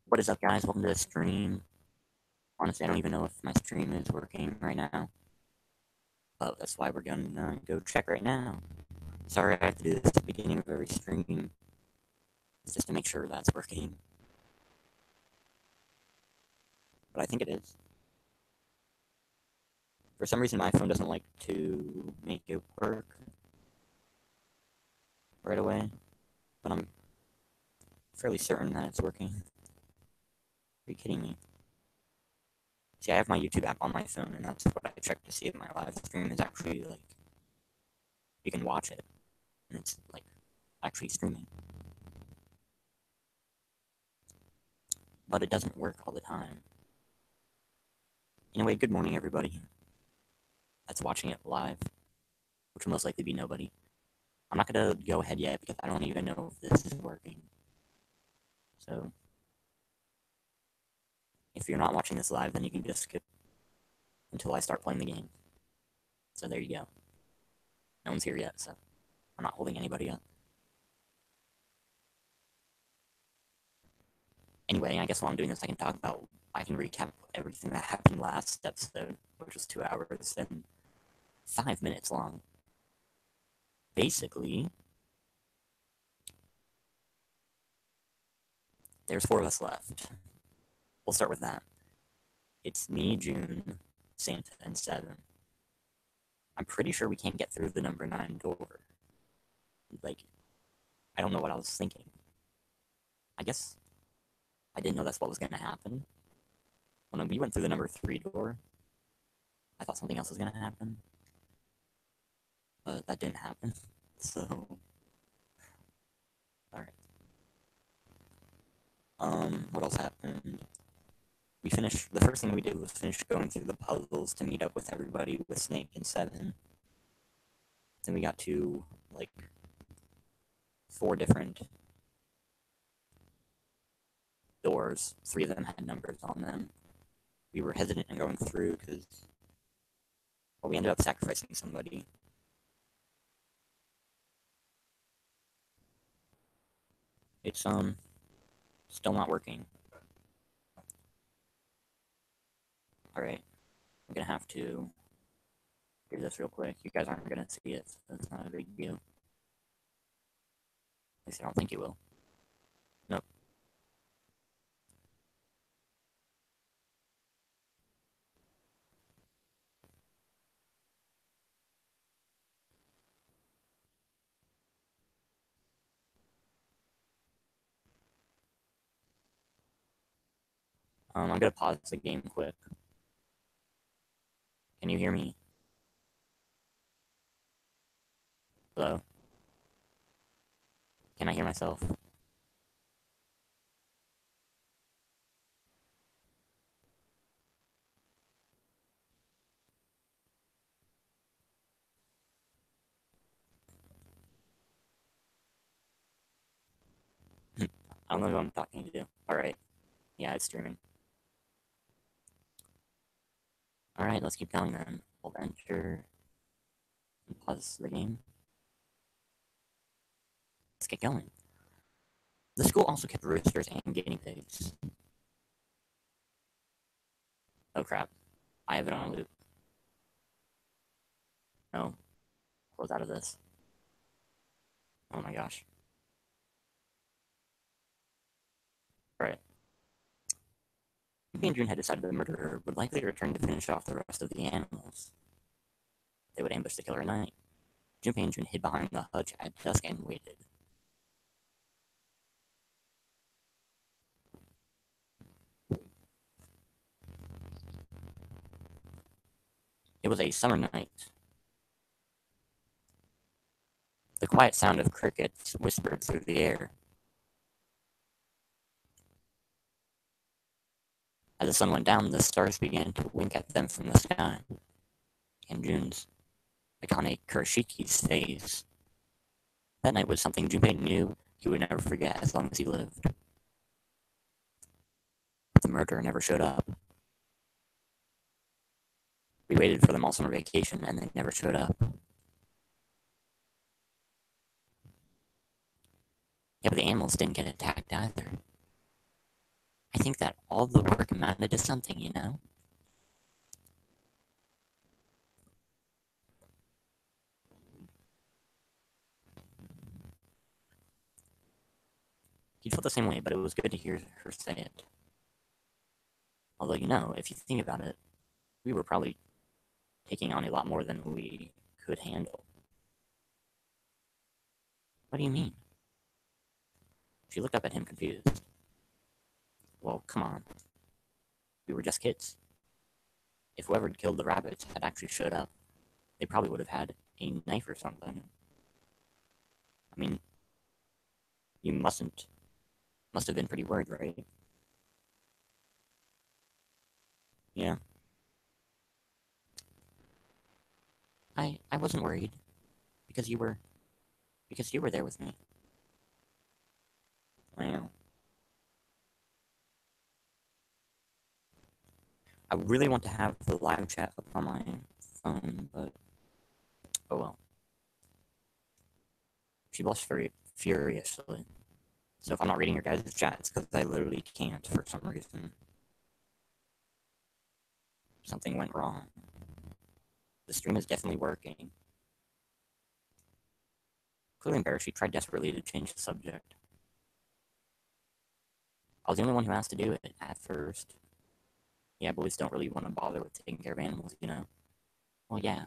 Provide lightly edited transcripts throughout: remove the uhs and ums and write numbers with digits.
What is up, guys? Welcome to the stream. Honestly, I don't even know if my stream is working right now, but that's why we're gonna go check right now. Sorry, I have to do this at the beginning of every stream, just to make sure that's working. But I think it is. For some reason, my phone doesn't like to make it work right away, but I'm fairly certain that it's working. Are you kidding me? See, I have my YouTube app on my phone, and that's what I check to see if my live stream is actually, like, you can watch it, and it's, like, actually streaming. But it doesn't work all the time. Anyway, good morning, everybody that's watching it live, which will most likely be nobody. I'm not going to go ahead yet because I don't even know if this is working. So, if you're not watching this live, then you can just skip until I start playing the game. So there you go. No one's here yet, so I'm not holding anybody up. Anyway, I guess while I'm doing this, I can recap everything that happened last episode, which was 2 hours and 5 minutes long. Basically, there's 4 of us left. We'll start with that. It's me, June, Santa, and 7. I'm pretty sure we can't get through the number 9 door. Like, I don't know what I was thinking. I guess I didn't know that's what was going to happen. When we went through the number 3 door, I thought something else was going to happen. But that didn't happen. So, alright. What else happened? The first thing we did was finish going through the puzzles to meet up with everybody with Snake and 7. Then we got to, like, 4 different doors. 3 of them had numbers on them. We were hesitant in going through because, well, we ended up sacrificing somebody. It's, still not working. Alright. I'm gonna have to do this real quick. You guys aren't gonna see it, so it's not a big deal. At least I don't think you will. Nope. I'm gonna pause the game quick. Can you hear me? Hello? Can I hear myself? I don't know who I'm talking to. Alright. Yeah, it's streaming. Alright, let's keep going then. Hold enter. And pause the game. Let's get going. The school also kept roosters and guinea pigs. Oh crap. I have it on a loop. No. Close out of this. Oh my gosh. Right. He and June had decided the murderer would likely return to finish off the rest of the animals. They would ambush the killer at night. Junpei and June hid behind the hutch at dusk and waited. It was a summer night. The quiet sound of crickets whispered through the air. As the sun went down, the stars began to wink at them from the sky. And June's, like on a Kuroshiki's face. That night was something Junpei knew he would never forget as long as he lived. The murderer never showed up. We waited for them all summer vacation, and they never showed up. Yeah, but the animals didn't get attacked either. I think that all the work amounted to something, you know? He felt the same way, but it was good to hear her say it. Although, you know, if you think about it, we were probably taking on a lot more than we could handle. What do you mean? She looked up at him confused. Well, come on. We were just kids. If whoever killed the rabbits had actually showed up, they probably would have had a knife or something. I mean, you must have been pretty worried, right? Yeah. I wasn't worried because you were there with me. Well, I really want to have the live chat up on my phone, but oh well. She blushed furiously. So if I'm not reading your guys' chat, it's because I literally can't for some reason. Something went wrong. The stream is definitely working. Clearly embarrassed, she tried desperately to change the subject. I was the only one who asked to do it at first. Yeah, boys don't really want to bother with taking care of animals, you know? Well, yeah,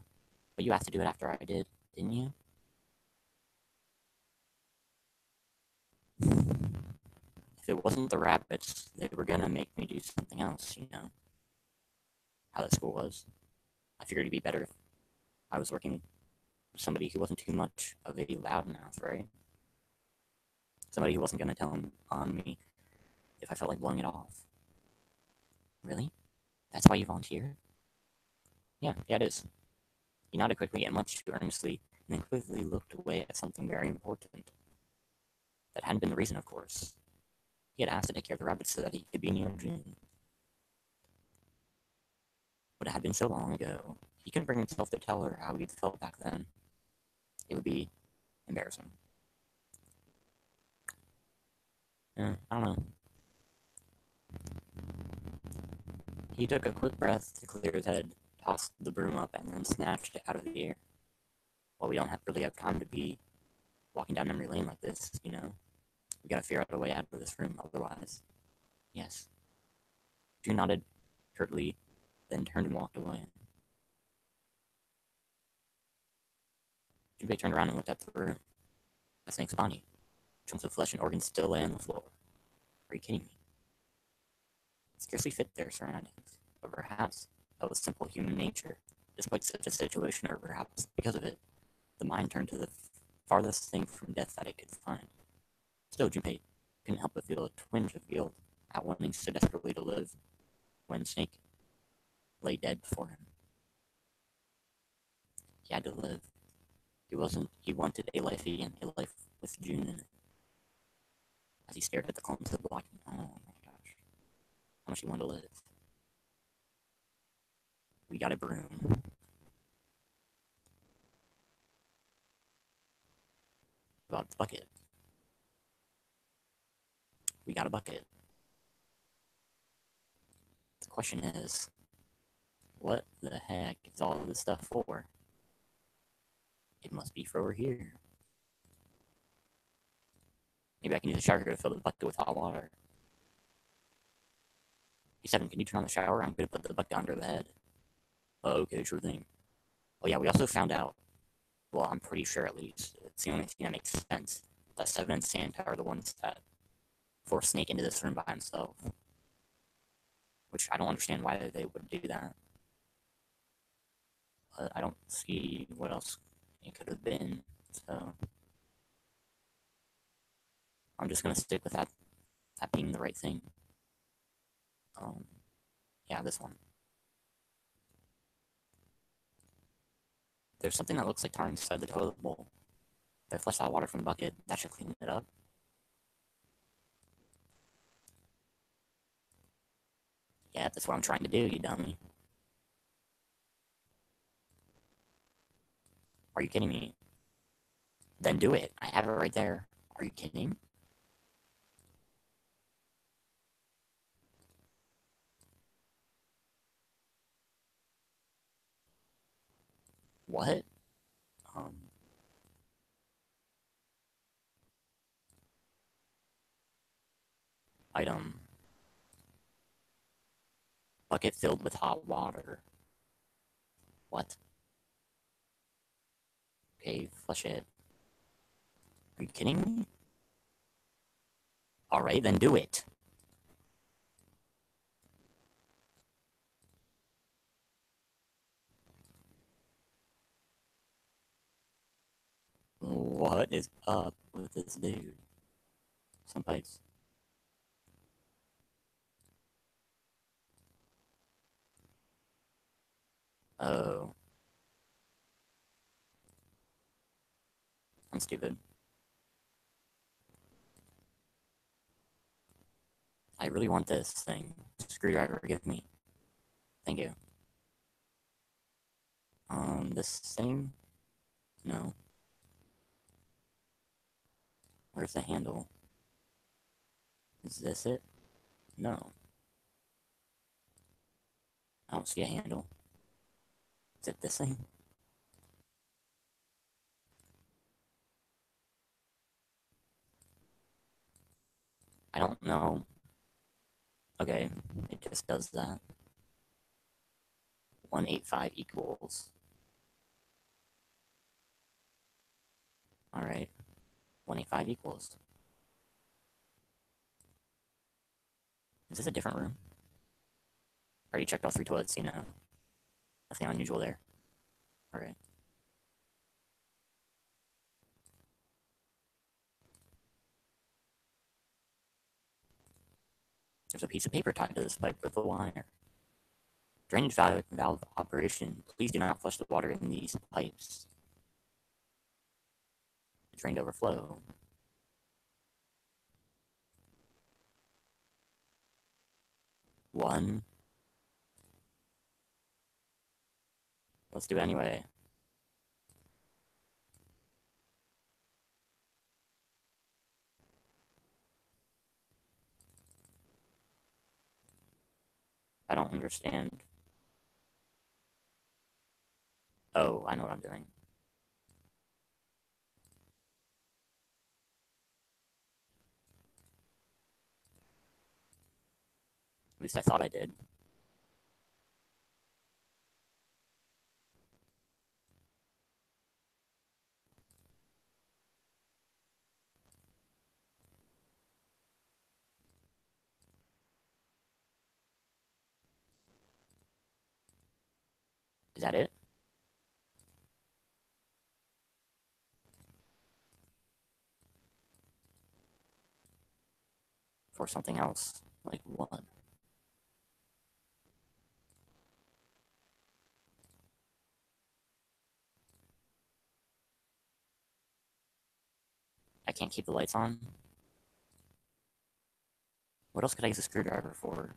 but you asked to do it after I did, didn't you? If it wasn't the rabbits, they were gonna make me do something else, you know? How that school was. I figured it'd be better if I was working with somebody who wasn't too much of a loudmouth, right? Somebody who wasn't gonna tell on me if I felt like blowing it off. Really? That's why you volunteer? Yeah, it is. He nodded quickly and much too earnestly, and then quickly looked away at something very important. That hadn't been the reason, of course. He had asked to take care of the rabbits so that he could be near June. But it had been so long ago, he couldn't bring himself to tell her how he'd felt back then. It would be embarrassing. I don't know. He took a quick breath to clear his head, tossed the broom up, and then snatched it out of the air. Well, we don't really have time to be walking down memory lane like this, you know? We gotta figure out a way out of this room, otherwise. Yes. June nodded curtly, then turned and walked away. Junpei turned around and looked at the room. A snake's body. Chunks of flesh and organs still lay on the floor. Are you kidding me? It scarcely fit their surroundings, but perhaps that was simple human nature. Despite such a situation, or perhaps because of it, the mind turned to the farthest thing from death that it could find. Still, Junpei couldn't help but feel a twinge of guilt at wanting so desperately to live when Snake lay dead before him. He had to live. He wanted a life again, a life with June in it. As he stared at the columns of black, oh my gosh, how much he wanted to live. We got a broom. About the bucket. We got a bucket. The question is, what the heck is all of this stuff for? It must be for over here. Maybe I can use the shower here to fill the bucket with hot water. Hey, Seven, can you turn on the shower? I'm going to put the bucket under the head. Oh, okay, sure thing. Oh, yeah, we also found out, well, I'm pretty sure at least, it's the only thing that makes sense, that Seven and Santa are the ones that forced Snake into this room by himself. Which I don't understand why they would do that. But I don't see what else it could have been. So I'm just going to stick with that being the right thing. Yeah, this one. There's something that looks like tar inside the toilet bowl. If I flush that water from the bucket, that should clean it up. Yeah, that's what I'm trying to do, you dummy. Are you kidding me? Then do it. I have it right there. Are you kidding? What? Um, item. Bucket filled with hot water. What? Okay, flush it. Are you kidding me? Alright, then do it. What is up with this dude? Some pipes. Oh, I'm stupid. I really want this thing. Screwdriver, give me. Thank you. This thing? No. Where's the handle? Is this it? No. I don't see a handle. Is it this thing? I don't know. Okay, it just does that. 185 equals. Alright. 185 equals. Is this a different room? Already checked all three toilets, you know. Nothing unusual there. Alright. There's a piece of paper tied to this pipe with a wire. Drainage valve operation. Please do not flush the water in these pipes. Drained overflow. One. Let's do it anyway. I don't understand. Oh, I know what I'm doing. At least I thought I did. Is that it? For something else? Like what? I can't keep the lights on? What else could I use a screwdriver for?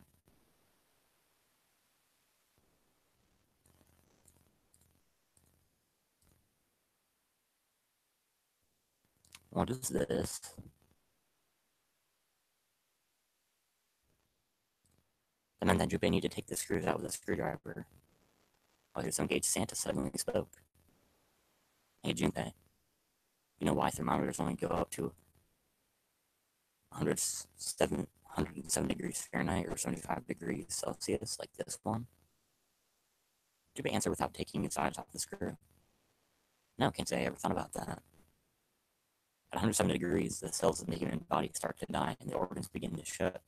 What is this? The meant that Junpei needed to take the screws out with a screwdriver. Oh, here's some gauge Santa suddenly spoke. Hey, Junpei. You know why thermometers only go up to 107 degrees Fahrenheit or 75 degrees Celsius, like this one? Junpei answered without taking his eyes off the screw. No, can't say I ever thought about that. At 107 degrees, the cells in the human body start to die and the organs begin to shut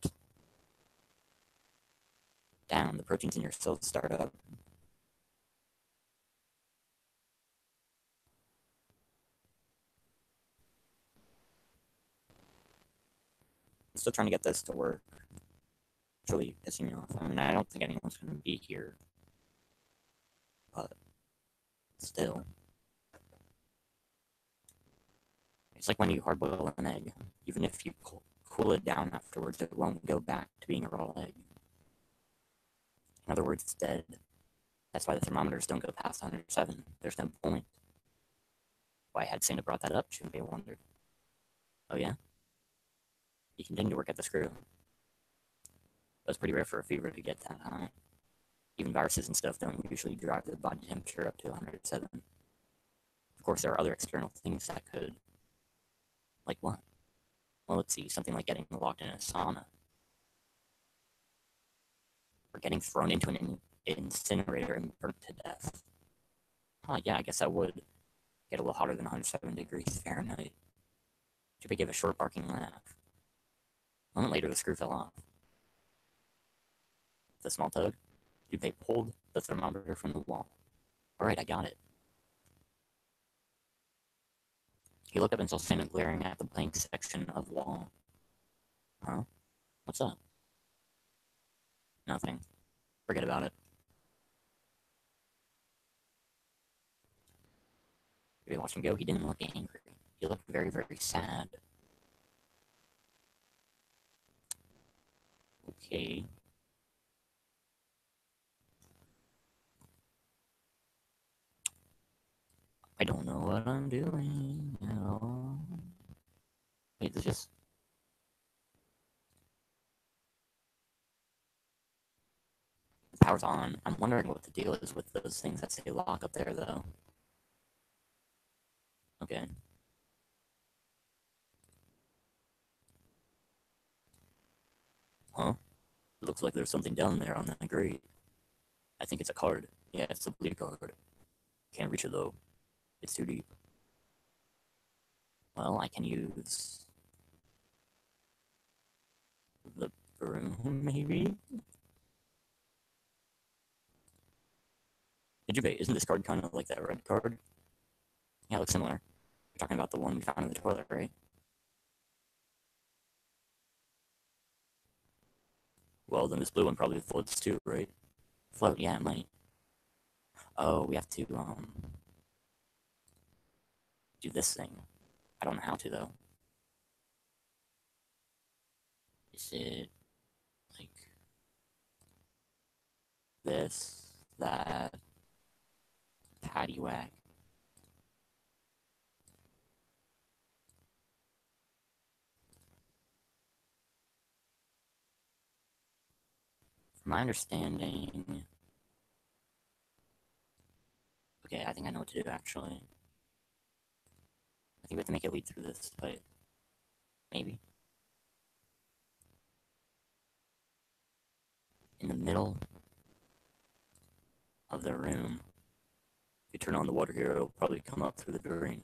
down. The proteins in your cells start up. I'm still trying to get this to work. It's really pissing me off. I mean, I don't think anyone's going to be here, but still. It's like when you hard boil an egg. Even if you cool it down afterwards, it won't go back to being a raw egg. In other words, it's dead. That's why the thermometers don't go past 107. There's no point. Why had Santa brought that up, shouldn't be wondered. Oh yeah? He continued to work at the screw. It was pretty rare for a fever to get that high. Even viruses and stuff don't usually drive the body temperature up to 107. course, there are other external things that could, like what? Well, let's see, something like getting locked in a sauna, or getting thrown into an incinerator and burnt to death. Oh, yeah, I guess that would get a little hotter than 107 degrees Fahrenheit. Jubei gave a short barking laugh. A moment later, the screw fell off. The small tug, Jubei pulled the thermometer from the wall. All right, I got it. He looked up and saw Simon glaring at the blank section of wall. Huh? What's up? Nothing. Forget about it. We watched him go. He didn't look angry. He looked very, very sad. Okay. I don't know what I'm doing at all. Wait, this just... The power's on. I'm wondering what the deal is with those things that say lock up there, though. Okay. Huh? It looks like there's something down there on that grate. I think it's a card. Yeah, it's a bleed card. Can't reach it, though. It's too deep. Well, I can use... the broom, maybe? Jubei, isn't this card kind of like that red card? Yeah, it looks similar. You're talking about the one we found in the toilet, right? Well, then this blue one probably floats too, right? Float, yeah, it might. Oh, we have to, do this thing. I don't know how to, though. Is it, like, this, that, paddywhack? From my understanding... Okay, I think I know what to do, actually. I think we have to make it lead through this pipe. Maybe. In the middle of the room. If you turn on the water here, it'll probably come up through the drain.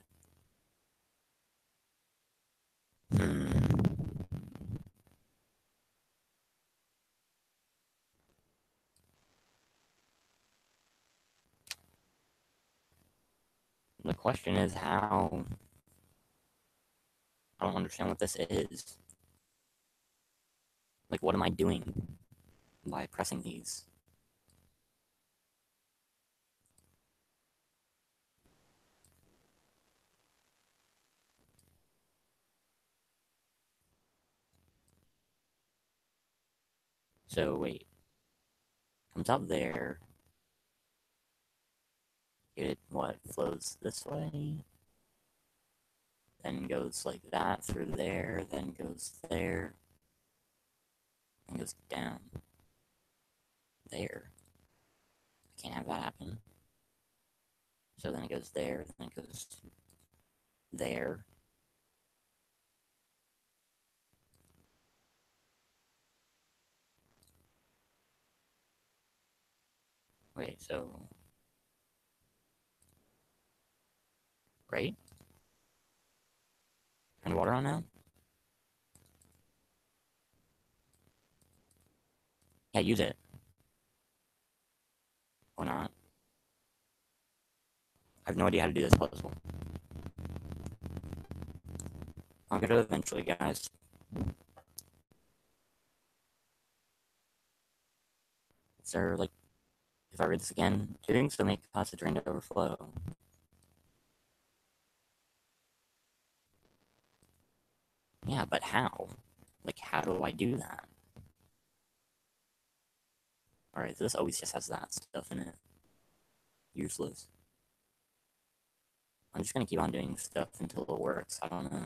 The question is how... I don't understand what this is. Like, what am I doing by pressing these? So, wait. Comes out there. It, what, flows this way? Then goes like that through there, then goes there. And goes down. There. I can't have that happen. So then it goes there, then it goes there. Wait, so... Right? Turn the water on now? Yeah, use it. Or not. I have no idea how to do this puzzle. I'll get it eventually, guys. Is there, like... If I read this again, doing so may cause the drain to overflow. Yeah, but how? Like, how do I do that? Alright, this always just has that stuff in it. Useless. I'm just gonna keep on doing stuff until it works. I don't know.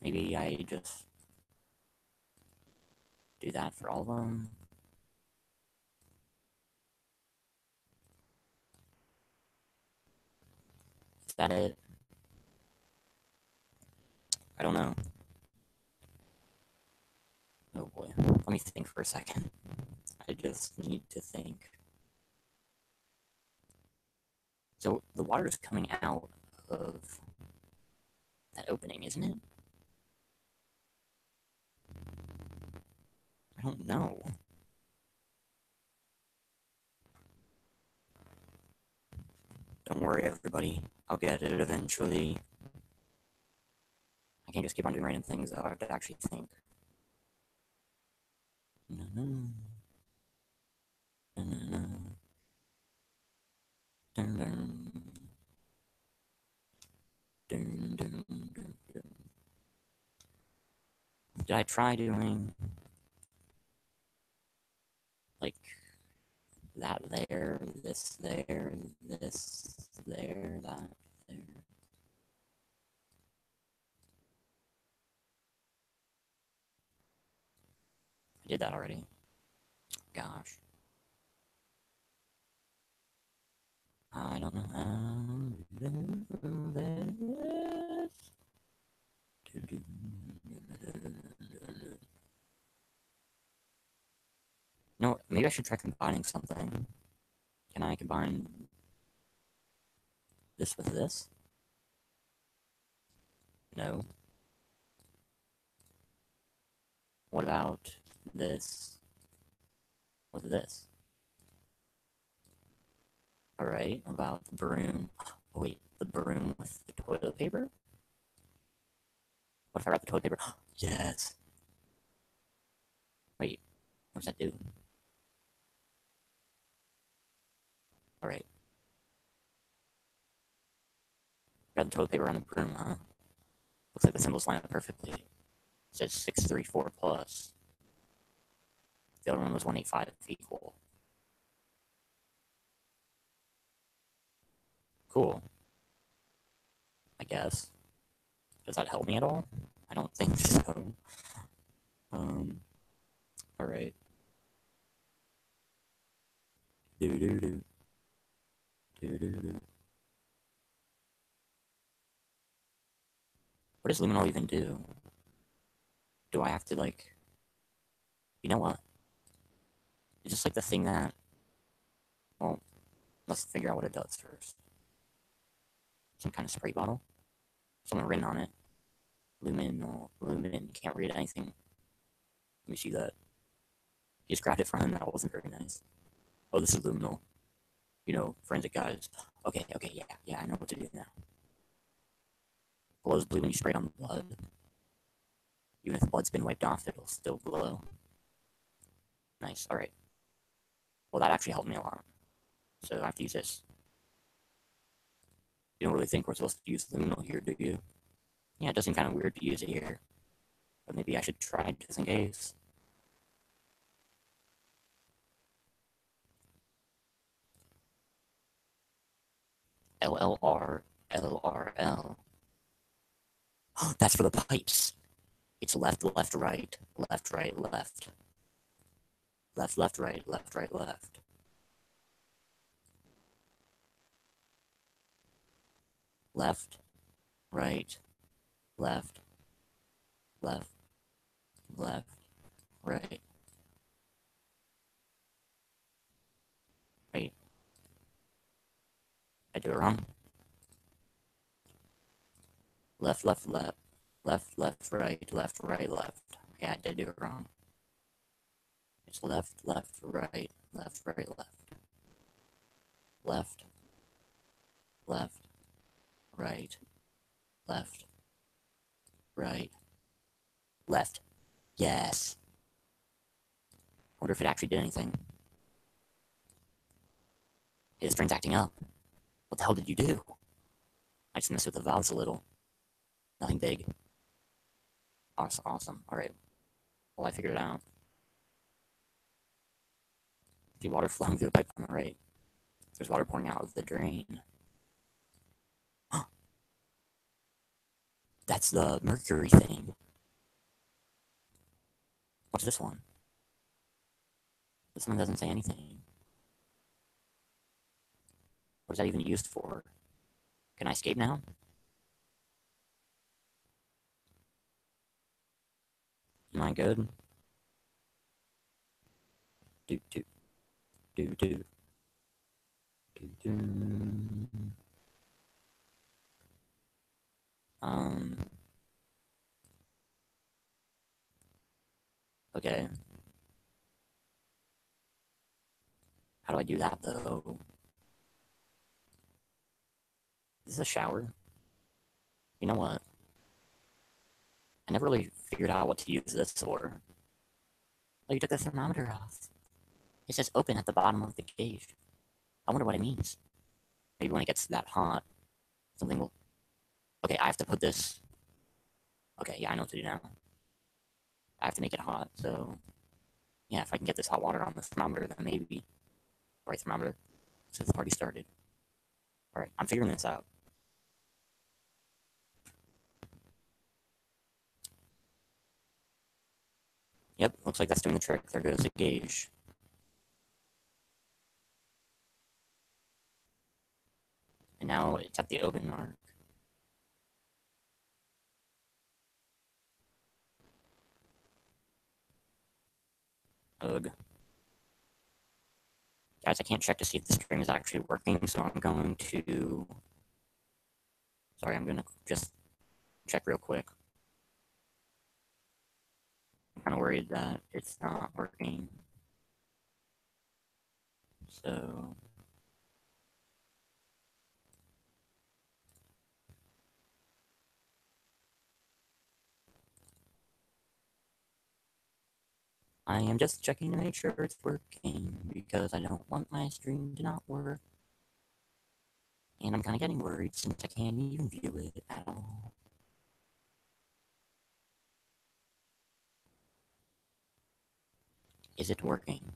Maybe I just do that for all of them. that it? I don't know. Oh boy. Let me think for a second. I just need to think. So the water is coming out of that opening, isn't it? I don't know. Don't worry, everybody. I'll get it eventually. I can't just keep on doing random things, though. I have to actually think. Did I try doing like that there, this there, this there, that there? I did that already. Gosh. I don't know how to do this. No, maybe I should try combining something. Can I combine this with this? No. What about this with this? Alright, what about the broom? Oh, wait, the broom with the toilet paper? What if I wrap the toilet paper? Yes! Wait, what does that do? Alright, wrap the toilet paper on the broom, huh? Looks like the symbols line up perfectly. It says 634 plus. The other one was 185 equal. Cool, I guess. Does that help me at all? I don't think so. Alright. Do do do. Do do do. What does luminol even do? Do I have to, like... You know what? It's just like the thing that... Well, let's figure out what it does first. Some kind of spray bottle. Something written on it. Lumin, can't read anything. Let me see that. He just grabbed it from him, that wasn't very nice. Oh, this is luminol. You know, forensic guys. Okay, yeah, I know what to do now. Glows blue when you spray it on blood. Even if the blood's been wiped off, it'll still glow. Nice, alright. Well, that actually helped me a lot. So I have to use this. You don't really think we're supposed to use luminol here, do you? Yeah, it does seem kind of weird to use it here. But maybe I should try just in case. LLR, LRL. Oh, that's for the pipes. It's left, left, right, left, right, left. Left, left, right, left, right, left. Left, right, left, left, left, right. Wait, I do it wrong. Left, left, left, left, left, right, left, right, left. Yeah, I did do it wrong. It's left, left, right, left, right, left. Left, left, right, left, right, left. Yes. I wonder if it actually did anything. His brain's acting up. What the hell did you do? I just messed with the valves a little. Nothing big. Awesome, awesome. Alright. Well, I figured it out. The water flowing through the pipe on the right. There's water pouring out of the drain. That's the mercury thing. What's this one? This one doesn't say anything. What is that even used for? Can I escape now? Am I good? Do do do do do do. Um. Okay. How do I do that though? Is this a shower? You know what? I never really figured out what to use this for. Oh, you took the thermometer off. It says open at the bottom of the gauge. I wonder what it means. Maybe when it gets that hot, something will. Okay, I have to put this. Okay, yeah, I know what to do now. I have to make it hot, so. Yeah, if I can get this hot water on the thermometer, then maybe. Right, thermometer. So the party started. Alright, I'm figuring this out. Yep, looks like that's doing the trick. There goes the gauge. And now it's at the open mark. Ugh. Guys, I can't check to see if the stream is actually working, so I'm going to. Sorry, I'm gonna just check real quick. I'm kind of worried that it's not working. So. I am just checking to make sure it's working because I don't want my stream to not work. And I'm kind of getting worried since I can't even view it at all. Is it working?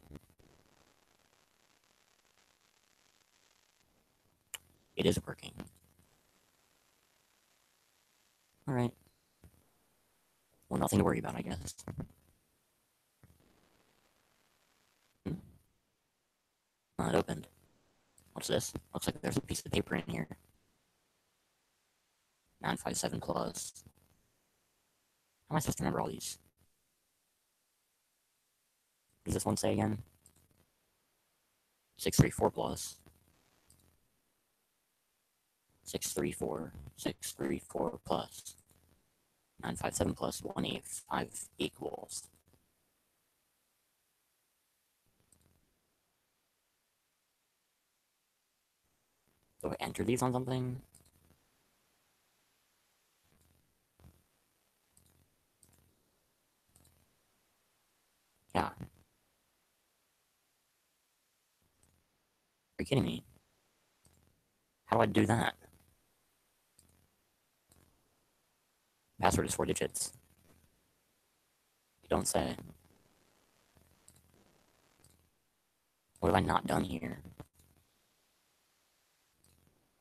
It is working. Alright. Well, nothing to worry about, I guess. Hmm? Oh, it opened. What's this? Looks like there's a piece of paper in here. 957 plus. How am I supposed to remember all these? What does this one say again? 634 plus. 634. 634 plus. 957 plus 185 equals. Do I enter these on something? Yeah. Are you kidding me? How do I do that? Password is 4 digits. You don't say. What have I not done here?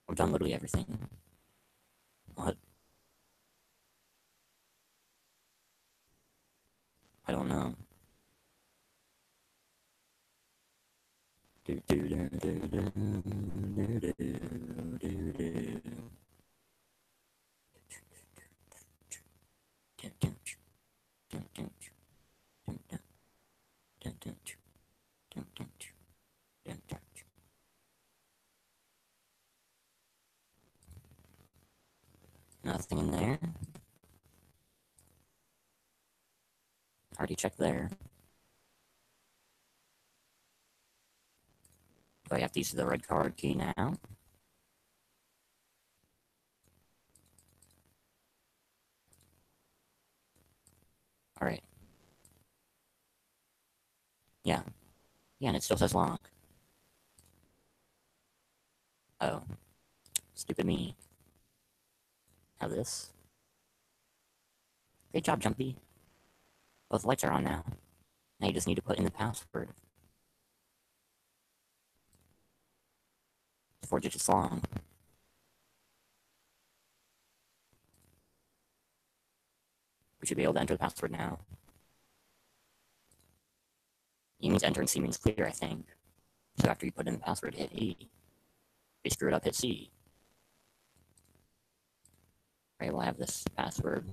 I've done literally everything. What? I don't know. Do do do do do do do do do. Nothing in there. Already checked there. Do I have to use the red card key now? Alright. Yeah. Yeah, and it still says lock. Oh. Stupid me. Now this. Great job, Jumpy. Both lights are on now. Now you just need to put in the password. It's 4 digits long. We should be able to enter the password now. E means enter and C means clear, I think. So after you put in the password, hit E. If you screw it up, hit C. Alright, we'll have this password.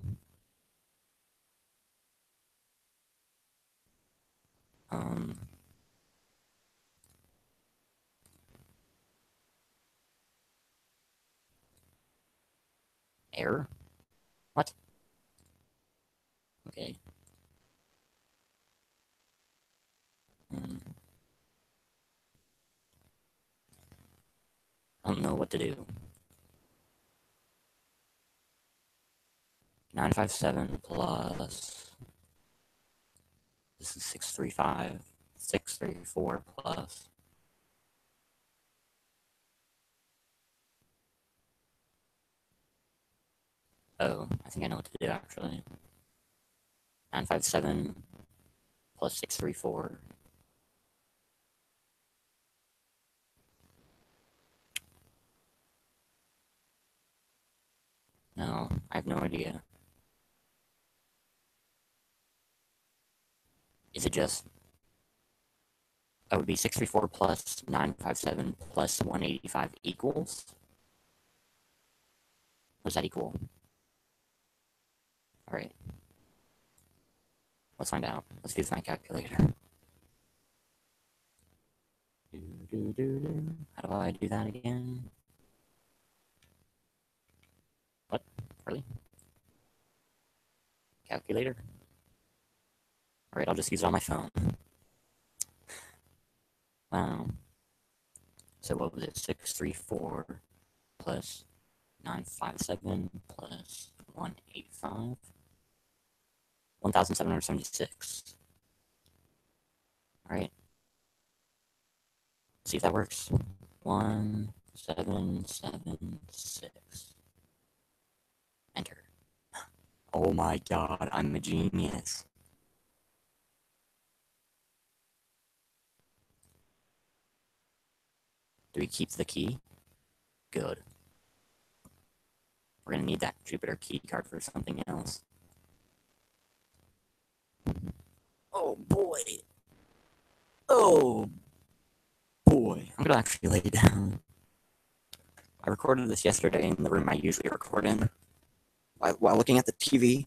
Error? What? Okay. I don't know what to do. 957 plus. This is 635. 634 plus. Oh, I think I know what to do actually. 957 plus 634. No, I have no idea. Is it just. That would be 634 plus 957 plus 185 equals? What does that equal? Alright. Let's find out. Let's use my calculator. How do I do that again? What? Really? Calculator? Alright, I'll just use it on my phone. Wow. So what was it? 634 plus 957 plus 185? 1,776. Alright. See if that works. 1776. Enter. Oh my god, I'm a genius. Do we keep the key? Good. We're gonna need that Jupiter key card for something else. Oh boy. Oh boy. I'm gonna actually lay down. I recorded this yesterday in the room I usually record in while looking at the TV.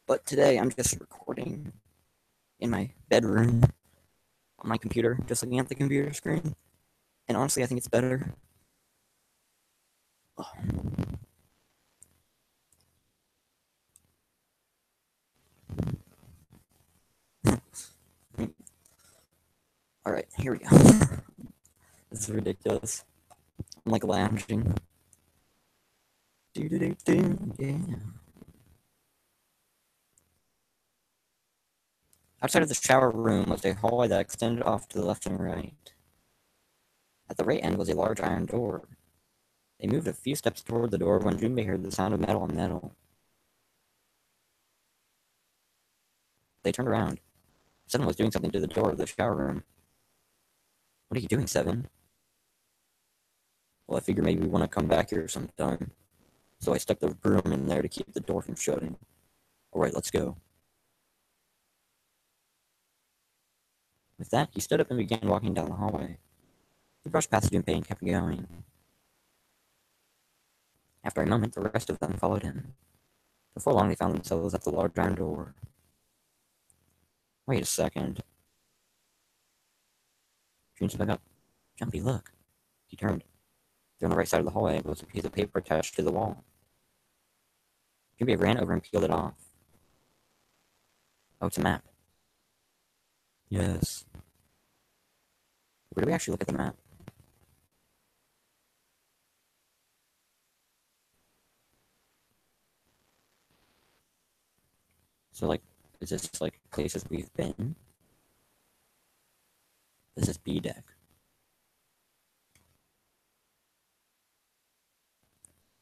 But today I'm just recording in my bedroom on my computer, just looking at the computer screen. And honestly, I think it's better. Oh. Alright, here we go. This is ridiculous. I'm like lounging. Yeah. Outside of the shower room was a hallway that extended off to the left and right. At the right end was a large iron door. They moved a few steps toward the door when Junbei heard the sound of metal on metal. They turned around. Seven was doing something to the door of the shower room. What are you doing, Seven? Well, I figure maybe we want to come back here sometime. So I stuck the broom in there to keep the door from shutting. Alright, let's go. With that, he stood up and began walking down the hallway. He brushed past Junpei and kept going. After a moment, the rest of them followed him. Before long, they found themselves at the large iron door. Wait a second. June spoke up. Jumpy, look. He turned. There on the right side of the hallway was a piece of paper attached to the wall. Jumpy ran over and peeled it off. Oh, it's a map. Yes. Where do we actually look at the map? So, like, is this, like, places we've been? This is B deck.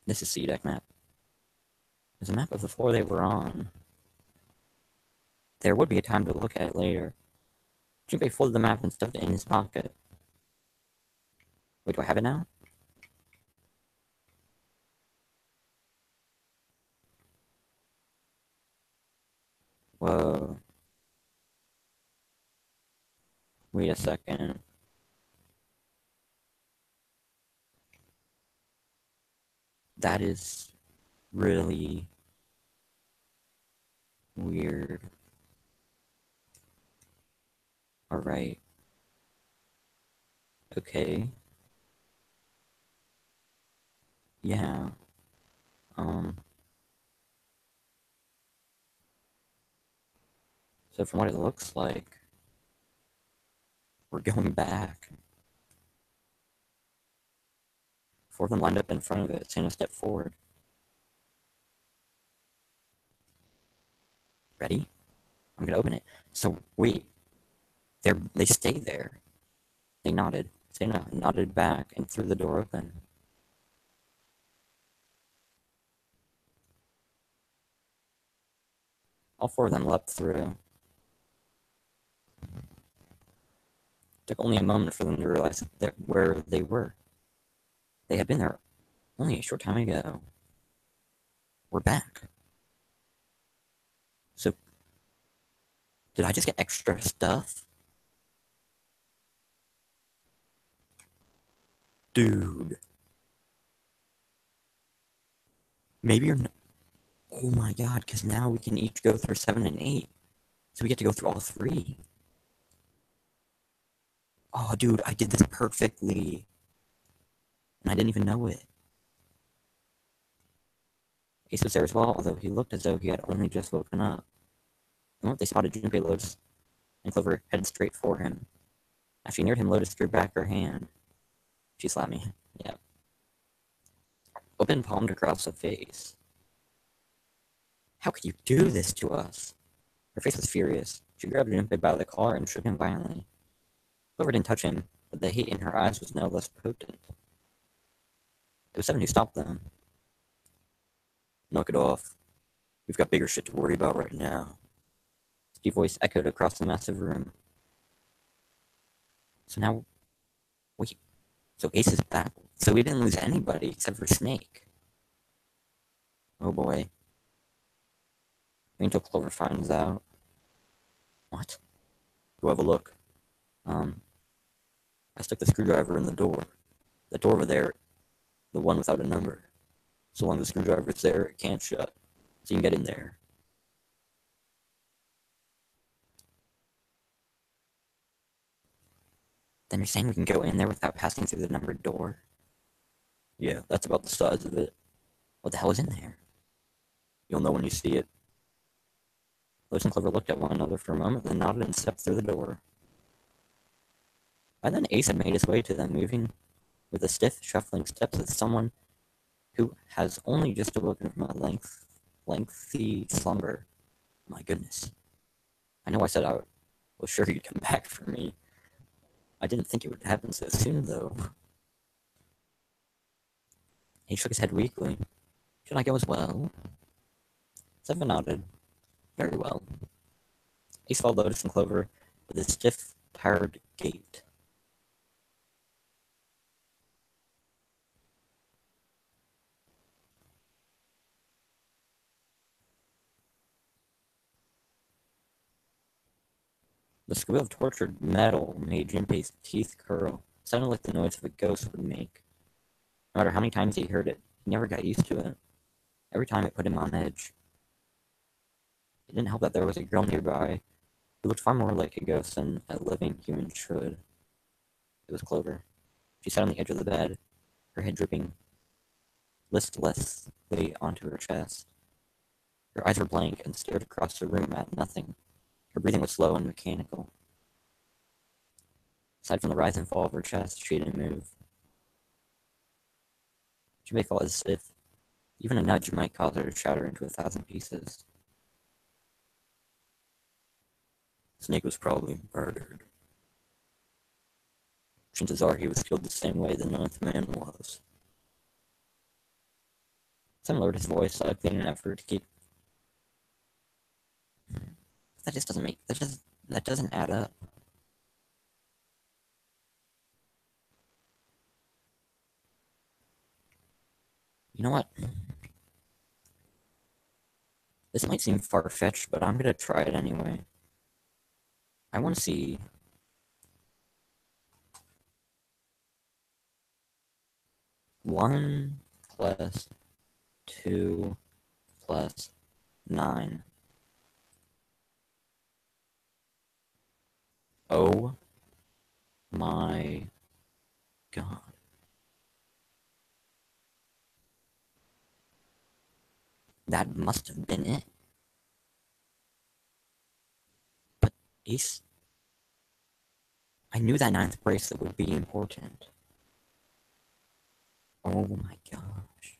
This is C deck map. There's a map of the floor they were on. There would be a time to look at it later. Junpei folded the map and stuffed it in his pocket. Wait, do I have it now? Whoa. Wait a second. That is really weird. Alright. Okay. Yeah. Um, so from what it looks like, we're going back. Four of them lined up in front of it, saying a step forward. Ready? I'm gonna open it. So wait, they stay there. They nodded. They nodded back and threw the door open. All four of them leapt through. It took only a moment for them to realize where they were. They had been there only a short time ago. We're back. So, did I just get extra stuff? Dude. Maybe you're not. Oh my god, because now we can each go through 7 and 8. So we get to go through all three. Oh, dude, I did this perfectly. And I didn't even know it. Ace was there as well, although he looked as though he had only just woken up. The moment they spotted Junpei, Lotus and Clover headed straight for him. As she neared him, Lotus drew back her hand. She slapped me. Yeah. Open palmed across the face. How could you do this to us? Her face was furious. She grabbed Junpei by the collar and shook him violently. Clover didn't touch him, but the hate in her eyes was no less potent. It was Seven who stopped them. Knock it off. We've got bigger shit to worry about right now. Steve's voice echoed across the massive room. So now, wait, so Ace is back. So we didn't lose anybody except for Snake. Oh boy. Wait until Clover finds out. What? Go have a look. I stuck the screwdriver in the door. The door over there, the one without a number. So long as the screwdriver's there, it can't shut. So you can get in there. Then you're saying we can go in there without passing through the numbered door? Yeah, that's about the size of it. What the hell is in there? You'll know when you see it. Lois and Clover looked at one another for a moment, then nodded and stepped through the door. By then, Ace had made his way to them, moving with the stiff, shuffling steps of someone who has only just awoken from a lengthy slumber. My goodness. I know I said I was sure you'd come back for me. I didn't think it would happen so soon, though. He shook his head weakly. Should I go as well? Seven nodded. Very well. Ace followed Lotus and Clover with a stiff, tired gait. The squeal of tortured metal made Junpei's teeth curl. It sounded like the noise of a ghost would make. No matter how many times he heard it, he never got used to it. Every time it put him on edge. It didn't help that there was a girl nearby who looked far more like a ghost than a living human should. It was Clover. She sat on the edge of the bed, her head drooping listlessly onto her chest. Her eyes were blank and stared across the room at nothing. Her breathing was slow and mechanical. Aside from the rise and fall of her chest, she didn't move. She may fall as if even a nudge might cause her to shatter into 1,000 pieces. Snake was probably murdered. Chances are he was killed the same way the ninth man was. Sam lowered his voice, likely in an effort to keep. That just doesn't make. That doesn't add up. You know what? This might seem far-fetched, but I'm gonna try it anyway. I want to see 1 plus 2 plus 9. Oh my god. That must have been it. But Ace, I knew that ninth bracelet would be important. Oh my gosh.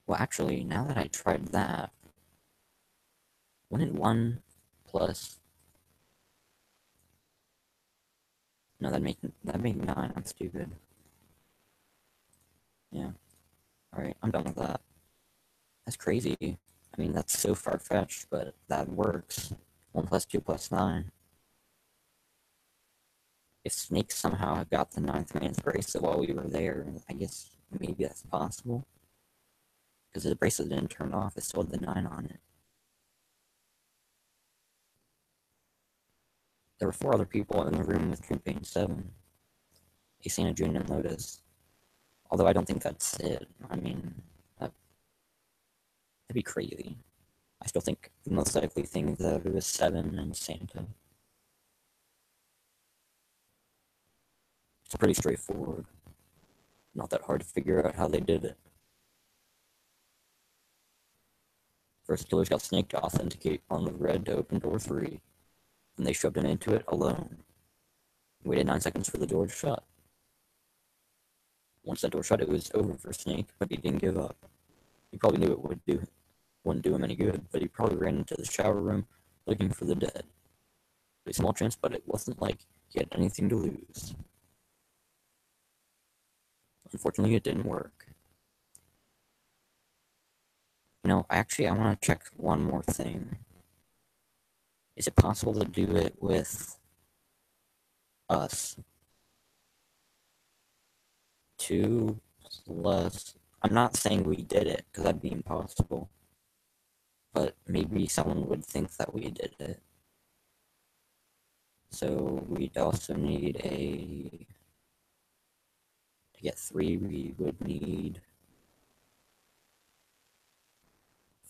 Well, actually, now that I tried that, wouldn't 1 plus... No, that'd make 9. I'm stupid. Yeah. Alright, I'm done with that. That's crazy. I mean, that's so far-fetched, but that works. 1 plus 2 plus 9. If Snake somehow got the ninth man's bracelet while we were there, I guess maybe that's possible. Because the bracelet didn't turn off, it still had the 9 on it. There were 4 other people in the room with Campaign 7. Asana, June, and Lotus. Although I don't think that's it. I mean, that'd be crazy. I still think the most likely thing is that it was 7 and Santa. It's pretty straightforward. Not that hard to figure out how they did it. First, killers got Snake to authenticate on the red to open door 3, and they shoved him into it alone. Waited 9 seconds for the door to shut. Once that door shut, it was over for Snake, but he didn't give up. He probably knew it wouldn't do him any good, but he probably ran into the shower room looking for the dead. A small chance, but it wasn't like he had anything to lose. Unfortunately, it didn't work. You know, I want to check one more thing. Is it possible to do it with us? 2 plus... I'm not saying we did it, because that'd be impossible. But maybe someone would think that we did it. So we'd also need a... To get 3, we would need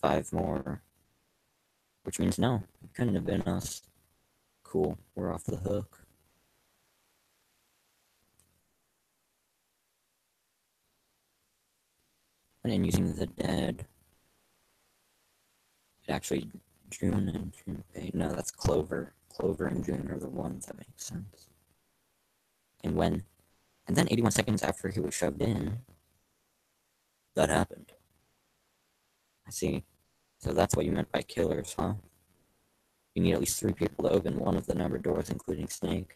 5 more. Which means no, it couldn't have been us. Cool, we're off the hook. And then using the dead, it actually, June and Junpei, no, that's Clover. Clover and June are the ones that make sense. And then 81 seconds after he was shoved in, that happened. I see. So that's what you meant by killers, huh? You need at least 3 people to open one of the numbered doors, including Snake.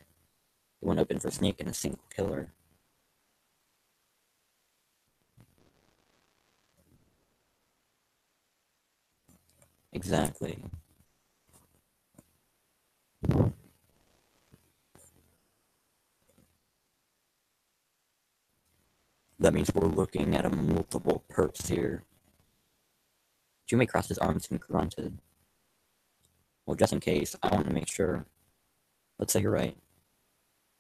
It won't open for Snake and a single killer. Exactly. That means we're looking at a multiple perps here. Jumei crossed his arms and grunted. Well, just in case, I want to make sure. Let's say you're right.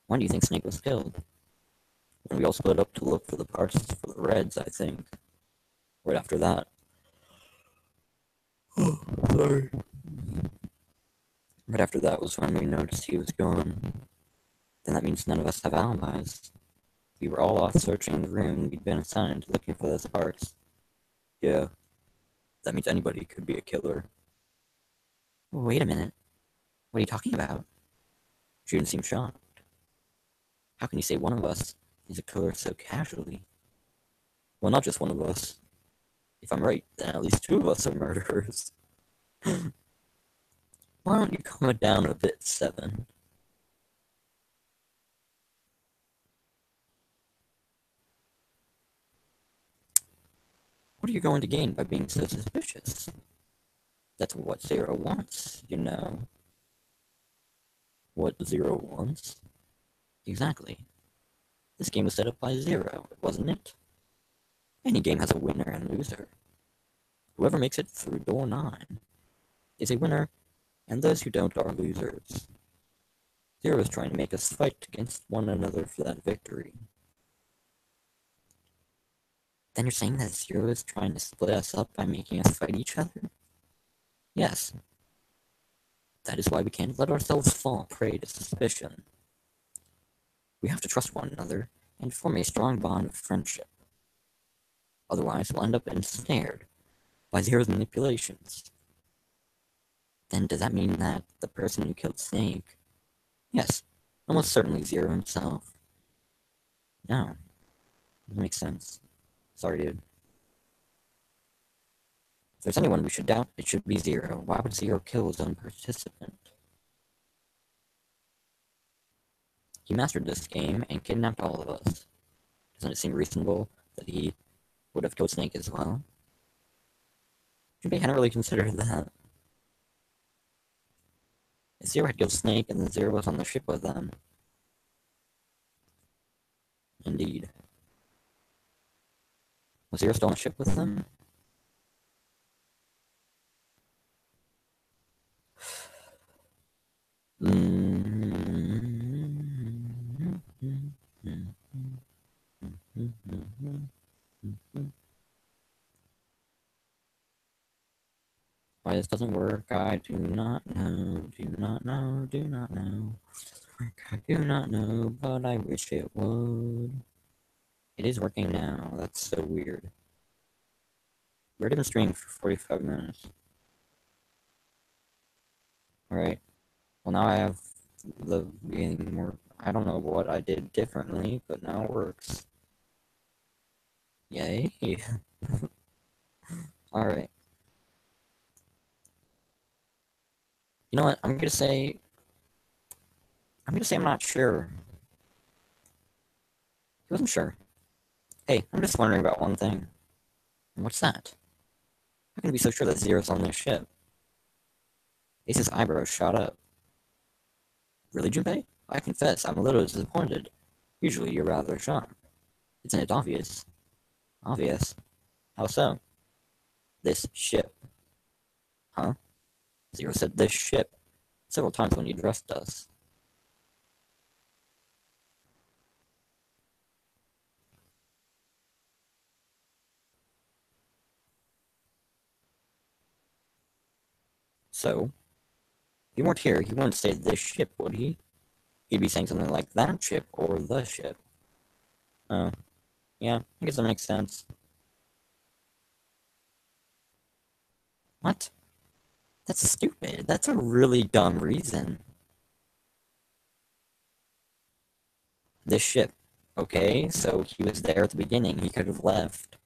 When do you think Snake was killed? When we all split up to look for the parts for the Reds, I think. Right after that. Oh, sorry. Right after that was when we noticed he was gone. Then that means none of us have alibis. We were all off searching the room we'd been assigned, looking for those parts. Yeah, that means anybody could be a killer. Wait a minute. What are you talking about? June seemed shocked. How can you say one of us is a killer so casually? Well, not just one of us. If I'm right, then at least 2 of us are murderers. Why don't you calm it down a bit, 7? What are you going to gain by being so suspicious? That's what Zero wants, you know. What Zero wants? Exactly. This game was set up by Zero, wasn't it? Any game has a winner and loser. Whoever makes it through door 9 is a winner, and those who don't are losers. Zero is trying to make us fight against one another for that victory. Then you're saying that Zero is trying to split us up by making us fight each other? Yes. That is why we can't let ourselves fall prey to suspicion. We have to trust one another and form a strong bond of friendship. Otherwise, we'll end up ensnared by Zero's manipulations. Then does that mean that the person who killed Snake? Yes, almost certainly Zero himself. No, that makes sense. Sorry, dude. If there's anyone we should doubt, it should be Zero. Why would Zero kill his own participant? He mastered this game and kidnapped all of us. Doesn't it seem reasonable that he would have killed Snake as well? Junpei hadn't really considered that. If Zero had killed Snake and then Zero was on the ship with them. Indeed. Was Zero still on the ship with them? Why this doesn't work, I do not know, do not know, do not know. I do not know, but I wish it would. It is working now, that's so weird. We already been streaming for 45 minutes. Alright, well now I have the beginning more. I don't know what I did differently, but now it works. Yay. Alright. You know what? I'm gonna say I'm not sure. He wasn't sure. Hey, I'm just wondering about one thing. What's that? How can you be so sure that Zero's on this ship? Ace's eyebrows shot up. Really, Junpei? I confess, I'm a little disappointed. Usually you're rather sharp. Isn't it obvious? Obvious? How so? This ship. Huh? Zero said this ship several times when you addressed us. So, if you weren't here, he wouldn't say this ship, would he? He'd be saying something like that ship or the ship. Oh, yeah, I guess that makes sense. What? That's stupid. That's a really dumb reason. This ship. Okay, so he was there at the beginning. He could have left.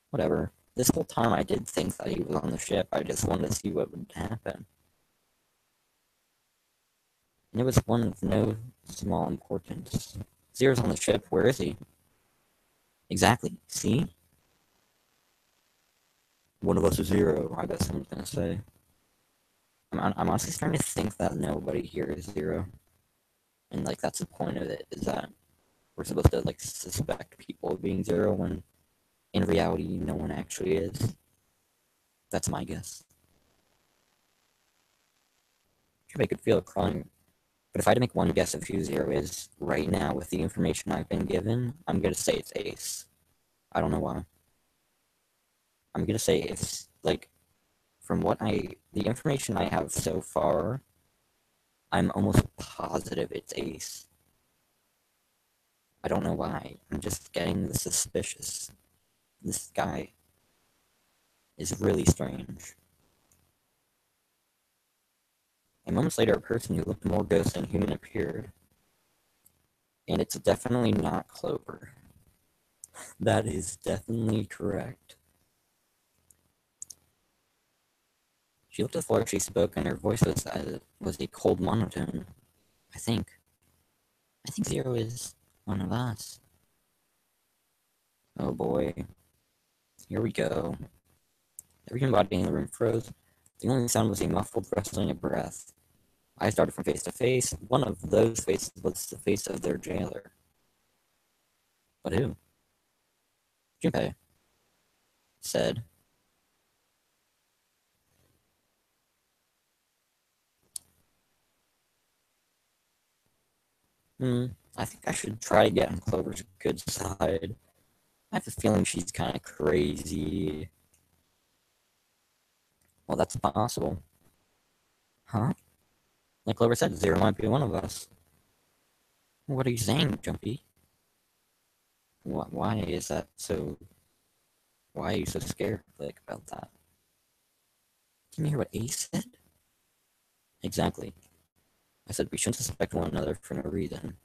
Whatever. This whole time I did think that he was on the ship. I just wanted to see what would happen. And it was one of no small importance. Zero's on the ship. Where is he? Exactly. See? One of us is Zero, I guess I'm gonna say. I'm honestly starting to think that nobody here is Zero. And, like, that's the point of it, is that we're supposed to, like, suspect people of being Zero when in reality no one actually is. That's my guess. I could feel it crawling. But if I had to make one guess of who Zero is right now with the information I've been given, I'm gonna say it's Ace. I don't know why. I'm gonna say it's, like, from the information I have so far, I'm almost positive it's Ace. I don't know why. I'm just getting suspicious. This guy is really strange. And moments later, a person who looked more ghost than human appeared. And it's definitely not Clover. That is definitely correct. She looked at the floor as she spoke, and her voice was a cold monotone. I think Zero is one of us. Oh boy. Here we go. Every human body in the room froze. The only sound was a muffled rustling of breath. Eyes darted from face to face. One of those faces was the face of their jailer. But who? Junpei said. I think I should try to get on Clover's good side. I have a feeling she's kind of crazy. Well, that's possible. Huh? Like Clover said, Zero might be one of us. What are you saying, Jumpy? Why is that so... Why are you so scared, like, about that? Didn't you hear what Ace said? Exactly. I said we shouldn't suspect one another for no reason.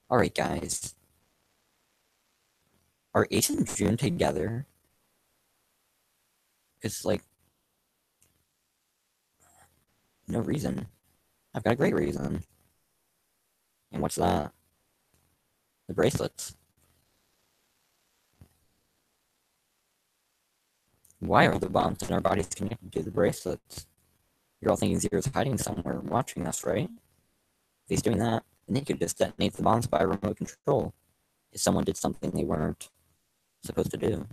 Alright, guys. Are Ace and June together? Because, like, no reason. I've got a great reason. And what's that? The bracelets. Why are the bombs in our bodies connected to the bracelets? You're all thinking Zero's hiding somewhere watching us, right? If he's doing that, then he could just detonate the bombs by remote control. If someone did something they weren't supposed to do.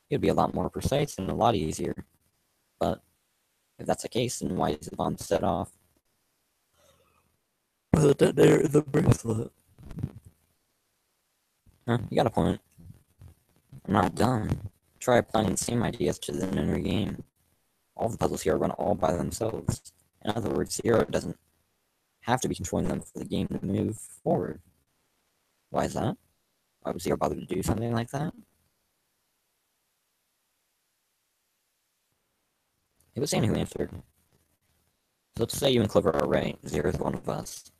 It would be a lot more precise and a lot easier. But if that's the case, then why is the bomb set off? The detonator is the bracelet. Huh, you got a point. I'm not dumb. Try applying the same ideas to the inner game. All the puzzles here run all by themselves. In other words, Zero doesn't have to be controlling them for the game to move forward. Why is that? Why would Zero bother to do something like that? It was Sandy who answered. So let's say you and Clover are right. Zero is one of us.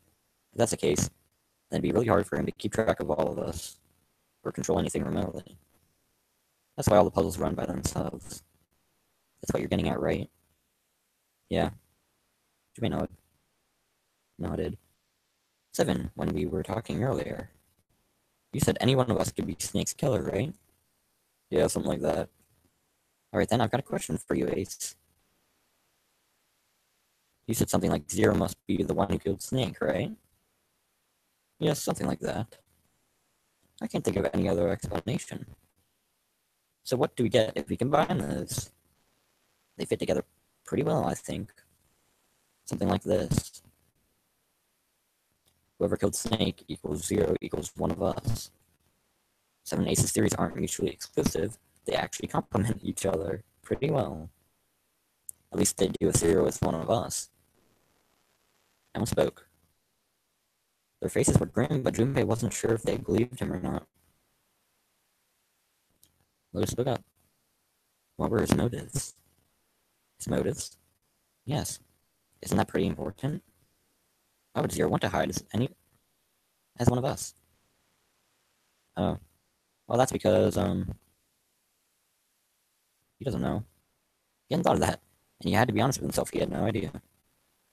If that's the case, then it'd be really hard for him to keep track of all of us or control anything remotely. That's why all the puzzles run by themselves. That's what you're getting at, right? Yeah. You may know it. Nodded. 7, when we were talking earlier. You said any one of us could be Snake's killer, right? Yeah, something like that. Alright then, I've got a question for you, Ace. You said something like Zero must be the one who killed Snake, right? Yes, something like that. I can't think of any other explanation. So what do we get if we combine those? They fit together pretty well, I think. Something like this. Whoever killed Snake equals 0 equals one of us. 7 Aces theories aren't mutually exclusive. They actually complement each other pretty well. At least they do if 0 is one of us. Emma spoke. Their faces were grim, but Junpei wasn't sure if they believed him or not. Lotus spoke up. What were his motives? His motives? Yes. Isn't that pretty important? Why would Zero want to hide as one of us? Oh. Well, that's because, he doesn't know. He hadn't thought of that. And he had to be honest with himself, he had no idea.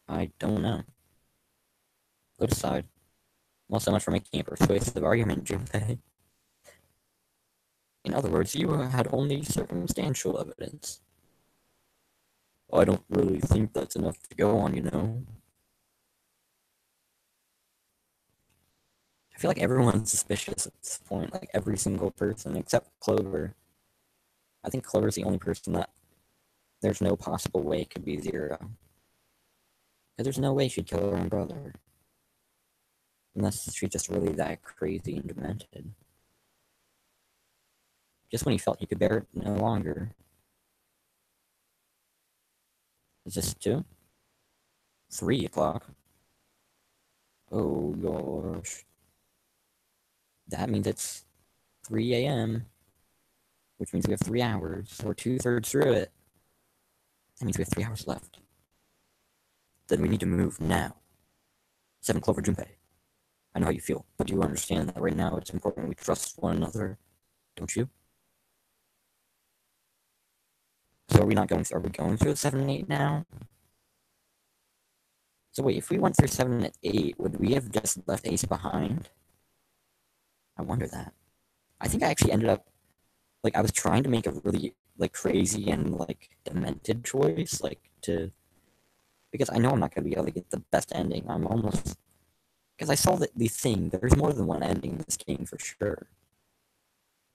I don't know. Lotus sighed. Well, so much for making a persuasive argument, Junpei. In other words, you had only circumstantial evidence. I don't really think that's enough to go on, you know. I feel like everyone's suspicious at this point, like every single person except Clover. I think Clover's the only person that there's no possible way it could be 0. Because there's no way she'd kill her own brother. Unless she's just really that crazy and demented. Just when he felt he could bear it no longer. Is this 2? 3 o'clock? Oh gosh. That means it's 3 a.m. Which means we have 3 hours. We're 2/3 through it. That means we have 3 hours left. Then we need to move now. 7 Clover Junpei. I know how you feel, but you understand that right now it's important we trust one another, don't you? So are we going through 7 and 8 now? So wait, if we went through 7 and 8, would we have just left Ace behind? I wonder that. I think I actually ended up, like, I was trying to make a really, like, crazy and, like, demented choice, like, because I know I'm not going to be able to get the best ending. I'm almost, because I saw the thing, there's more than one ending in this game for sure.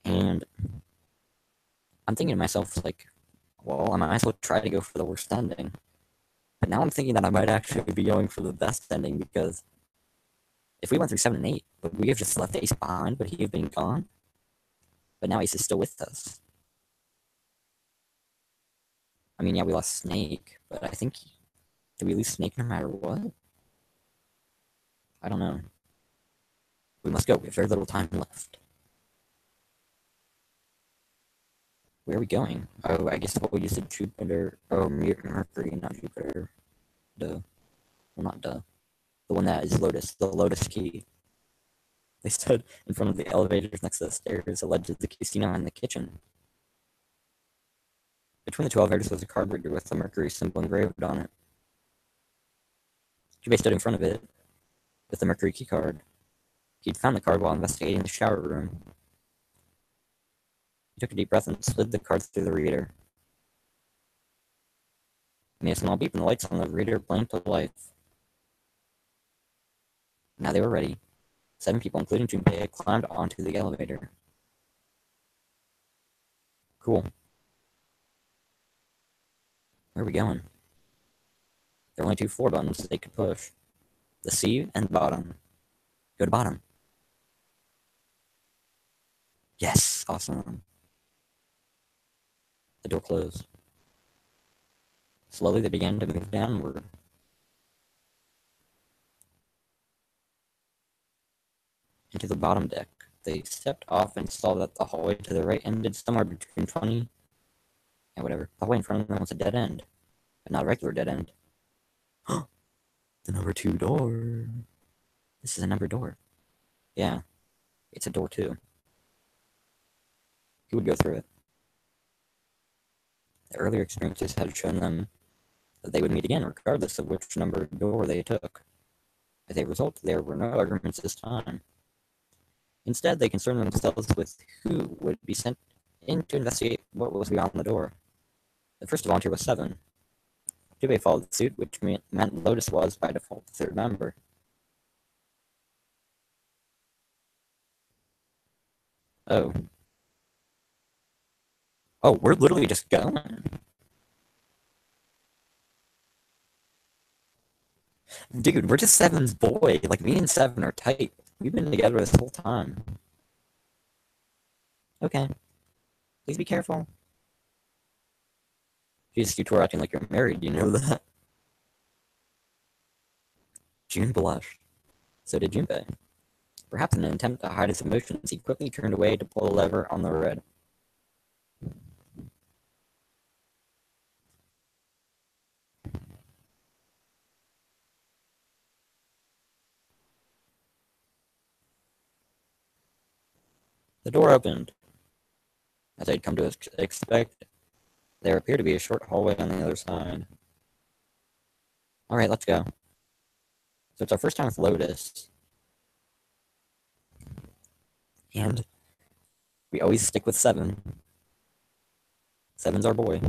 And I'm thinking to myself, like, well, I might as well try to go for the worst ending. But now I'm thinking that I might actually be going for the best ending, because if we went through 7 and 8, Would we have just left Ace behind? Would he have been gone? But now Ace is still with us. I mean, yeah, we lost Snake, but I think... Did we lose Snake no matter what? I don't know. We must go. We have very little time left. Where are we going? Oh, I guess we'll use the Jupiter... Oh, Mercury, not Jupiter. Duh. Well, not duh. The one that is Lotus. The Lotus key. They stood in front of the elevators next to the stairs that led to the casino and the kitchen. Between the two elevators was a card reader with the Mercury symbol engraved on it. Jubei stood in front of it with the Mercury key card. He'd found the card while investigating the shower room. He took a deep breath and slid the card through the reader. He made a small beep and the lights on the reader blinked to life. Now they were ready. 7 people, including Junpei, had climbed onto the elevator. Cool. Where are we going? There are only 2 floor buttons they could push. The C and bottom. Go to bottom. Yes! Awesome. The door closed. Slowly they began to move downward. Into the bottom deck. They stepped off and saw that the hallway to the right ended somewhere between 20... Yeah, whatever. The hallway in front of them was a dead end. But not a regular dead end. The number 2 door. This is a number door. Yeah. It's a door too. He would go through it. The earlier experiences had shown them that they would meet again, regardless of which number door they took. As a result, there were no arguments this time. Instead, they concerned themselves with who would be sent in to investigate what was beyond the door. The first volunteer was 7. Jubei followed suit, which meant Lotus was, by default, the 3rd member. Oh. Oh, we're literally just going. Dude, we're just 7's boy. Like, me and 7 are tight. We've been together this whole time. Okay. Please be careful. Jesus, you two are acting like you're married, you know that? June blushed. So did Junpei. Perhaps in an attempt to hide his emotions, he quickly turned away to pull a lever on the red. The door opened. As I'd come to expect, there appeared to be a short hallway on the other side. Alright, let's go. So it's our first time with Lotus. And we always stick with 7. 7's our boy.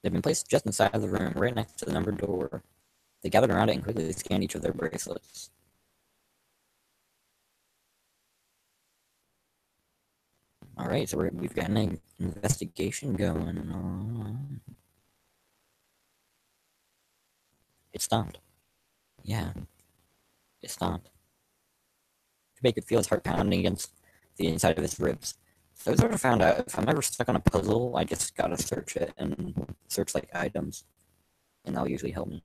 They've been placed just inside the room, right next to the numbered door. They gathered around it and quickly scanned each of their bracelets. Alright, so we've got an investigation going on. It stopped. Yeah. It stopped. Jubei could feel his heart pounding against the inside of his ribs. So I sort of found out if I'm ever stuck on a puzzle, I just gotta search it and search like items. And that'll usually help me.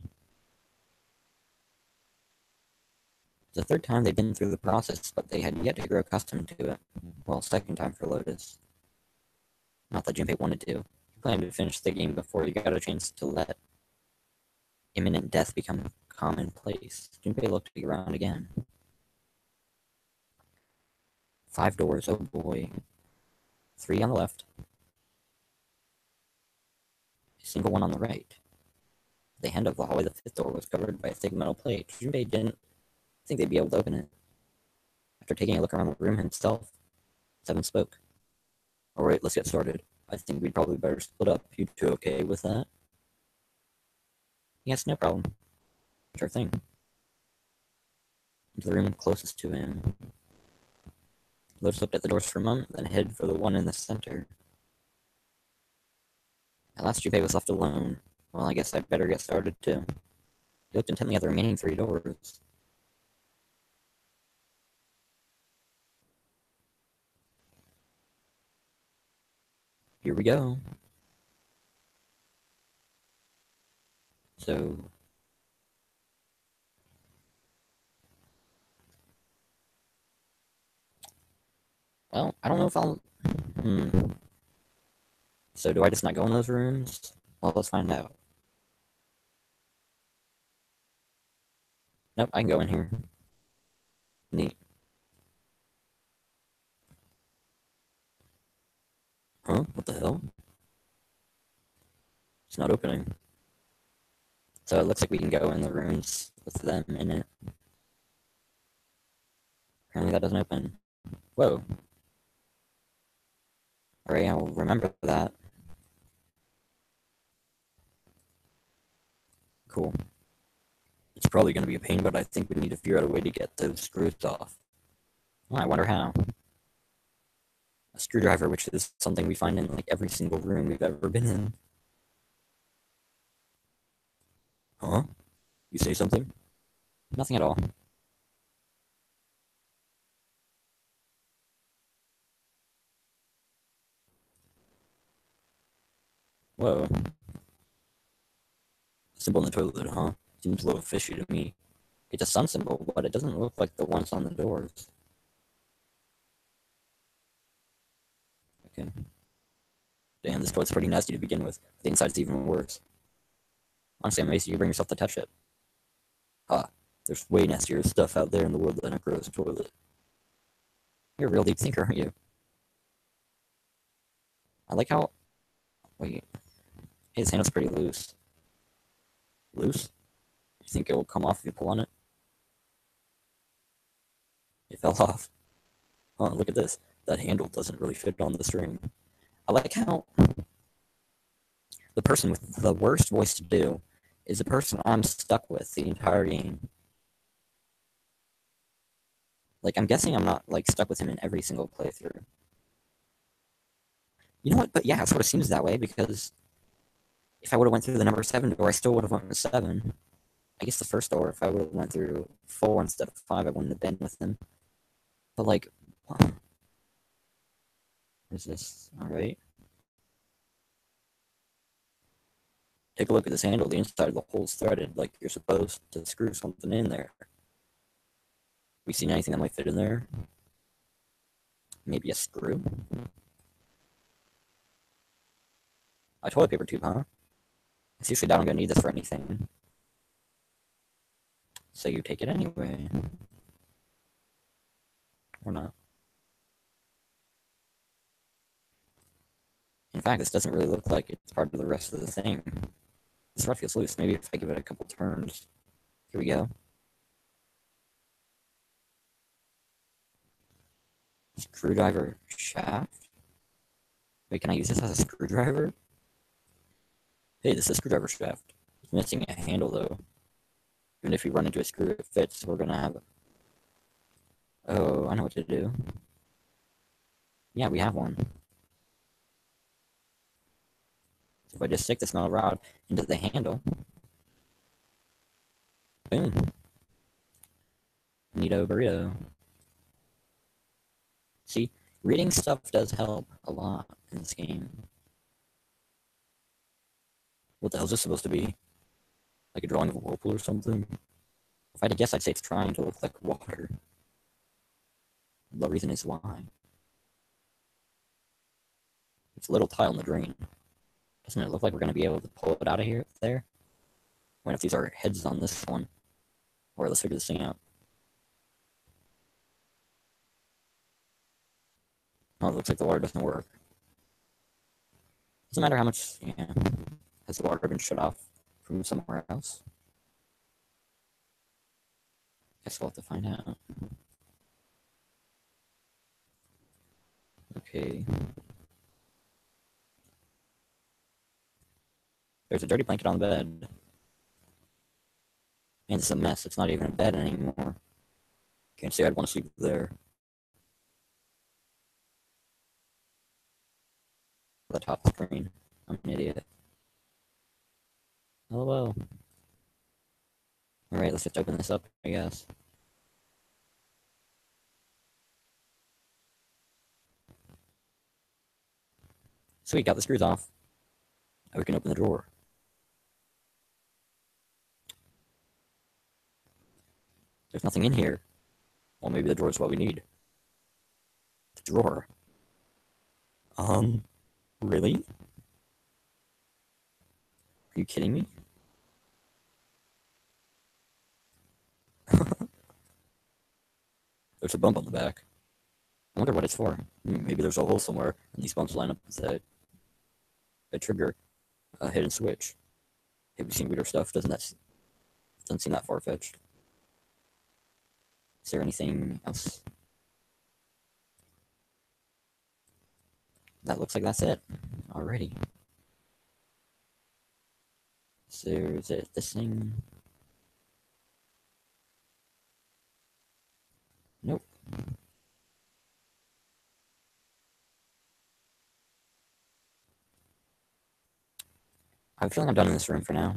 It's the 3rd time they'd been through the process, but they had yet to grow accustomed to it. Well, 2nd time for Lotus. Not that Junpei wanted to. He planned to finish the game before he got a chance to let imminent death become commonplace. Junpei looked around again. 5 doors, oh boy. 3 on the left. A single one on the right. At the end of the hallway, the 5th door was covered by a thick metal plate. Junpei didn't think they'd be able to open it. After taking a look around the room himself, 7 spoke. Alright, let's get started. I think we'd probably better split up. You two okay with that? Yes, no problem. Sure thing. Into the room closest to him. Lotus looked at the doors for a moment, then headed for the one in the center. At last, Junpei was left alone. Well, I guess I better get started too. He looked intently at the remaining 3 doors. Here we go. So, well, I don't know if I'll. Hmm. So, do I just not go in those rooms? Well, let's find out. Nope, I can go in here. Neat. Huh? What the hell? It's not opening. So, it looks like we can go in the rooms with them in it. Apparently, that doesn't open. Whoa. Alright, I'll remember that. Cool. It's probably going to be a pain, but I think we need to figure out a way to get those screws off. Well, I wonder how. A screwdriver, which is something we find in like every single room we've ever been in. Huh? You say something? Nothing at all. Whoa. Symbol in the toilet, huh? Seems a little fishy to me. It's a sun symbol, but it doesn't look like the ones on the doors. Okay. Damn, this toilet's pretty nasty to begin with. The inside's even worse. Honestly, I'm amazed you bring yourself to touch it. Ha. There's way nastier stuff out there in the world than a gross toilet. You're a real deep thinker, aren't you? I like how. Wait. Hey, his handle's pretty loose. Loose? You think it will come off if you pull on it? It fell off. Oh, look at this. That handle doesn't really fit on the string. I like how the person with the worst voice to do is the person I'm stuck with the entire game. Like, I'm guessing I'm not, like, stuck with him in every single playthrough. You know what? But yeah, it sort of seems that way, because if I would have went through the number 7 door, I still would have went with 7. I guess the first door, if I would have went through 4 instead of 5, I wouldn't have been with him. But, like, what is this? Alright. Take a look at this handle. The inside of the hole's threaded, like you're supposed to screw something in there. We seen anything that might fit in there? Maybe a screw? A toilet paper tube, huh? I seriously doubt I'm gonna need this for anything. So you take it anyway. Or not. In fact, this doesn't really look like it's part of the rest of the thing. This rod feels loose. Maybe if I give it a couple turns. Here we go. Screwdriver shaft? Wait, can I use this as a screwdriver? Hey, this is a screwdriver shaft. It's missing a handle though. Even if we run into a screw, it fits. We're gonna have. Oh, I know what to do. Yeah, we have one. So if I just stick this metal rod into the handle, boom. Neato burrito. See, reading stuff does help a lot in this game. What the hell is this supposed to be? Like a drawing of a whirlpool or something? If I had to guess, I'd say it's trying to look like water. The reason is why. It's a little tile in the drain. Doesn't it look like we're going to be able to pull it out of here? There? What if these are heads on this one? Or let's figure this thing out. Oh, it looks like the water doesn't work. Doesn't matter how much, yeah. Has the water been shut off from somewhere else? Guess we'll have to find out. Okay. There's a dirty blanket on the bed. And it's a mess. It's not even a bed anymore. Can't say I'd want to sleep there. The top screen. I'm an idiot. Hello. Alright, let's just open this up, I guess. Sweet, got the screws off. Now we can open the drawer. There's nothing in here. Well, maybe the drawer's what we need. The drawer. Really? Are you kidding me? There's a bump on the back. I wonder what it's for. Maybe there's a hole somewhere, and these bumps line up with a trigger, a hidden switch. Have you seen weirder stuff? Doesn't seem that far-fetched. Is there anything else? That looks like that's it. Alrighty. So is it this thing? Nope. I have a feeling I'm done in this room for now.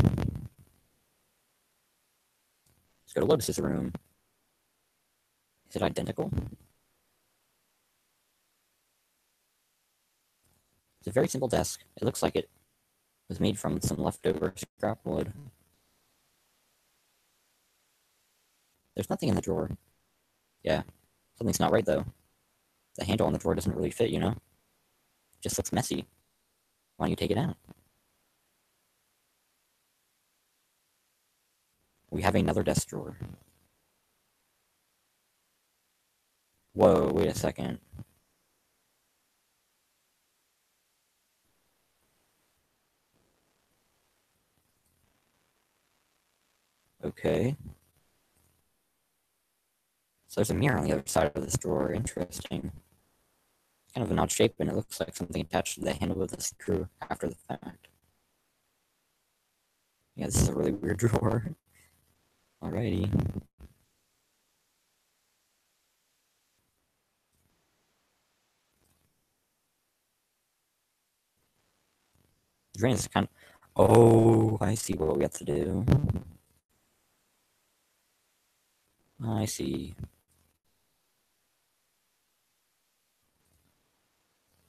Let's go to Lotus's room. Is it identical? It's a very simple desk. It looks like it was made from some leftover scrap wood. There's nothing in the drawer. Yeah, something's not right though. The handle on the drawer doesn't really fit, you know? It just looks messy. Why don't you take it out? We have another desk drawer. Whoa, wait a second. Okay. So there's a mirror on the other side of this drawer. Interesting. It's kind of an odd shape, and it looks like something attached to the handle with a screw after the fact. Yeah, this is a really weird drawer. Alrighty. The drain is kind of... Oh, I see what we have to do. I see.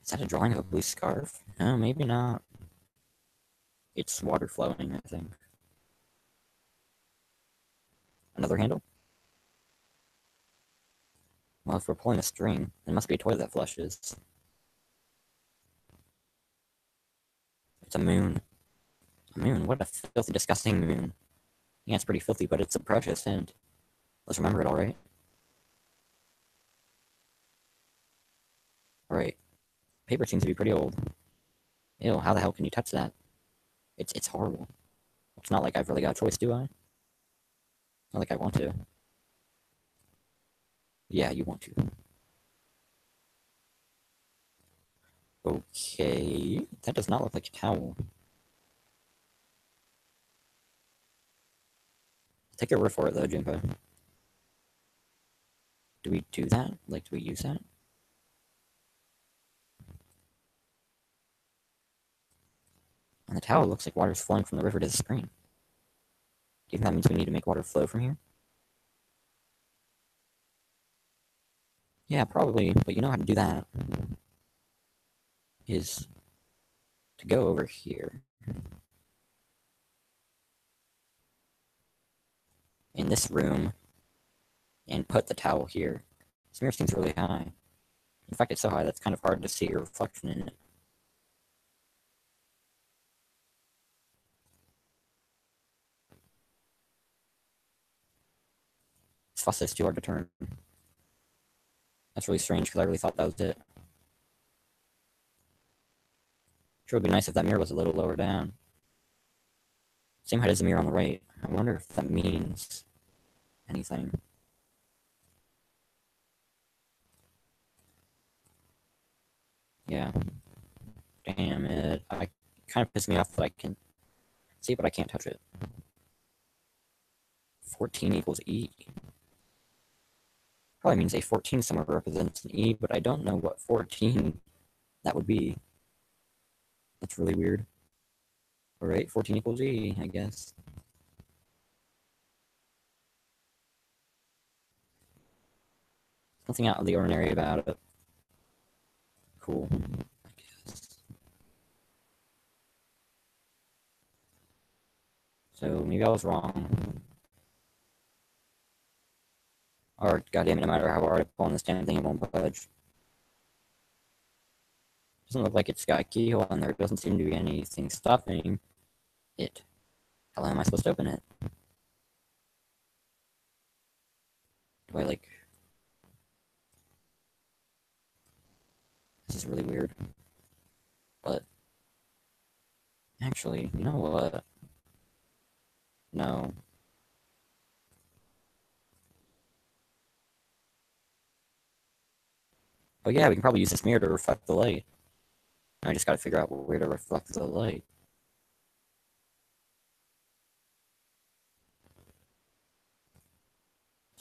Is that a drawing of a blue scarf? No, maybe not. It's water flowing, I think. Another handle? Well, if we're pulling a string, it must be a toilet that flushes. It's a moon. A moon? What a filthy, disgusting moon. Yeah, it's pretty filthy, but it's a precious hint. Let's remember it, alright? Alright. Paper seems to be pretty old. Ew, how the hell can you touch that? It's horrible. It's not like I've really got a choice, do I? Not like I want to. Yeah, you want to. Okay. That does not look like a towel. Take your word for it, though, Junpo. Do we do that? Like, do we use that? And the towel looks like water's flowing from the river to the spring. Do you think that means we need to make water flow from here? Yeah, probably, but you know how to do that. Is to go over here. In this room. And put the towel here. This mirror seems really high. In fact, it's so high that it's kind of hard to see your reflection in it. This faucet is too hard to turn. That's really strange, because I really thought that was it. Sure would be nice if that mirror was a little lower down. Same height as the mirror on the right. I wonder if that means anything. Yeah. Damn it. I kind of pissed me off that I can see, but I can't touch it. 14 equals E. Probably means a 14 somewhere represents an E, but I don't know what 14 that would be. That's really weird. Alright, 14 equals E, I guess. Nothing out of the ordinary about it. Cool, I guess. So maybe I was wrong. Or, goddamn it, no matter how hard I pull on this damn thing, it won't budge. Doesn't look like it's got a keyhole, and there doesn't seem to be anything stopping it. How am I supposed to open it? Do I, like... This is really weird. But... Actually, you know what? No. Oh yeah, we can probably use this mirror to reflect the light. I just gotta figure out where to reflect the light.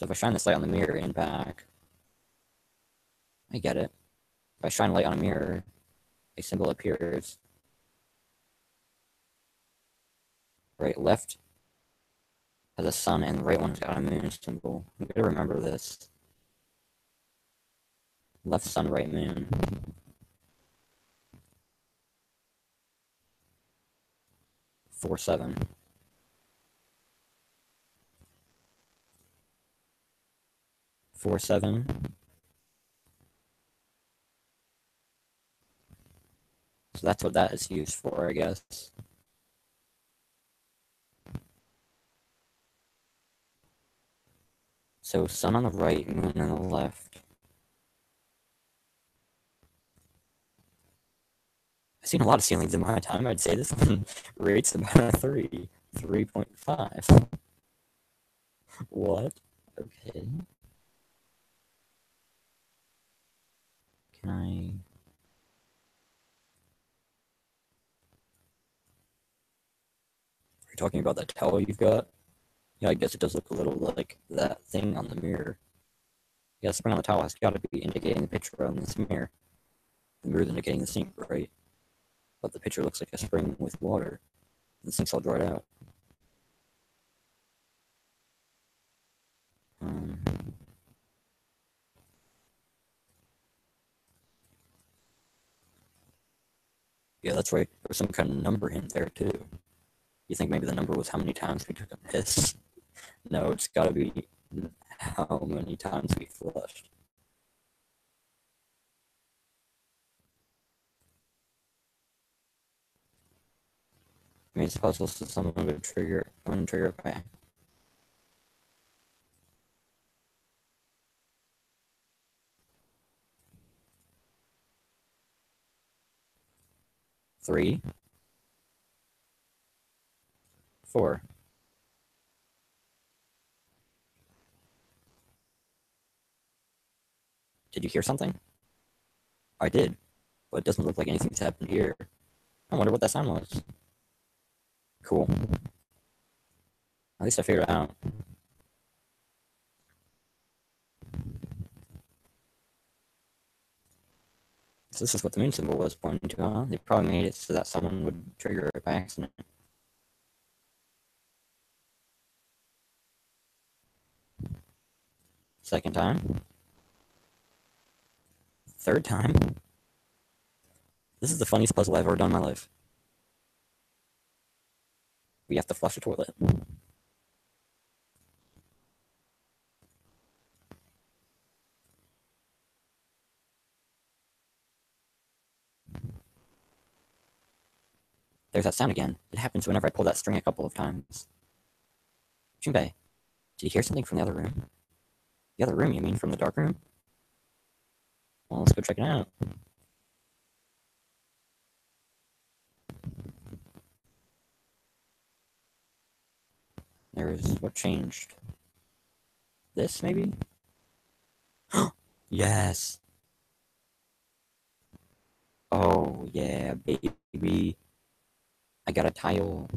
So if I shine this light on the mirror and back, I get it. If I shine light on a mirror, a symbol appears. Right, left has a sun, and the right one's got a moon symbol. I'm gonna remember this. Left sun, right moon. 4-7. 4-7. So that's what that is used for, I guess. So sun on the right, moon on the left. I've seen a lot of ceilings in my time. I'd say this one rates about a 3. 3.5. What? Okay. Can I... Are you talking about that towel you've got? Yeah, I guess it does look a little like that thing on the mirror. Yeah, the spring on the towel has got to be indicating the picture on this mirror. The mirror's indicating the sink, right? But the picture looks like a spring with water. The sink's all dried out. Um, yeah, that's right. There's some kind of number in there, too. You think maybe the number was how many times we took a piss? No, it's gotta be how many times we flushed. I mean, it's possible so someone would trigger it by 3, 4. Did you hear something? I did, but it doesn't look like anything's happened here. I wonder what that sound was. Cool. At least I figured it out. So this is what the moon symbol was pointing to, huh? They probably made it so that someone would trigger it by accident. Second time. Third time. This is the funniest puzzle I've ever done in my life. We have to flush the toilet. There's that sound again. It happens whenever I pull that string a couple of times. Junpei, did you hear something from the other room? The other room, you mean from the dark room? Well, let's go check it out. There's what changed. This, maybe? Yes! Oh, yeah, baby. I got a tile.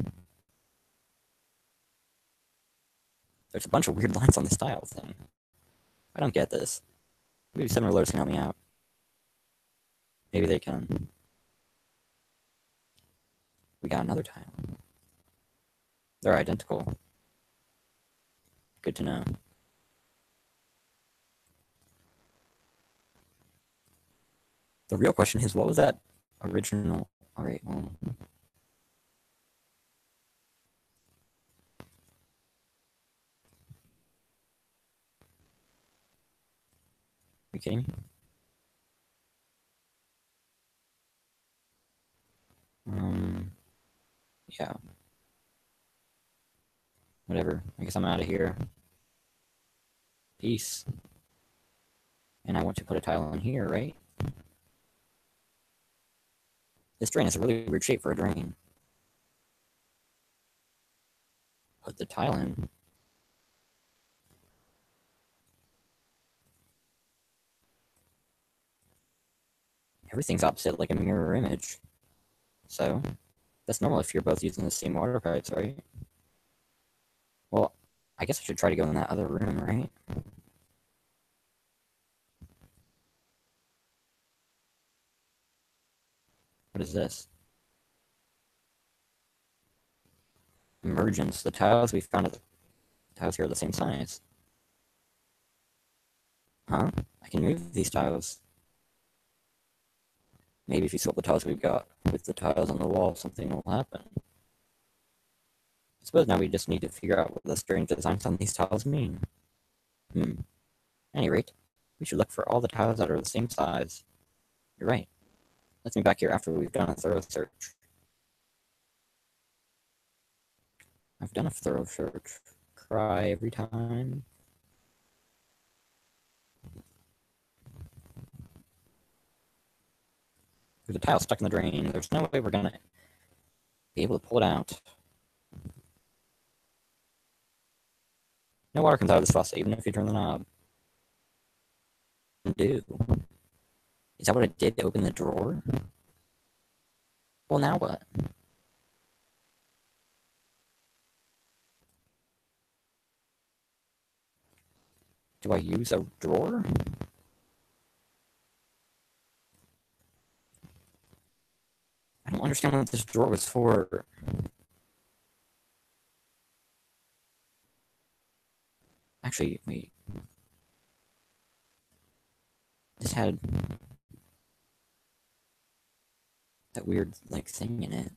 There's a bunch of weird lines on this tile thing. I don't get this. Maybe some alerts can help me out. Maybe they can. We got another tile. They're identical. Good to know. The real question is, what was that original? All right, well, are you kidding me? Yeah. Whatever. I guess I'm out of here. Peace. And I want to put a tile in here, right? This drain is a really weird shape for a drain. Put the tile in. Everything's opposite, like a mirror image. So, that's normal if you're both using the same water pipes, right? Well, I guess I should try to go in that other room, right? What is this? Emergence. The tiles we found, the tiles here are the same size. Huh? I can move these tiles. Maybe if you swap the tiles we've got with the tiles on the wall, something will happen. I suppose now we just need to figure out what the strange designs on these tiles mean. At any rate, we should look for all the tiles that are the same size. You're right. Let's meet back here after we've done a thorough search. I've done a thorough search. Cry every time. There's a tile stuck in the drain. There's no way we're gonna be able to pull it out. No water comes out of this faucet, even if you turn the knob. Do. Is that what it did to open the drawer? Well, now what? Do I use a drawer? I don't understand what this drawer was for. Actually, wait. This had that weird, like, thing in it.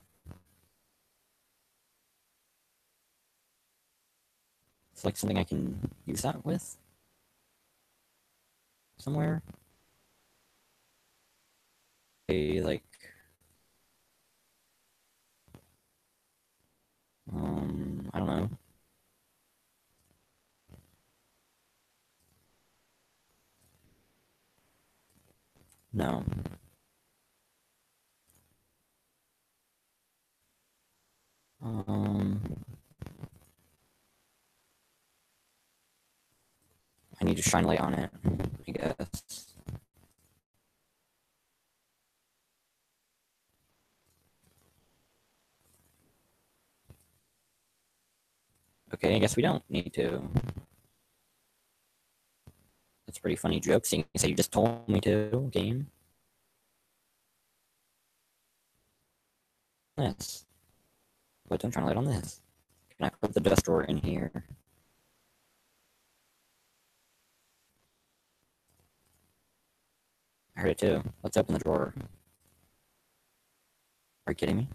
It's like something I can use that with? Somewhere? Like, I don't know. No. Um, I need to shine light on it, I guess. Okay, I guess we don't need to. That's a pretty funny joke, seeing as you just told me to, game. This. But don't shine light on this. Can I put the dust drawer in here? I heard it too. Let's open the drawer. Are you kidding me?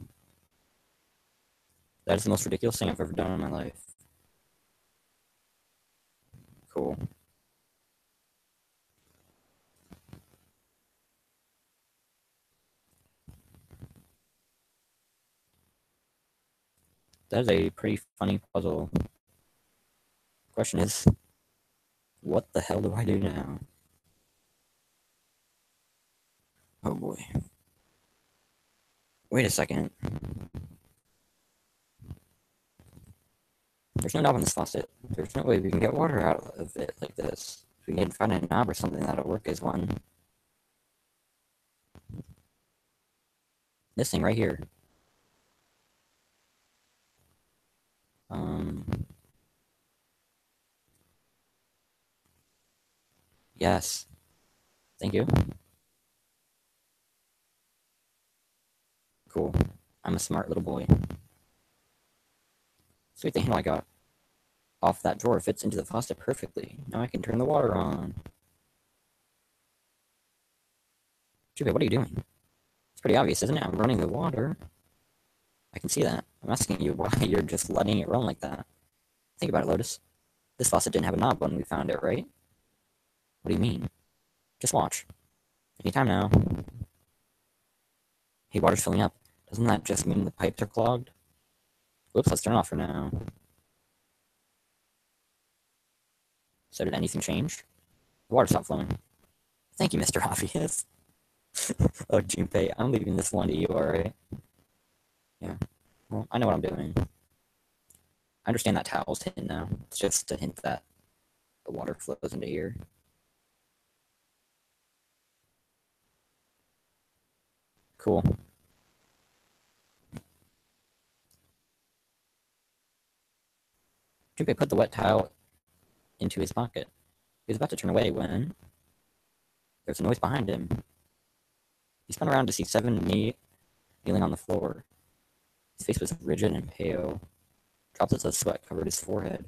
That is the most ridiculous thing I've ever done in my life. Cool. That is a pretty funny puzzle. Question is, what the hell do I do now? Oh boy. Wait a second. There's no knob on this faucet. There's no way we can get water out of it like this. If we can find a knob or something that'll work as one. This thing right here. Yes. Thank you. Cool. I'm a smart little boy. Sweet, the handle I got off that drawer fits into the faucet perfectly. Now I can turn the water on. Jubei, what are you doing? It's pretty obvious, isn't it? I'm running the water. I can see that. I'm asking you why you're just letting it run like that. Think about it, Lotus. This faucet didn't have a knob when we found it, right? What do you mean? Just watch. Anytime now. Hey, water's filling up. Doesn't that just mean the pipes are clogged? Whoops, let's turn off for now. So did anything change? The water stopped flowing. Thank you, Mr. Obvious. Oh, Junpei, I'm leaving this one to you, alright? Yeah. Well, I know what I'm doing. I understand that towel's hidden now. It's just a hint that the water flows into here. Cool. Junpei put the wet towel into his pocket. He was about to turn away when there was a noise behind him. He spun around to see Seven kneeling on the floor. His face was rigid and pale. Droplets of sweat covered his forehead.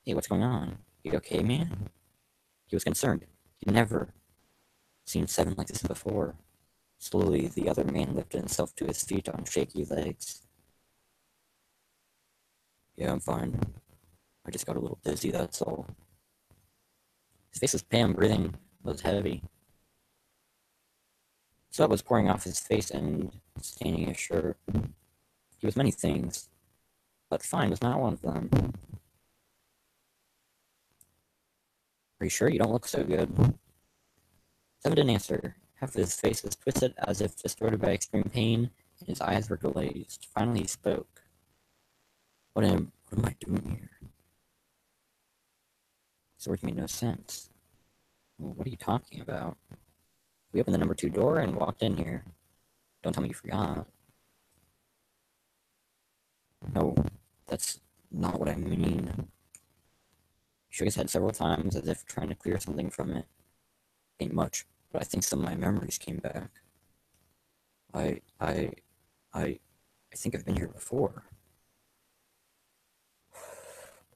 Hey, what's going on? You okay, man? He was concerned. He'd never seen Seven like this before. Slowly, the other man lifted himself to his feet on shaky legs. Yeah, I'm fine. I just got a little dizzy, that's all. His face was pale and breathing was heavy. Sweat was pouring off his face and staining his shirt. He was many things, but fine was not one of them. Are you sure you don't look so good? Seven didn't answer. Half of his face was twisted as if distorted by extreme pain, and his eyes were glazed. Finally he spoke. What am I doing here? His words made no sense. Well, what are you talking about? We opened the number 2 door and walked in here. Don't tell me you forgot. No, that's not what I mean. He shook his head several times as if trying to clear something from it. Ain't much, but I think some of my memories came back. I, I, I think I've been here before.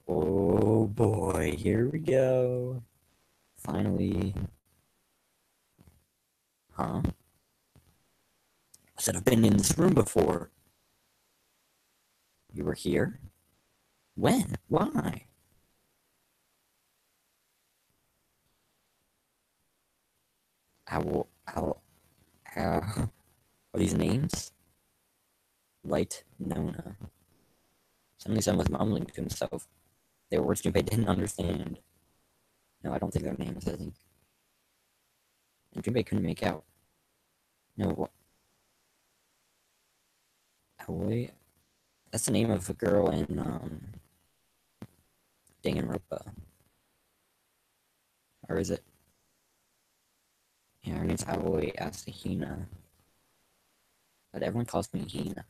Oh boy, here we go. Finally. Huh? I said I've been in this room before. You were here? When? Why? Owl, owl, owl. Are these names? Light Nona. Suddenly someone was mumbling to himself. They were words Junpei didn't understand. No, I don't think they're names, I think. And Junpei couldn't make out. No, what? Aoi? That's the name of a girl in, Danganronpa. Or is it? Yeah, her name's Aoi Asahina. But everyone calls me Hina.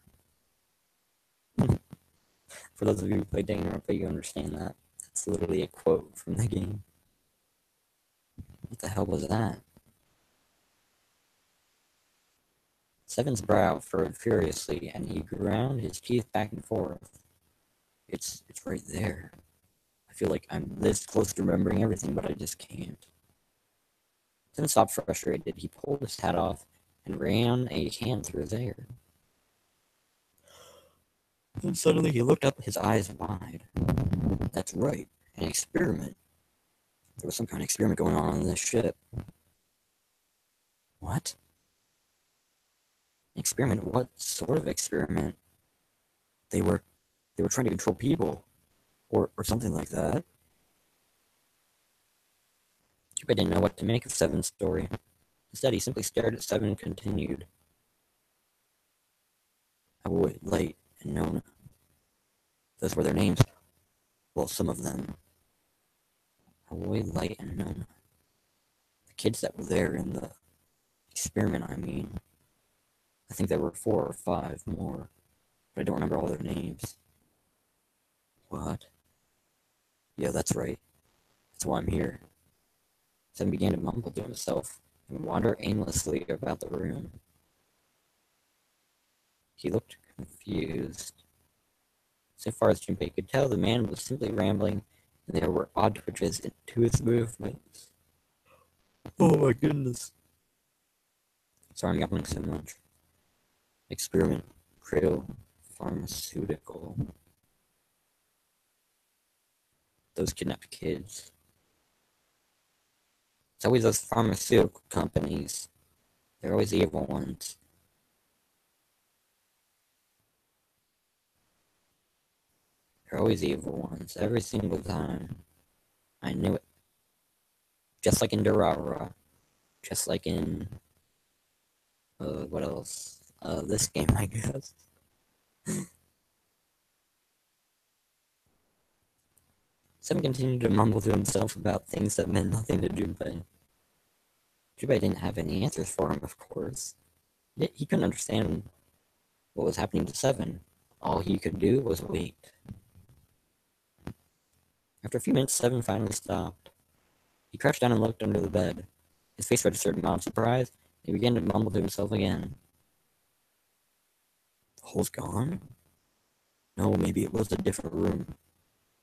For those of you who play Danganronpa, you understand that. That's literally a quote from the game. What the hell was that? Seven's brow furrowed furiously, and he ground his teeth back and forth. It's right there. I feel like I'm this close to remembering everything, but I just can't. Seven stopped frustrated. He pulled his hat off and ran a hand through his hair. Then suddenly he looked up, his eyes wide. That's right, an experiment. There was some kind of experiment going on this ship. What? An experiment? What sort of experiment? They were trying to control people, or something like that. Chupa didn't know what to make of Seven's story. Instead, he simply stared at Seven and continued. Aoi, Light, and Nona. Those were their names. Well, some of them. Aoi, Light, and Nona. The kids that were there in the experiment, I mean. I think there were 4 or 5 more, but I don't remember all their names. What? Yeah, that's right. That's why I'm here. Seven began to mumble to himself and wander aimlessly about the room. He looked confused. So far as Junpei could tell, the man was simply rambling, and there were odd twitches to his movements. Oh my goodness. Sorry I'm yawning so much. Experiment, Krill, pharmaceutical. Those kidnapped kids. It's always those pharmaceutical companies. They're always the evil ones. They're always the evil ones, every single time. I knew it. Just like in Durara. Just like in, what else? This game, I guess. Seven continued to mumble to himself about things that meant nothing to Junpei. Junpei didn't have any answers for him, of course. Yet he couldn't understand what was happening to Seven. All he could do was wait. After a few minutes, Seven finally stopped. He crouched down and looked under the bed. His face registered a mild surprise, and he began to mumble to himself again. The hole's gone? No, maybe it was a different room.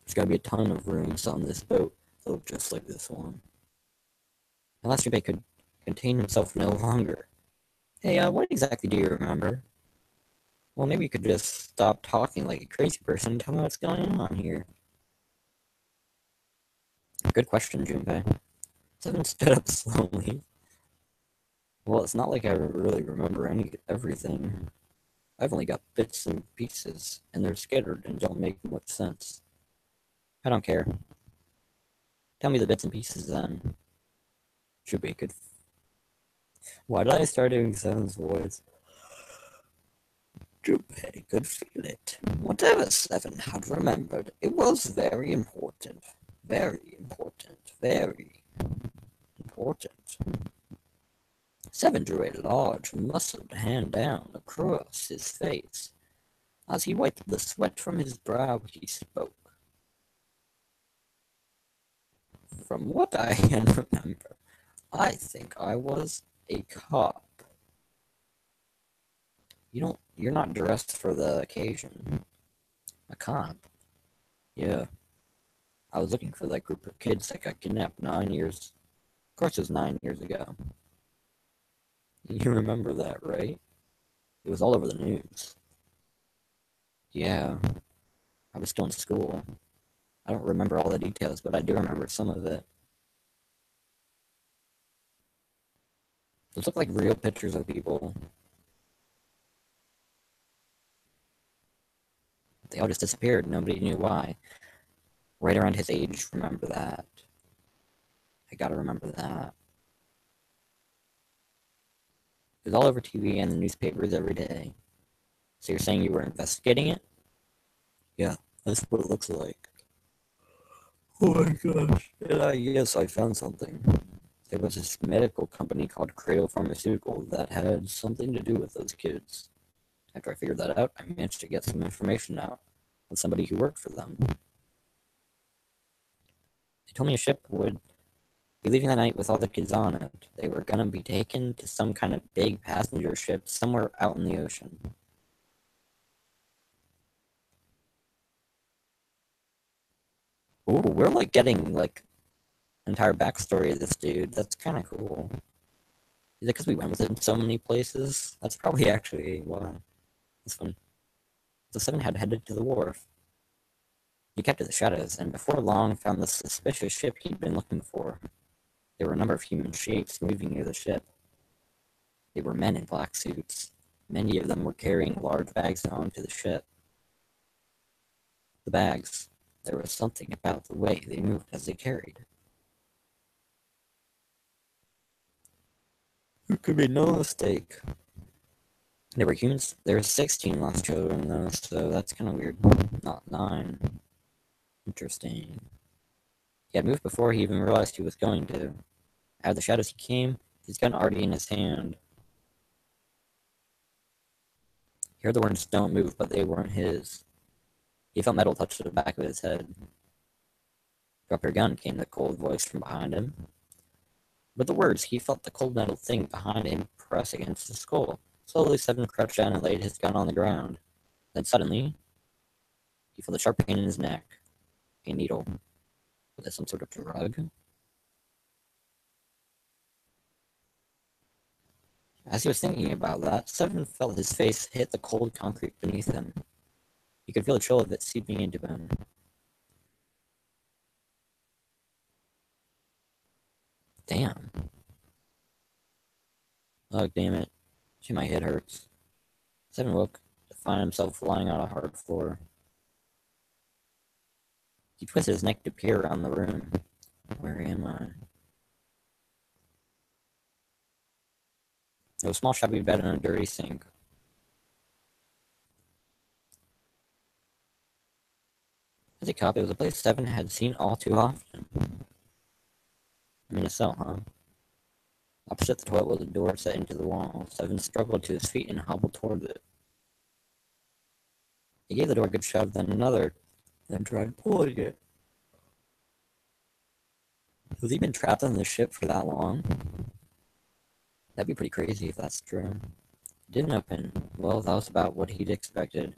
There's gotta be a ton of rooms on this boat that look just like this one. At last, Junpei could contain himself no longer. Hey, what exactly do you remember? Well, maybe you could just stop talking like a crazy person and tell me what's going on here. Good question, Junpei. Seven stood up slowly. Well, it's not like I really remember everything. I've only got bits and pieces, and they're scattered and don't make much sense. I don't care. Tell me the bits and pieces then. Junpei could. Why did I start doing Seven's voice? Junpei could feel it. Whatever Seven had remembered, it was very important. Very important. Very important. Seven drew a large, muscled hand down across his face. As he wiped the sweat from his brow, he spoke. From what I can remember, I think I was a cop. You're not dressed for the occasion. A cop? Yeah. I was looking for that group of kids that got kidnapped 9 years. Of course it was 9 years ago. You remember that, right? It was all over the news. Yeah. I was still in school. I don't remember all the details, but I do remember some of it. Those look like real pictures of people. They all just disappeared. Nobody knew why. Right around his age, remember that. I gotta remember that. It was all over TV and the newspapers every day. So you're saying you were investigating it? Yeah, that's what it looks like. Oh my gosh. And yes, I found something. There was this medical company called Cradle Pharmaceutical that had something to do with those kids. After I figured that out, I managed to get some information out with somebody who worked for them. They told me a ship would be leaving that night with all the kids on it. They were gonna be taken to some kind of big passenger ship somewhere out in the ocean. Ooh, we're like getting like entire backstory of this dude. That's kind of cool. Is it because we went with him so many places? That's probably actually why. This one. So Seven had headed to the wharf. He kept to the shadows, and before long found the suspicious ship he'd been looking for. There were a number of human shapes moving near the ship. They were men in black suits. Many of them were carrying large bags onto the ship. The bags. There was something about the way they moved as they carried. There could be no mistake. There were humans. There were 16 lost children, though, so that's kind of weird. Not 9. Interesting. He had moved before he even realized he was going to. Out of the shadows he came, his gun already in his hand. He heard the words, "Don't move," but they weren't his. He felt metal touch the back of his head. "Drop your gun," came the cold voice from behind him. With the words, he felt the cold metal thing behind him press against his skull. Slowly, Seven crouched down and laid his gun on the ground. Then suddenly, he felt a sharp pain in his neck. A needle. Was that some sort of drug? As he was thinking about that, Seven felt his face hit the cold concrete beneath him. He could feel the chill of it seeping into him. Damn. Oh, damn it. Gee, my head hurts. Seven woke to find himself lying on a hard floor. He twisted his neck to peer around the room. Where am I? There was a small shabby bed and a dirty sink. As a cop, it was a place Seven had seen all too often. I mean, a cell, huh? Opposite the toilet was a door set into the wall. Seven struggled to his feet and hobbled toward it. He gave the door a good shove, then another, then tried pulling it. Was he been trapped on the ship for that long? That'd be pretty crazy if that's true. It didn't open. Well, that was about what he'd expected.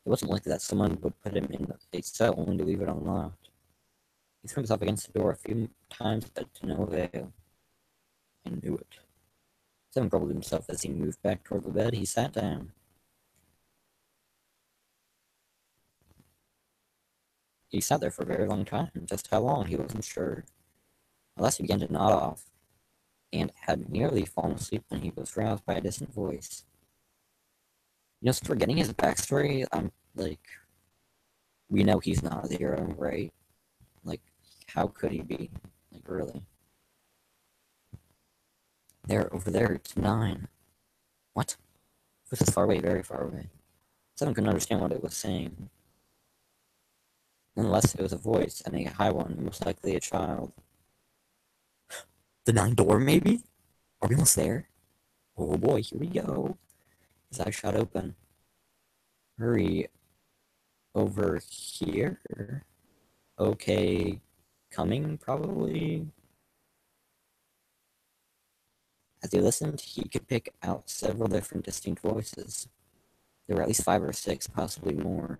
It wasn't likely that someone would put him in a cell only to leave it unlocked. He threw himself against the door a few times, but to no avail. I knew it. Seven grumbled to himself as he moved back toward the bed. He sat down. He sat there for a very long time. Just how long, he wasn't sure. At last he began to nod off, and had nearly fallen asleep when he was roused by a distant voice. You know, since we're getting his backstory, we know he's not a hero, right? Like, how could he be? Like, really? There, over there, it's 9. What? This is far away, very far away. Seven couldn't understand what it was saying. Nonetheless, it was a voice, and a high one, most likely a child. The 9 door, maybe? Are we almost there? Oh boy, here we go. His eyes shot open. Hurry. Over here? Okay. Coming, probably? As he listened, he could pick out several different distinct voices. There were at least 5 or 6, possibly more.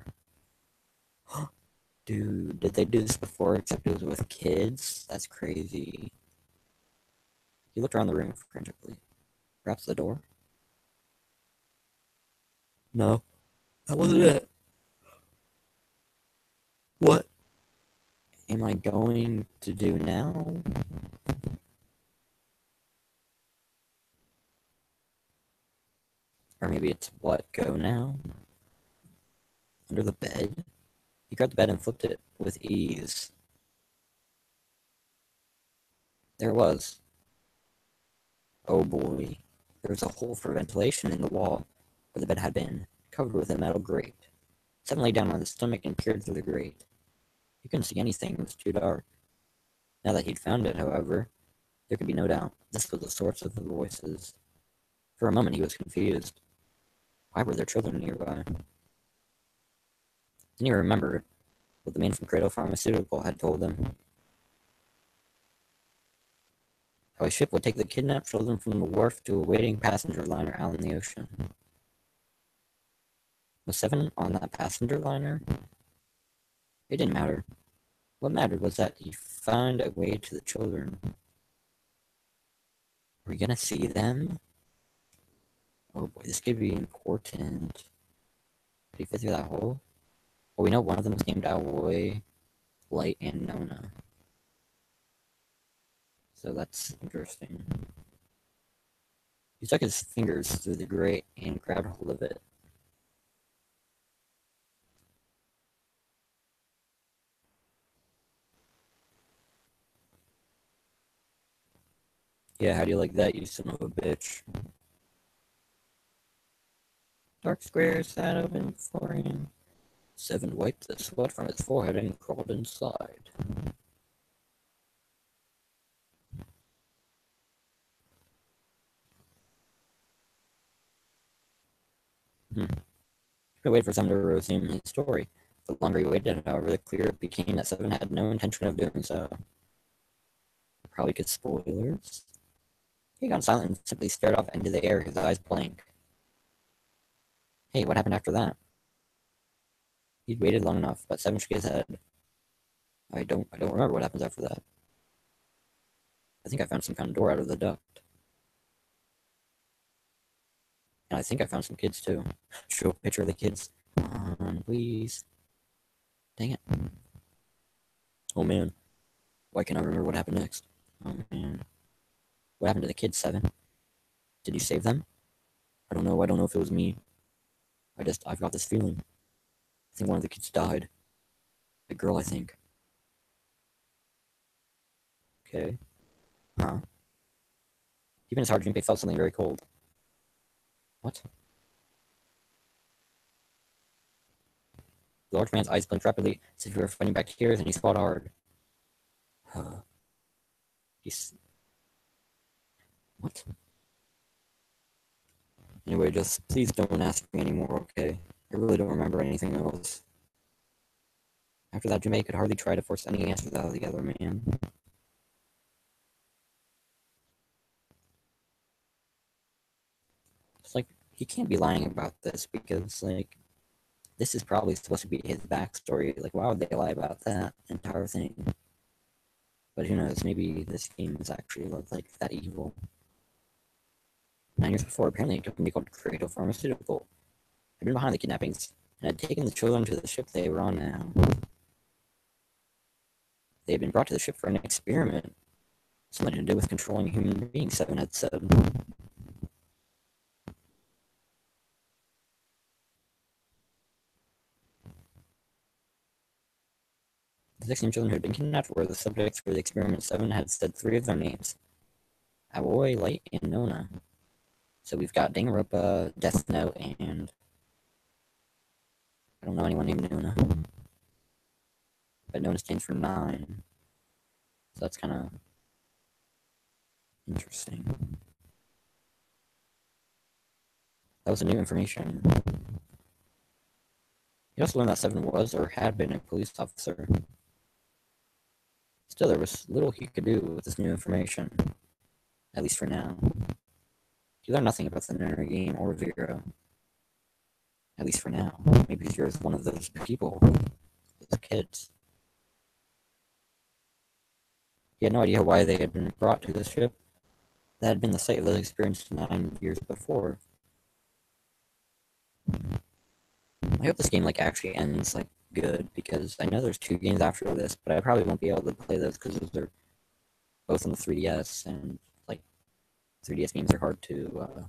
Dude, did they do this before, except it was with kids? That's crazy. He looked around the room frantically. Perhaps the door? No, that wasn't it. What am I going to do now? Or maybe it's what, go now? Under the bed? He grabbed the bed and flipped it with ease. There it was. Oh boy. There was a hole for ventilation in the wall where the bed had been, covered with a metal grate. Seven lay down on his stomach and peered through the grate. He couldn't see anything, it was too dark. Now that he'd found it, however, there could be no doubt this was the source of the voices. For a moment he was confused. Why were there children nearby? Then he remembered what the man from Cradle Pharmaceutical had told him. How a ship would take the kidnapped children from the wharf to a waiting passenger liner out in the ocean. Was Seven on that passenger liner? It didn't matter. What mattered was that he found a way to the children. Are we gonna see them? Oh boy, this could be important. Did he fit through that hole? Well, we know one of them was named Alloy, Light, and Nona. So that's interesting. He stuck his fingers through the grate and grabbed hold of it. Yeah, how do you like that, you son of a bitch? Dark square sat open for him. Seven wiped the sweat from his forehead and crawled inside. He waited for Seven to resume his story. The longer he waited, however, the clearer it became that Seven had no intention of doing so. Probably good spoilers. He got silent and simply stared off into the air, his eyes blank. Hey, what happened after that? He'd waited long enough, but Seven shook his head. I don't remember what happens after that. I think I found some kind of door out of the duct. And I think I found some kids too. Show a picture of the kids. Come on, please. Dang it. Oh man. Why can't I remember what happened next? Oh man. What happened to the kids, Seven? Did you save them? I don't know. I don't know if it was me. I've got this feeling. I think one of the kids died. A girl, I think. Okay. Huh. Even his heart, Junpei felt something very cold. What? The large man's eyes blinked rapidly, as if he were fighting back tears, and he swallowed hard. He's... What? Anyway, just please don't ask me anymore, okay? I really don't remember anything else. After that, Junpei could hardly try to force any answers out of the other man. It's like, he can't be lying about this, because, like, this is probably supposed to be his backstory. Like, why would they lie about that entire thing? But who knows, maybe this game is actually like that evil. 9 years before, apparently a company called Creative Pharmaceutical had been behind the kidnappings and had taken the children to the ship they were on now. They had been brought to the ship for an experiment, something to do with controlling human beings, Seven had said. The 16 children who had been kidnapped were the subjects for the experiment. Seven had said 3 of their names: Aoi, Light, and Nona. So we've got Danganronpa, Death Note, and I don't know anyone named Nona. But Nona stands for 9. So that's kind of interesting. That was new information. He also learned that Seven was or had been a police officer. Still, there was little he could do with this new information, at least for now. He learned nothing about the inner game or Vero, at least for now. Maybe Vero is one of those people, those kids. He had no idea why they had been brought to the ship that had been the site of those experiences 9 years before. I hope this game actually ends good, because I know there's 2 games after this, but I probably won't be able to play those because those are both on the 3DS, and 3DS games are hard to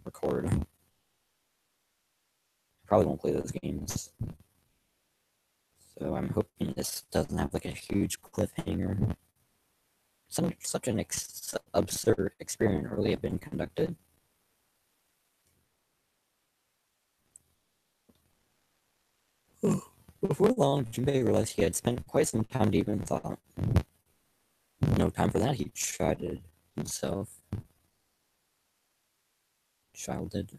record. I probably won't play those games. So I'm hoping this doesn't have a huge cliffhanger. Such an absurd experiment really had been conducted. Before long, Jinbei realized he had spent quite some time deep in thought. No time for that, he chided himself. Childed.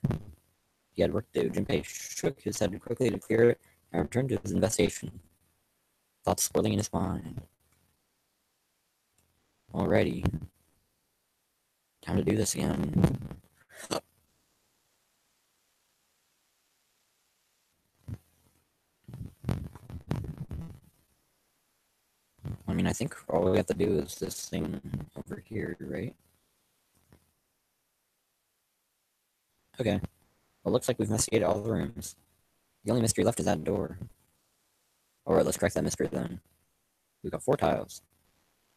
He had work to do. Jinbei shook his head quickly to clear it and returned to his investigation. Thoughts swirling in his mind. Alrighty. Time to do this again. I mean, I think all we have to do is this thing over here, right? Okay. Well, looks like we've investigated all the rooms. The only mystery left is that door. Alright, let's crack that mystery then. We've got 4 tiles.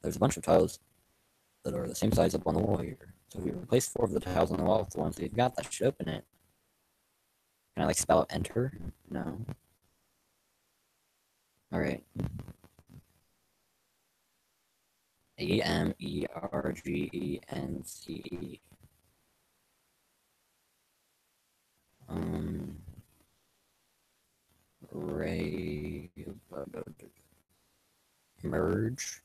There's a bunch of tiles that are the same size up on the wall here. So if we replace 4 of the tiles on the wall with the ones we've got, that should open it. Can I spell out enter? No. Alright. Amergence. Um. Ray. Merge.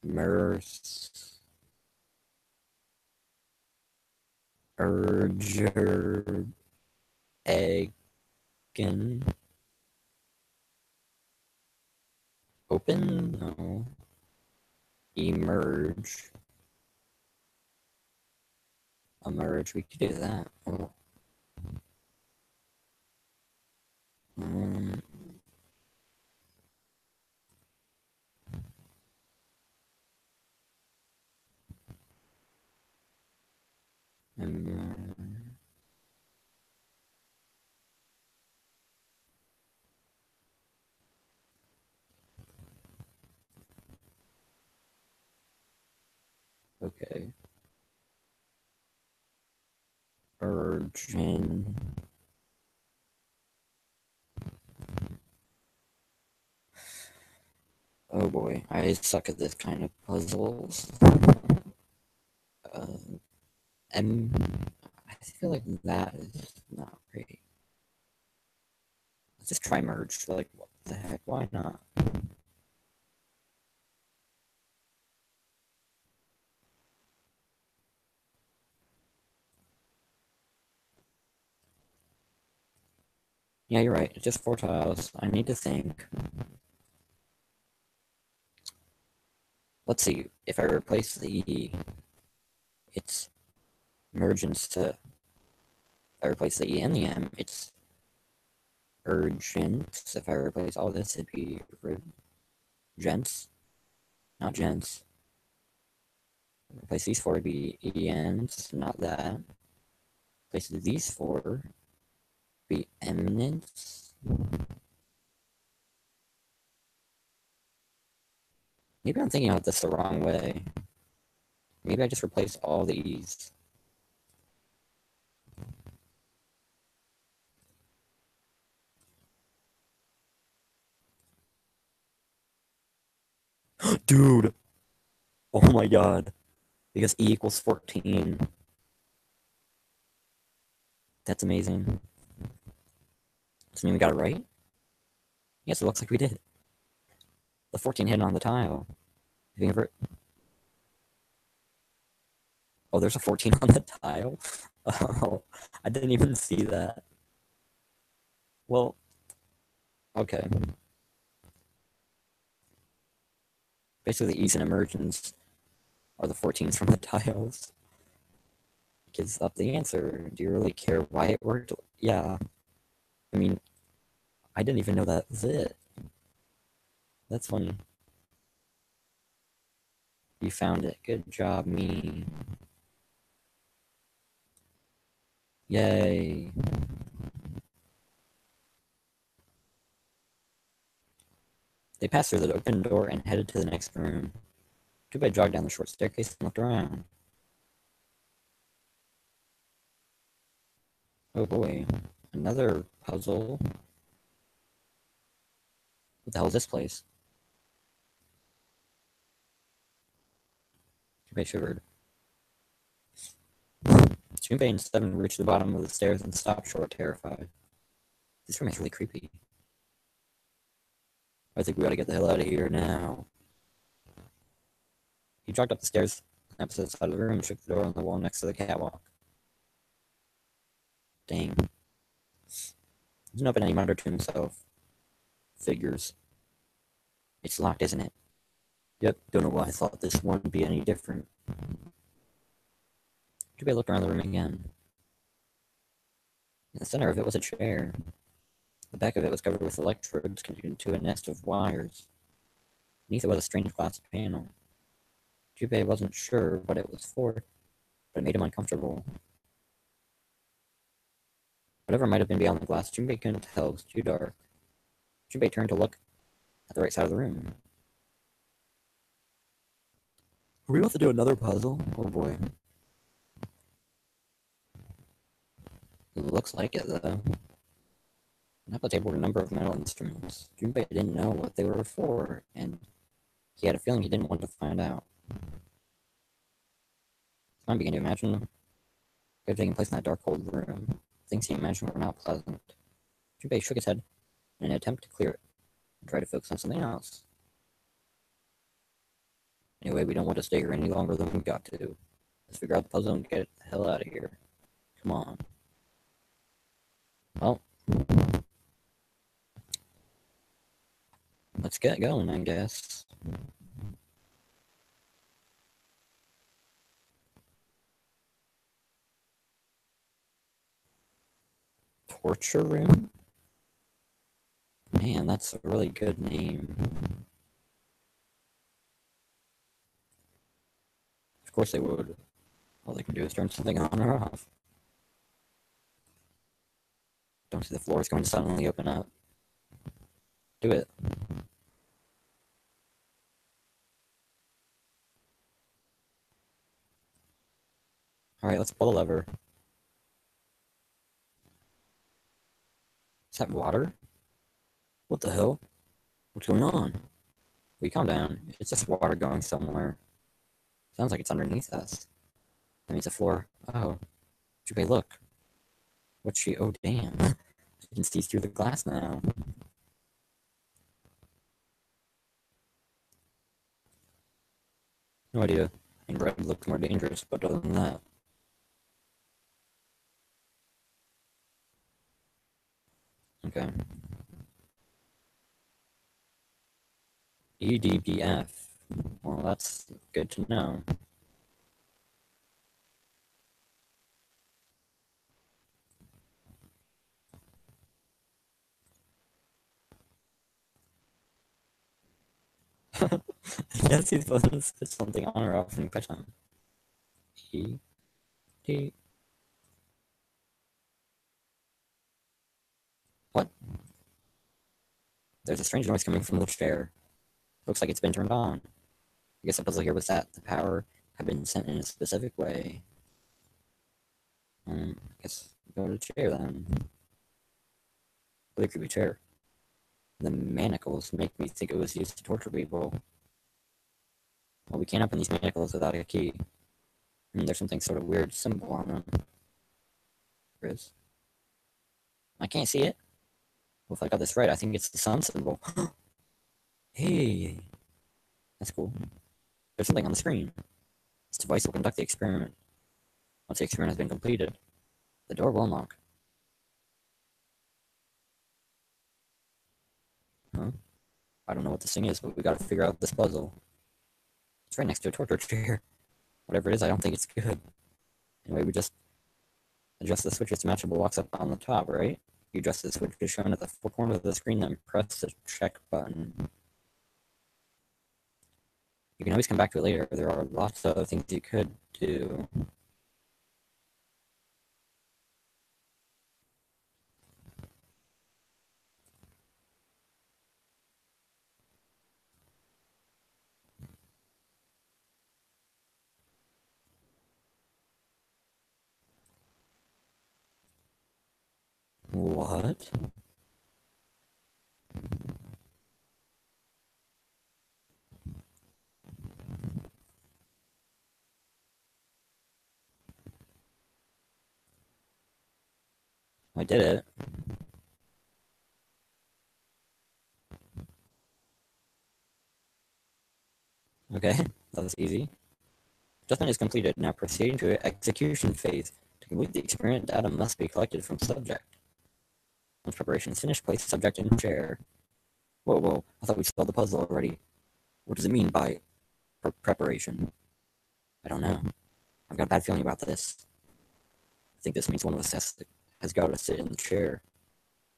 Merce. Urger. Eggen. Open? No. Emerge. a merge. We could do that. Oh. Um, okay. Virgin. Oh boy, I suck at this kind of puzzles. Uh, M. I feel like that is not great. Let's just try merge. Like, what the heck? Why not? Yeah, you're right. It's just 4 tiles. I need to think. Let's see. If I replace the E, it's mergence to. If I replace the E and the M, it's urgent. If I replace all this, it'd be gents, not gents. Replace these four, it'd be ENs, not that. Replace these four, be eminence. Maybe I'm thinking about this the wrong way. Maybe I just replace all the E's. Dude! Oh my god. Because E equals 14. That's amazing. Does it mean we got it right? Yes, it looks like we did. The 14 hit on the tile. Have you ever... Oh, there's a 14 on the tile? Oh, I didn't even see that. Well, okay. Basically, the E's and emergence are the 14s from the tiles. Gives up the answer. Do you really care why it worked? Yeah. I mean, I didn't even know that was it. That's funny. You found it. Good job, me. Yay. They passed through the open door and headed to the next room. Too bad jogged down the short staircase and looked around. Oh boy. Another puzzle. What the hell is this place? Junpei shivered. Junpei and Seven reached the bottom of the stairs and stopped short, terrified. This room is really creepy. I think we gotta get the hell out of here now. He jogged up the stairs, opposite the side of the room, and shook the door on the wall next to the catwalk. Dang. He didn't open any monitor to himself. Figures. It's locked, isn't it? Yep, don't know why I thought this one would be any different. Junpei looked around the room again. In the center of it was a chair. The back of it was covered with electrodes connected to a nest of wires. Beneath it was a strange glass panel. Junpei wasn't sure what it was for, but it made him uncomfortable. Whatever might have been beyond the glass, Junpei couldn't tell. It was too dark. Junpei turned to look at the right side of the room. Are we about to do another puzzle? Oh boy. It looks like it, though. At the table were a number of metal instruments. Junpei didn't know what they were for, and he had a feeling he didn't want to find out. Time began to imagine what had taken place in that dark, cold room. Things he imagined were not pleasant. Junpei shook his head in an attempt to clear it and try to focus on something else. Anyway, we don't want to stay here any longer than we've got to. Let's figure out the puzzle and get the hell out of here. Come on. Well, let's get going, I guess. Torture room? Man, that's a really good name. Of course they would. All they can do is turn something on or off. Don't see the floor is going to suddenly open up. Do it. Alright, let's pull the lever. Is that water? What the hell? What's going on? We calm down. It's just water going somewhere. Sounds like it's underneath us. That means the floor. Oh. Jubei, look. What's she? Oh, damn. You can see through the glass now. No idea. And red looks more dangerous, but other than that. Okay. EDBF. Well, that's good to know. Yes, these buttons put something on or off when you push them. E D. What? There's a strange noise coming from the chair. Looks like it's been turned on. I guess the puzzle here was that the power had been sent in a specific way. I guess go to the chair then. Really creepy chair. The manacles make me think it was used to torture people. Well, we can't open these manacles without a key. There's something sort of weird symbol on them. There is. I can't see it. Well, if I got this right, I think it's the sun symbol. Hey, that's cool. There's something on the screen. This device will conduct the experiment. Once the experiment has been completed, the door will unlock. Huh? I don't know what this thing is, but we gotta figure out this puzzle. It's right next to a torture chair. Whatever it is, I don't think it's good. Anyway, we just adjust the switches to match the box up on the top, right? You adjust the switches shown at the four corners of the screen, then press the check button. You can always come back to it later. There are lots of other things you could do. What? I did it. Okay, that was easy. Adjustment is completed. Now proceeding to execution phase. To complete the experiment, data must be collected from subject. Once preparation is finished, place subject in chair. Whoa, whoa, I thought we solved the puzzle already. What does it mean by preparation? I don't know. I've got a bad feeling about this. I think this means one of us has got to sit in the chair.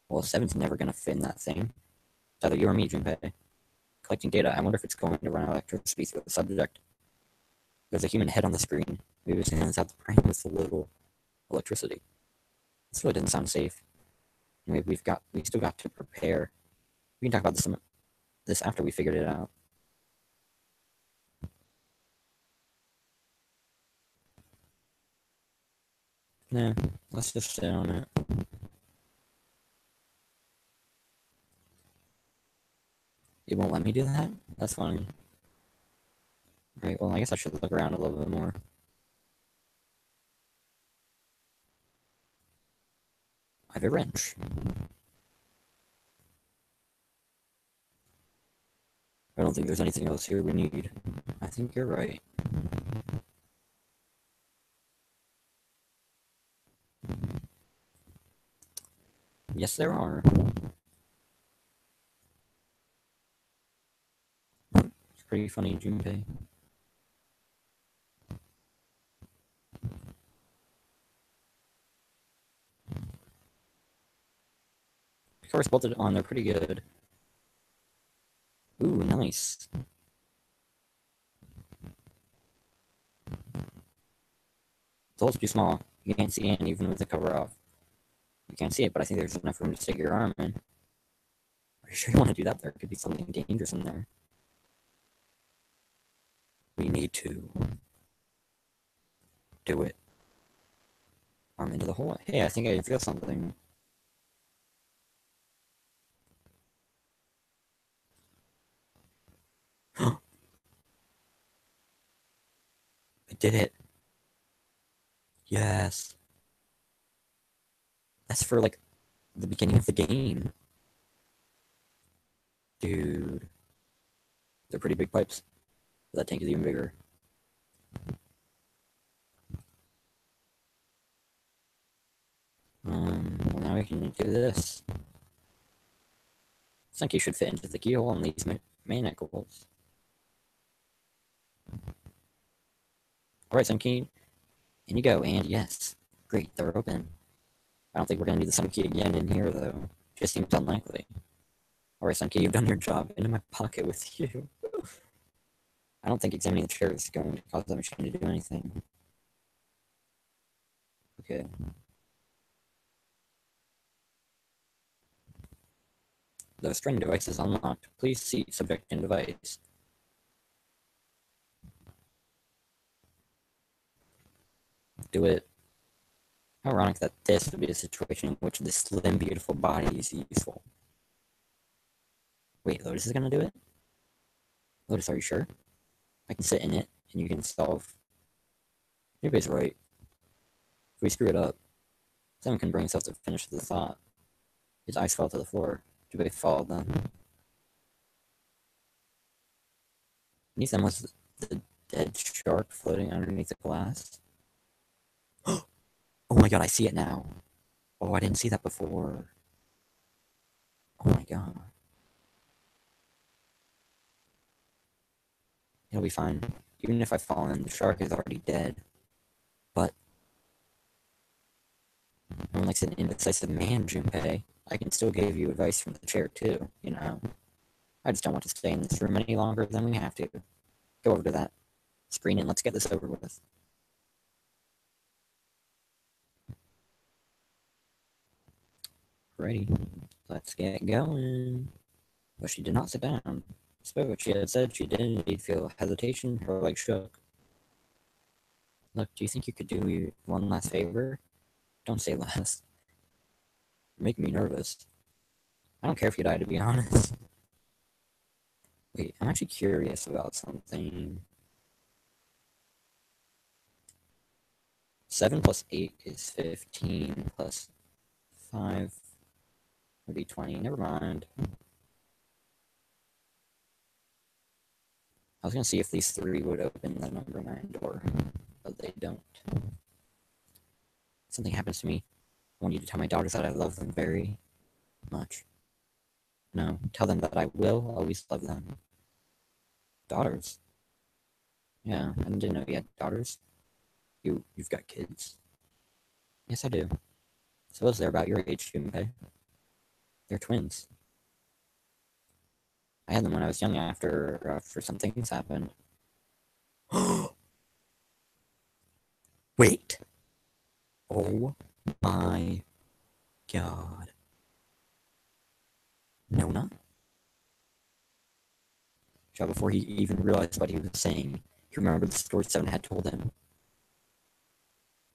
Well, seven's never gonna fit in that thing. It's either you or me, Junpei. Collecting data, I wonder if it's going to run electricity through the subject. There's a human head on the screen. Maybe it's hands out the brain with a little electricity. This really didn't sound safe. Anyway, we still got to prepare. We can talk about this after we figured it out. Nah, let's just sit on it. It won't let me do that? That's funny. Right, well, I guess I should look around a little bit more. I have a wrench. I don't think there's anything else here we need. I think you're right. Yes, there are. It's pretty funny, Junpei. Covers bolted on, they're pretty good. Ooh, nice. The hole's too small. You can't see in even with the cover off. You can't see it, but I think there's enough room to stick your arm in. Are you sure you want to do that? There could be something dangerous in there. We need to do it. Arm into the hole. Hey, I think I feel something. I did it. Yes. That's for like the beginning of the game. Dude. They're pretty big pipes. That tank is even bigger. Well, now we can do this. Sunky should fit into the keyhole on these manacles. Alright, Sunky. In you go, and yes. Great, they're open. I don't think we're gonna need the Sunky again in here, though. Just seems unlikely. Alright, Sunky, you've done your job. Into my pocket with you. I don't think examining the chair is going to cause that machine to do anything. Okay. The string device is unlocked. Please see subject and device. Do it. How ironic that this would be a situation in which this slim, beautiful body is useful. Wait, Lotus is gonna do it? Lotus, are you sure? I can sit in it, and you can solve. Anybody's right. If we screw it up, someone can bring himself to finish the thought. His eyes fell to the floor. Jubei followed them. Beneath them was the dead shark floating underneath the glass. Oh my god, I see it now. Oh, I didn't see that before. Oh my god. It'll be fine. Even if I fall in, the shark is already dead. But no one likes an indecisive man, Junpei. I can still give you advice from the chair, too, you know. I just don't want to stay in this room any longer than we have to. Go over to that screen and let's get this over with. Ready. Let's get going. But she did not sit down. Despite what she had said, she did indeed feel hesitation. Her legs shook. Look, do you think you could do me one last favor? Don't say less. You're making me nervous. I don't care if you die, to be honest. Wait, I'm actually curious about something. 7 plus 8 is 15 plus 5 would be 20. Never mind. I was gonna see if these 3 would open the number 9 door, but they don't. Something happens to me. I want you to tell my daughters that I love them very much. No, tell them that I will always love them. Daughters? Yeah, I didn't know you had daughters. You've got kids. Yes, I do. Suppose they're about your age, Junpei. They're twins. I had them when I was young after some things happened. Wait! Oh my god. Nona? Before he even realized what he was saying, he remembered the story Seven had told him.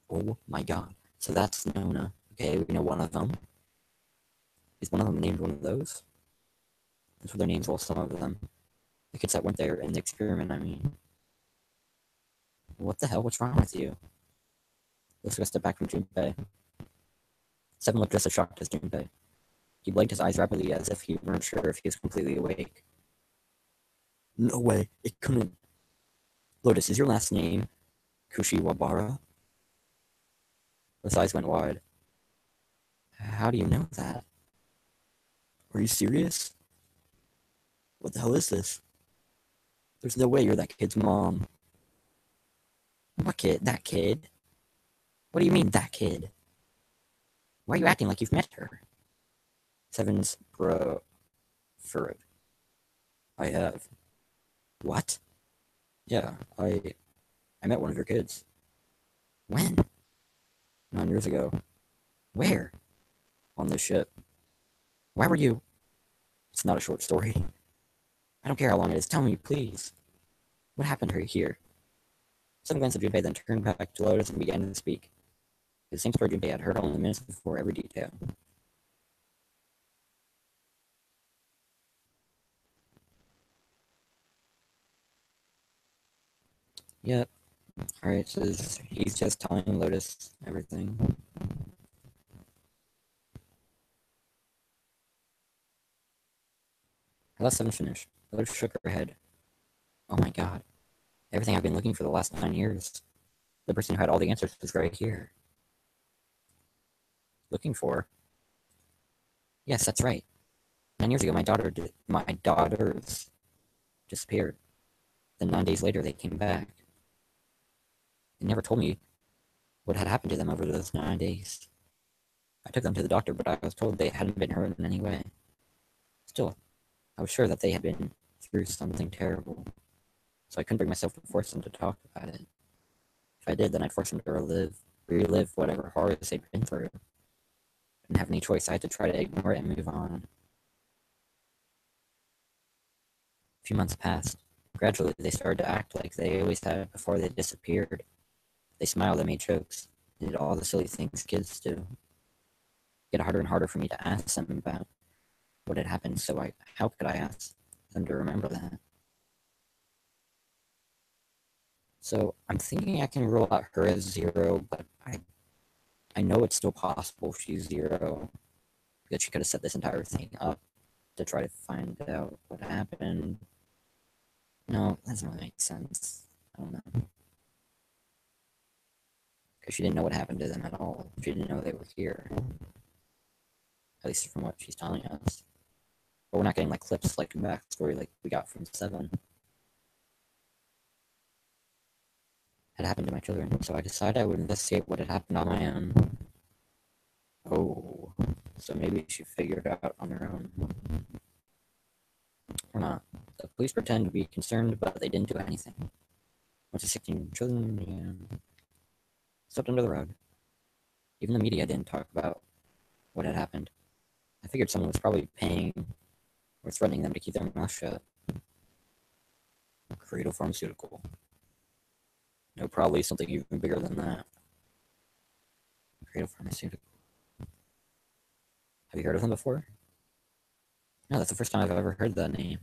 Oh my god. So that's Nona. Okay, we know one of them. Is one of them named one of those? That's what their names, well, some of them. The kids that went there in the experiment, I mean. What the hell? What's wrong with you? Let's go step back from Junpei. Seven looked just as shocked as Junpei. He blinked his eyes rapidly as if he weren't sure if he was completely awake. No way, it couldn't. Lotus, is your last name Kushiwabara? His eyes went wide. How do you know that? Are you serious? What the hell is this? There's no way you're that kid's mom. What kid? That kid? What do you mean, that kid? Why are you acting like you've met her? Seven's bro furrowed. I have. What? Yeah, I met one of your kids. When? 9 years ago. Where? On this ship. Why were you? It's not a short story. I don't care how long it is. Tell me, please. What happened to her here? Some glance at Junpei, then turned back to Lotus and began to speak. The same story Junpei had heard only minutes before, every detail. Yep. Alright, so he's just telling Lotus everything. I let Seven finish. Lotus shook her head. Oh my god. Everything I've been looking for the last 9 years. The person who had all the answers was right here. Looking for? Yes, that's right. 9 years ago, my daughters disappeared. Then 9 days later, they came back. They never told me what had happened to them over those 9 days. I took them to the doctor, but I was told they hadn't been hurt in any way. Still, I was sure that they had been through something terrible, so I couldn't bring myself to force them to talk about it. If I did, then I'd force them to relive whatever horrors they'd been through. I didn't have any choice. I had to try to ignore it and move on. A few months passed. Gradually, they started to act like they always had before they disappeared. They smiled and made jokes. They did all the silly things kids do. It got harder and harder for me to ask them about what had happened, so how could I ask them to remember that? So I'm thinking I can rule out her as zero, but I know it's still possible she's zero, because she could have set this entire thing up to try to find out what happened. No, that doesn't really make sense. I don't know. Because she didn't know what happened to them at all. She didn't know they were here. At least from what she's telling us. But we're not getting like clips like backstory like we got from Seven. Had happened to my children, so I decided I would investigate what had happened on my own. Oh, so maybe she figured it out on her own. Or not. The police pretend to be concerned, but they didn't do anything. Went to 16 children and swept under the rug. Even the media didn't talk about what had happened. I figured someone was probably paying or threatening them to keep their mouth shut. Cradle Pharmaceutical. No, probably something even bigger than that. Cradle Pharmaceutical. Have you heard of them before? No, that's the first time I've ever heard that name.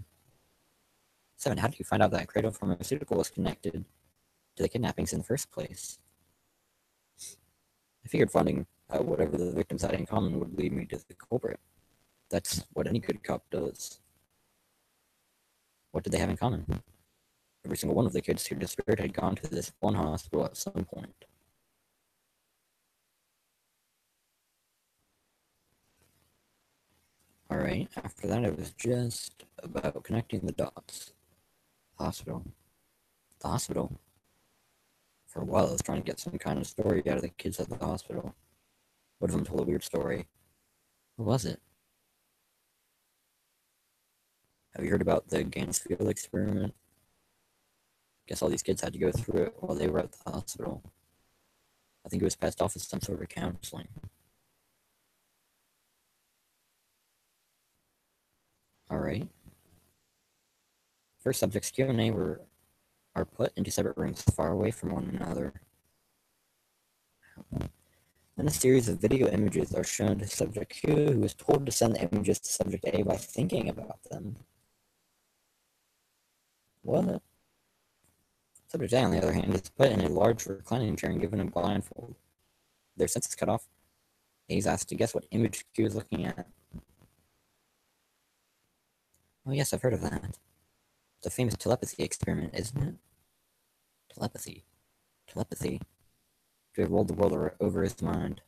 Seven, how did you find out that Cradle Pharmaceutical was connected to the kidnappings in the first place? I figured finding out whatever the victims had in common would lead me to the culprit. That's what any good cop does. What did they have in common? Every single one of the kids who disappeared had gone to this one hospital at some point. Alright, after that it was just about connecting the dots. The hospital. The hospital? For a while I was trying to get some kind of story out of the kids at the hospital. One of them told a weird story. What was it? Have you heard about the Gansfield experiment? Guess all these kids had to go through it while they were at the hospital. I think it was passed off as some sort of counseling. Alright. First subjects Q&A are put into separate rooms far away from one another. Then a series of video images are shown to subject Q, who is told to send the images to subject A by thinking about them. What? Subject A, on the other hand, is put in a large reclining chair and given a blindfold. Their senses cut off. A is asked to guess what image Q is looking at. Oh yes, I've heard of that. It's a famous telepathy experiment, isn't it? Telepathy. Telepathy. Q rolled the world over his mind.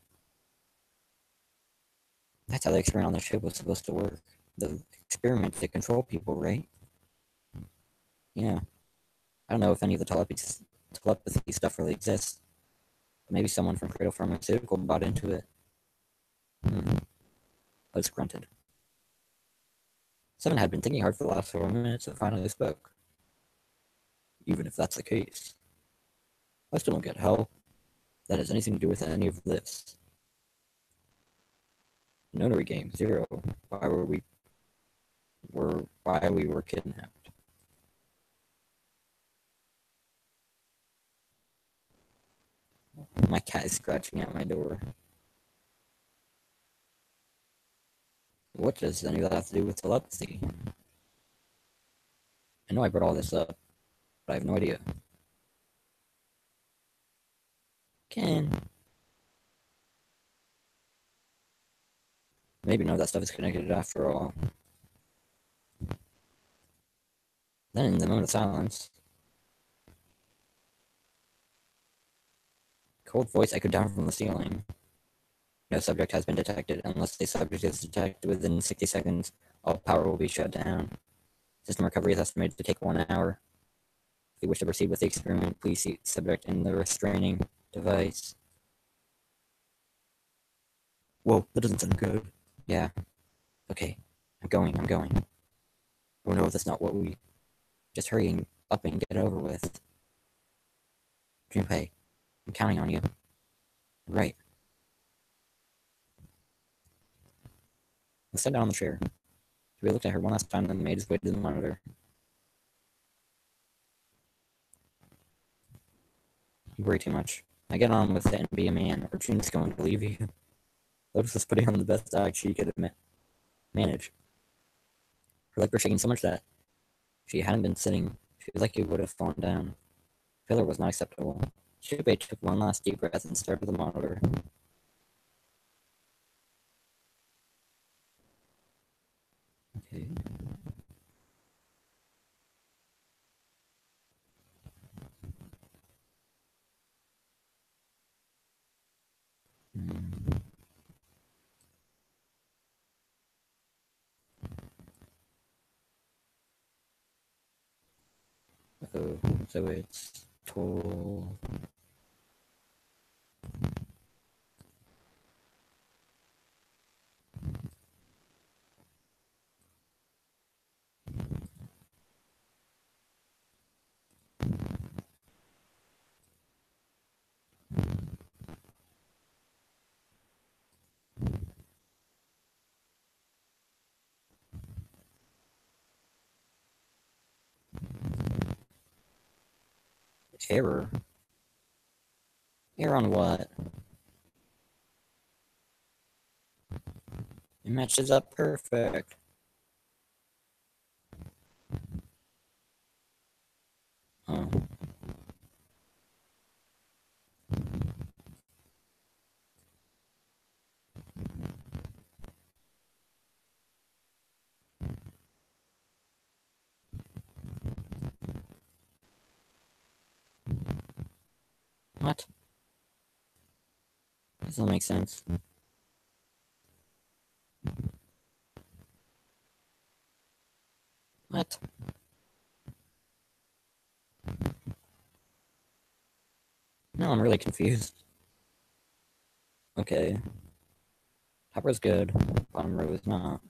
That's how the experiment on the ship was supposed to work. The experiment to control people, right? Yeah. I don't know if any of the telepathy stuff really exists. But maybe someone from Cradle Pharmaceutical bought into it. Oates grunted. Seven had been thinking hard for the last 4 minutes and finally spoke. Even if that's the case, I still don't get how that has anything to do with any of this. Notary game, zero. Why we were kidnapped. My cat is scratching at my door. What does any of that have to do with telepathy? I know I brought all this up, but I have no idea. Ken. Maybe none of that stuff is connected after all. Then, in the moment of silence, cold voice echoed down from the ceiling. No subject has been detected. Unless the subject is detected within 60 seconds, all power will be shut down. System recovery is estimated to take 1 hour. If you wish to proceed with the experiment, please see the subject in the restraining device. Whoa, that doesn't sound good. Yeah. Okay. I'm going. Oh no, that's not what we... Just hurrying up and get it over with. Junpei, I'm counting on you. Right. I sat down on the chair. We looked at her one last time, then made his way to the monitor. You worry too much. I get on with it and be a man, or June's going to leave you. Lotus was putting on the best act she could manage. Her legs were shaking so much that she hadn't been sitting. She was like she would have fallen down. Failure was not acceptable. Shubei took one last deep breath and stared at the monitor. Okay. Oh, so it's total. Error? Error on what? It matches up perfect. Oh. What? This doesn't make sense. What? No, I'm really confused. Okay. Top row's good. Bottom row is not.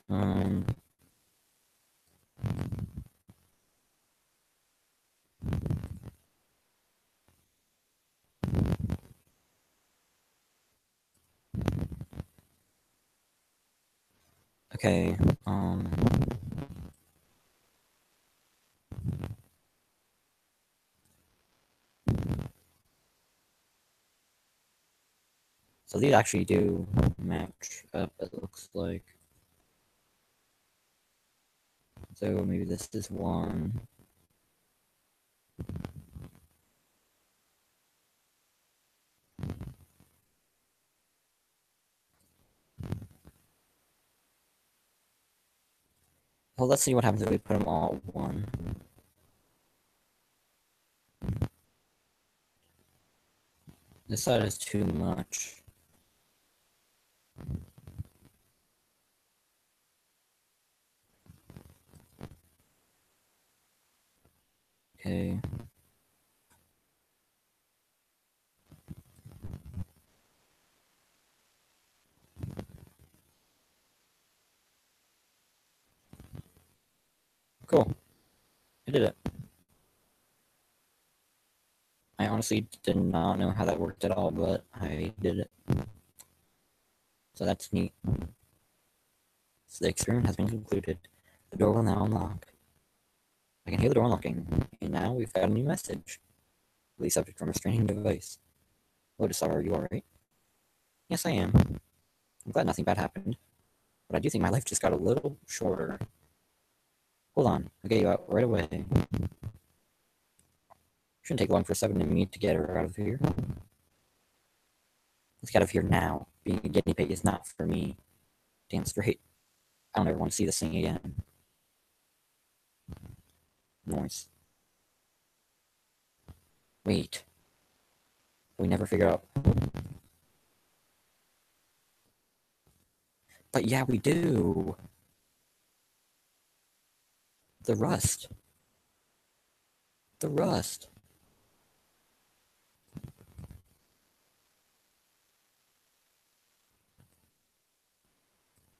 Um. Okay. Um. So these actually do match up, it looks like. So maybe this is one. Well, let's see what happens if we put them all one. This side is too much. Okay. Cool. I did it. I honestly did not know how that worked at all, but I did it. So that's neat. So the experiment has been concluded. The door will now unlock. I can hear the door unlocking, and now we've got a new message. Release subject from restraining device. Lotus, are you alright? Yes, I am. I'm glad nothing bad happened, but I do think my life just got a little shorter. Hold on, I'll get you out right away. Shouldn't take long for Seven and me to get her out of here. Let's get out of here now. Being a guinea pig is not for me. Damn straight. I don't ever want to see this thing again. Noise. Wait. We never figured out. But yeah, we do. The rust. The rust.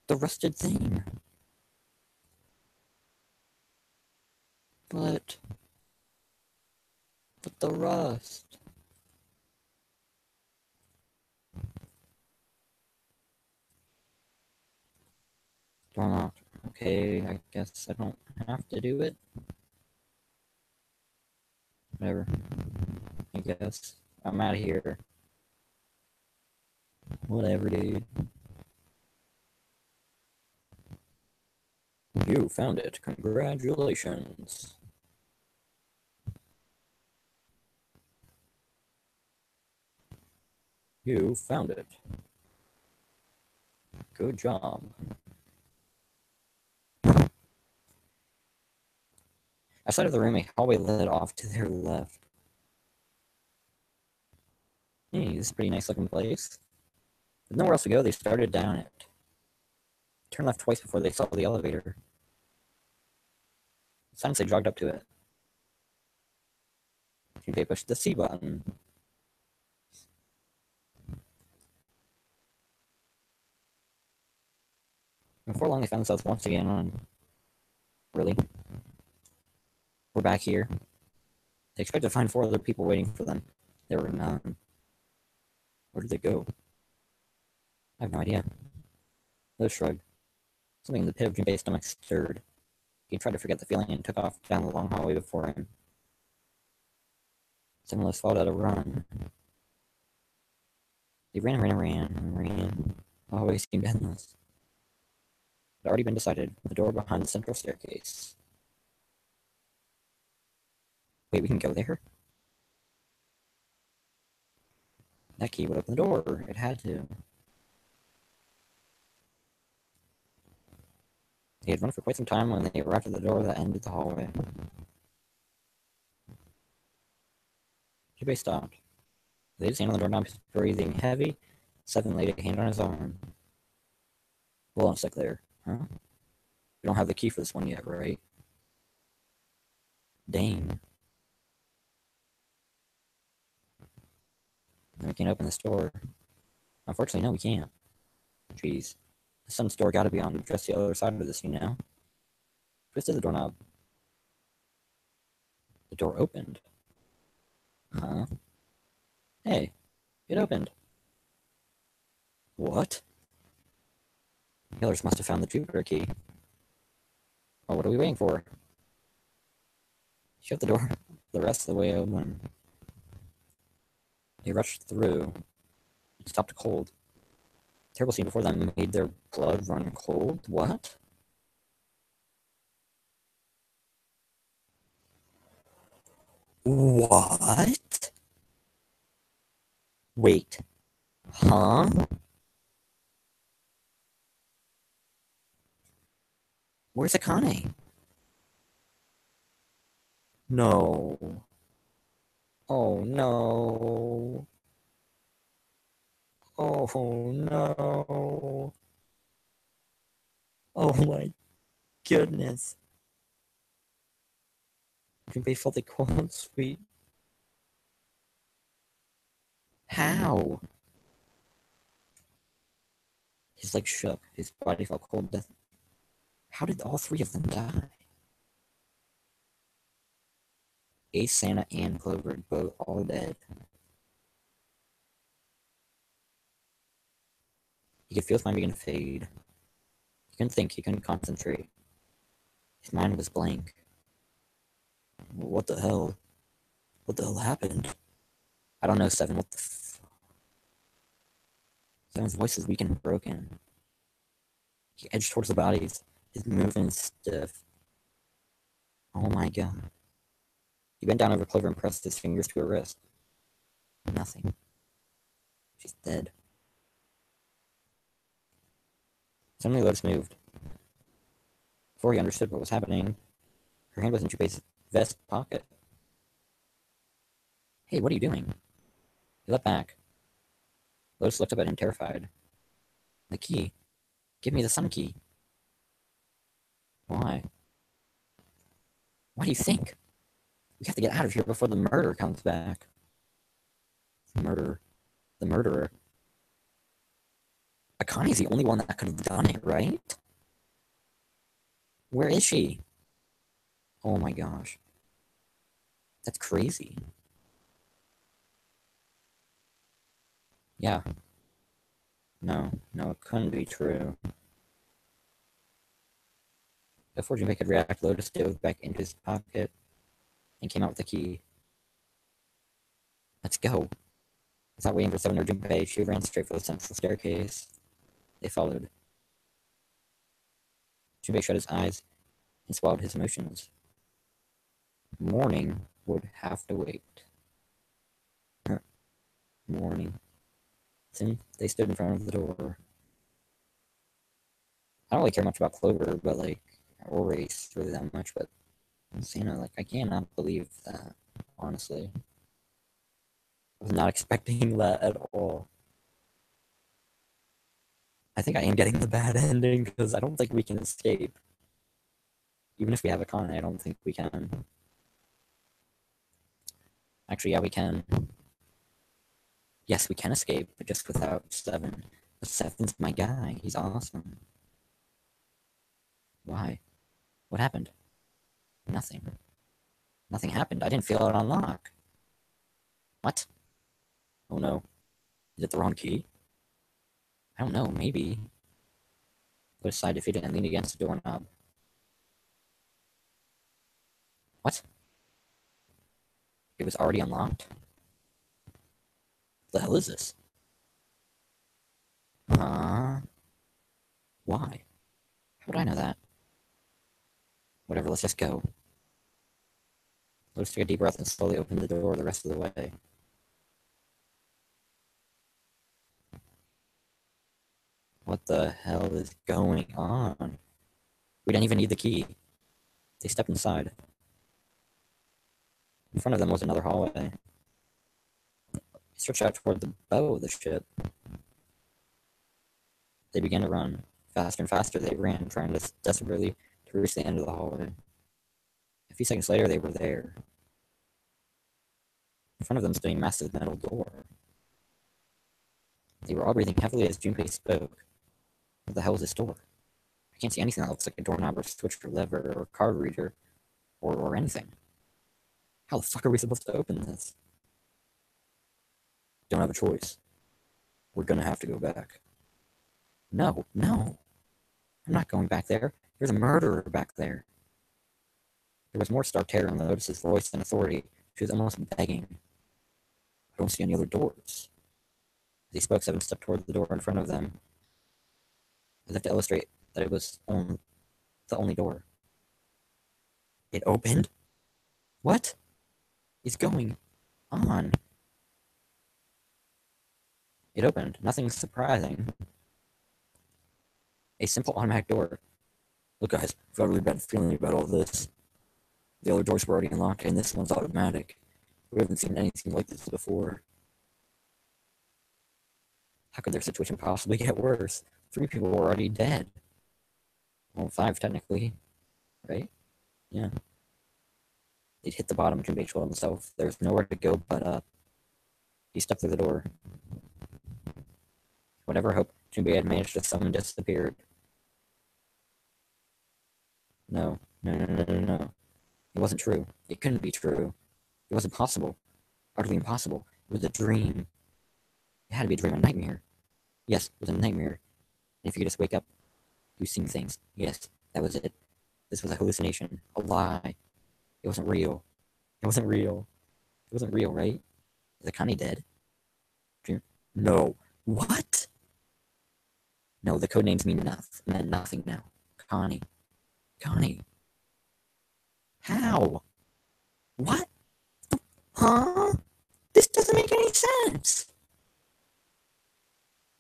The rusted thing. But. But the rust. Door locked. Okay, I guess I don't have to do it. Whatever. I guess. I'm out of here. Whatever, dude. You found it. Congratulations. You found it. Good job. Outside of the room, a hallway led off to their left. Hey, this is a pretty nice looking place. With nowhere else to go, they started down it. Turned left twice before they saw the elevator. Since they jogged up to it. They pushed the C button. Before long, they found themselves once again on. Really? We're back here. They expected to find four other people waiting for them. There were none. Where did they go? I have no idea. Liz shrugged. Something in the pit of Jim Bay's stomach stirred. He tried to forget the feeling and took off down the long hallway before him. Someone else followed at a run. They ran and ran and ran. The hallway seemed endless. It had already been decided. The door behind the central staircase. Wait, we can go there? That key would open the door. It had to. They had run for quite some time when they arrived at the door that ended the hallway. Jibei stopped. They just handled the doorknob, breathing heavy. Seven laid a hand on his arm. Hold on a sec there, huh? We don't have the key for this one yet, right? Dang. Then we can't open this door. Unfortunately, no, we can't. Jeez. The sun's door gotta be on just the other side of this, you know? Twisted the doorknob. The door opened. Huh? Hey, it opened. What? Killers must have found the Jupiter key. Well, what are we waiting for? Shut the door the rest of the way open. They rushed through. It stopped cold. The terrible scene before them made their blood run cold. What? What? Wait. Huh? Where's Akane? No. Oh no. Oh no. Oh my goodness. Junpei felt the cold, sweet. How? His legs shook. His body felt cold. Death. How did all three of them die? Ace, Santa, and Clover, both all dead. He could feel his mind begin to fade. He couldn't think. He couldn't concentrate. His mind was blank. What the hell? What the hell happened? I don't know, Seven. What the Seven's voice was weak and broken. He edged towards the bodies, his movements stiff. Oh my god. He bent down over Clover and pressed his fingers to her wrist. Nothing. She's dead. Suddenly Lotus moved. Before he understood what was happening, her hand was in Junpei's vest pocket. Hey, what are you doing? He leapt back. Lotus looked up at him, terrified. The key. Give me the sun key. Why? What do you think? We have to get out of here before the murderer comes back. The murderer. The murderer. Akani's the only one that could have done it, right? Where is she? Oh my gosh. That's crazy. Yeah. No, it couldn't be true. Before Junpei could react, Lotus dove back into his pocket and came out with the key. Let's go. Without waiting for Seven or Junpei, she ran straight for the central staircase. They followed. Junpei shut his eyes and swallowed his emotions. Morning would have to wait. Morning. Soon they stood in front of the door. I don't really care much about Clover, but or Race really that much, but Santa, I cannot believe that, honestly. I was not expecting that at all. I think I am getting the bad ending because I don't think we can escape. Even if we have Akane, I don't think we can. Actually, yeah, we can. Yes, we can escape, but just without Seven. But Seven's my guy. He's awesome. Why? What happened? Nothing. Nothing happened. I didn't feel it unlock. What? Oh no. Is it the wrong key? I don't know, maybe. Put aside if he didn't lean against the doorknob. What? It was already unlocked? What the hell is this? Why? How would I know that? Whatever, let's just go. Lotus took a deep breath and slowly opened the door the rest of the way. What the hell is going on? We didn't even need the key. They stepped inside. In front of them was another hallway. They stretched out toward the bow of the ship. They began to run. Faster and faster they ran, trying desperately to reach the end of the hallway. A few seconds later, they were there. In front of them stood a massive metal door. They were all breathing heavily as Junpei spoke. What the hell is this door? I can't see anything that looks like a doorknob or switch or lever or card reader or anything. How the fuck are we supposed to open this? Don't have a choice. We're gonna have to go back. No. I'm not going back there. There's a murderer back there. There was more stark terror in Lotus's voice than authority. She was almost begging. I don't see any other doors. As he spoke, Seven stepped toward the door in front of them, as if to illustrate that it was the only door. It opened? What is going on? It opened. Nothing surprising. A simple automatic door. Look, guys, I've got a really bad feeling about all this. The other doors were already unlocked, and this one's automatic. We haven't seen anything like this before. How could their situation possibly get worse? 3 people were already dead. Well, 5 technically, right? Yeah. They'd hit the bottom. Junpei told himself there was nowhere to go but up. He stepped through the door. Whatever hope Junpei had managed to summon disappeared. No, no, no, no, no, no. It wasn't true. It couldn't be true. It was impossible. Utterly impossible. It was a dream. It had to be a dream, a nightmare. Yes, it was a nightmare. And if you could just wake up, you seen things. Yes, that was it. This was a hallucination, a lie. It wasn't real. It wasn't real. It wasn't real, right? Is Akane dead? Dream? No. What? No, the codenames meant nothing now. Connie. Connie. How? What? Huh? This doesn't make any sense.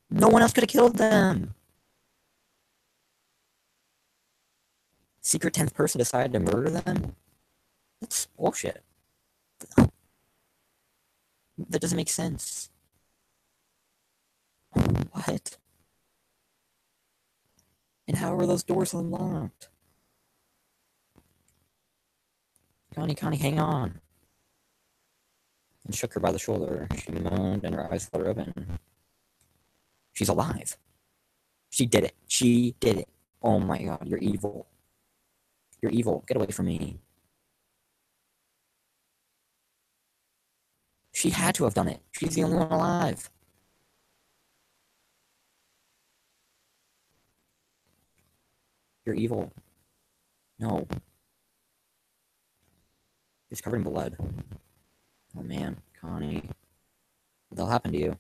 No one else could have killed them. Secret 10th person decided to murder them? That's bullshit. That doesn't make sense. What? And how were those doors unlocked? Connie, hang on. And shook her by the shoulder. She moaned and her eyes fluttered open. She's alive. She did it. She did it. Oh my god, you're evil. You're evil. Get away from me. She had to have done it. She's the only one alive. You're evil. No. It's covered in blood. Oh man, Connie. What the hell happened to you?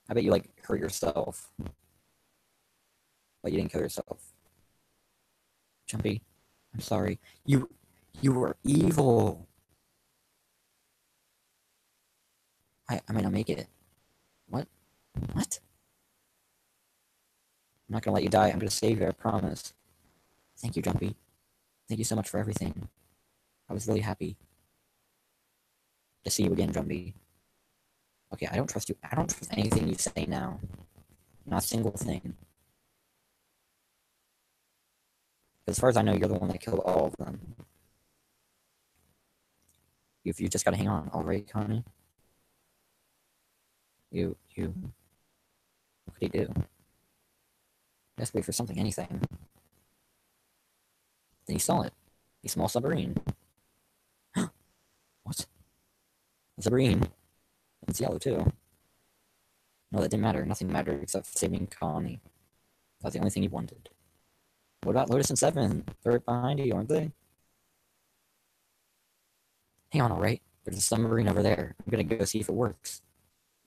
I bet you, like, hurt yourself. But you didn't kill yourself. Jumpy, I'm sorry. You were evil. I might not make it. What? What? I'm not gonna let you die. I'm gonna save you, I promise. Thank you, Jumpy. Thank you so much for everything. I was really happy to see you again, Jumpy. Okay, I don't trust you. I don't trust anything you say now. Not a single thing. As far as I know, you're the one that killed all of them. You just gotta hang on, alright, Connie? What could he do? Just wait for something, anything. Then he saw it. A small submarine. What? A submarine. It's yellow, too. No, that didn't matter. Nothing mattered except saving Connie. That's the only thing he wanted. What about Lotus and Seven? They're right behind you, aren't they? Hang on, alright? There's a submarine over there. I'm gonna go see if it works.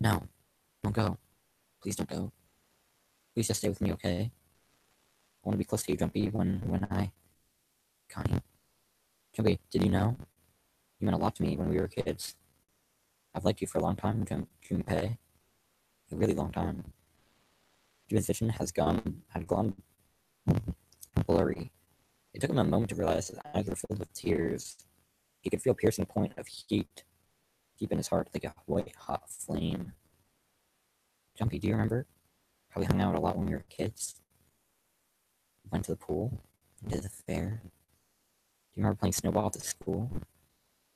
No. Don't go. Please don't go. Please just stay with me, okay? I want to be close to you, Jumpy, when I... Connie. Jumpy, did you know? You meant a lot to me when we were kids. I've liked you for a long time, Junpei. A really long time. June's vision had gone blurry. It took him a moment to realize his eyes were filled with tears. He could feel a piercing point of heat deep in his heart, like a white-hot flame. Jumpy, do you remember how we hung out a lot when we were kids? Went to the pool, did the fair. Do you remember playing snowball at the school?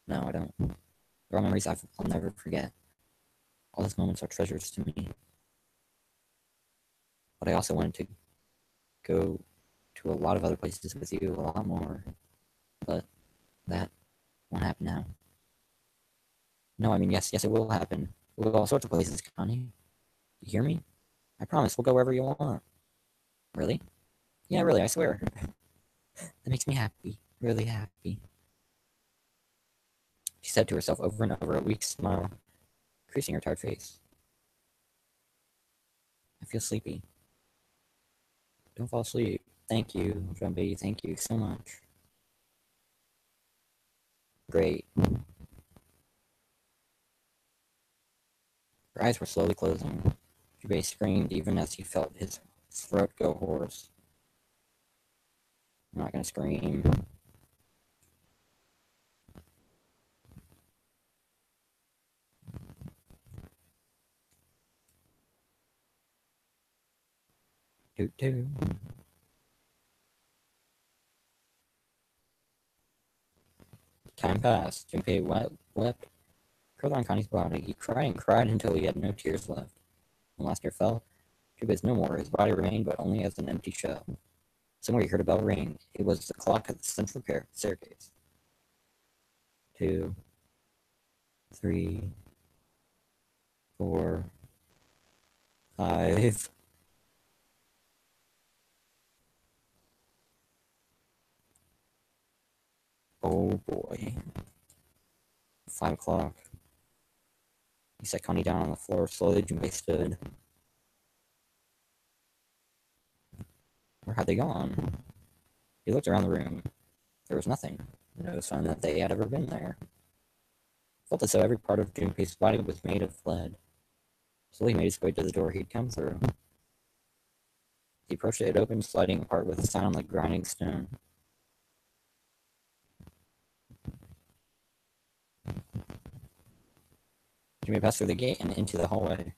No, I don't. They're all memories I'll never forget. All those moments are treasures to me. But I also wanted to go to a lot of other places with you, a lot more. But that won't happen now. No, I mean, yes, it will happen. We'll go all sorts of places, Connie. You hear me? I promise, we'll go wherever you want. Really? Yeah, really, I swear. That makes me happy. Really happy. She said to herself over and over, a weak smile creasing her tired face. I feel sleepy. Don't fall asleep. Thank you, Jumpy. Thank you so much. Great. Her eyes were slowly closing. Jubei screamed even as he felt his throat go hoarse. I'm not gonna scream. Toot toot. Time passed. Junpei wept, curled on Connie's body. He cried and cried until he had no tears left. When last tear fell, Junpei was no more. His body remained, but only as an empty shell. Somewhere he heard a bell ring. It was the clock at the central staircase. 2, 3, 4, 5. Oh boy. 5 o'clock. He set Connie down on the floor. Slowly, Junpei stood. Where had they gone? He looked around the room. There was nothing. No sign that they had ever been there. Felt as though every part of Junpei's body was made of lead. Slowly made his way to the door he'd come through. He approached it. It opened, sliding apart with a sound like grinding stone. Junpei passed through the gate and into the hallway.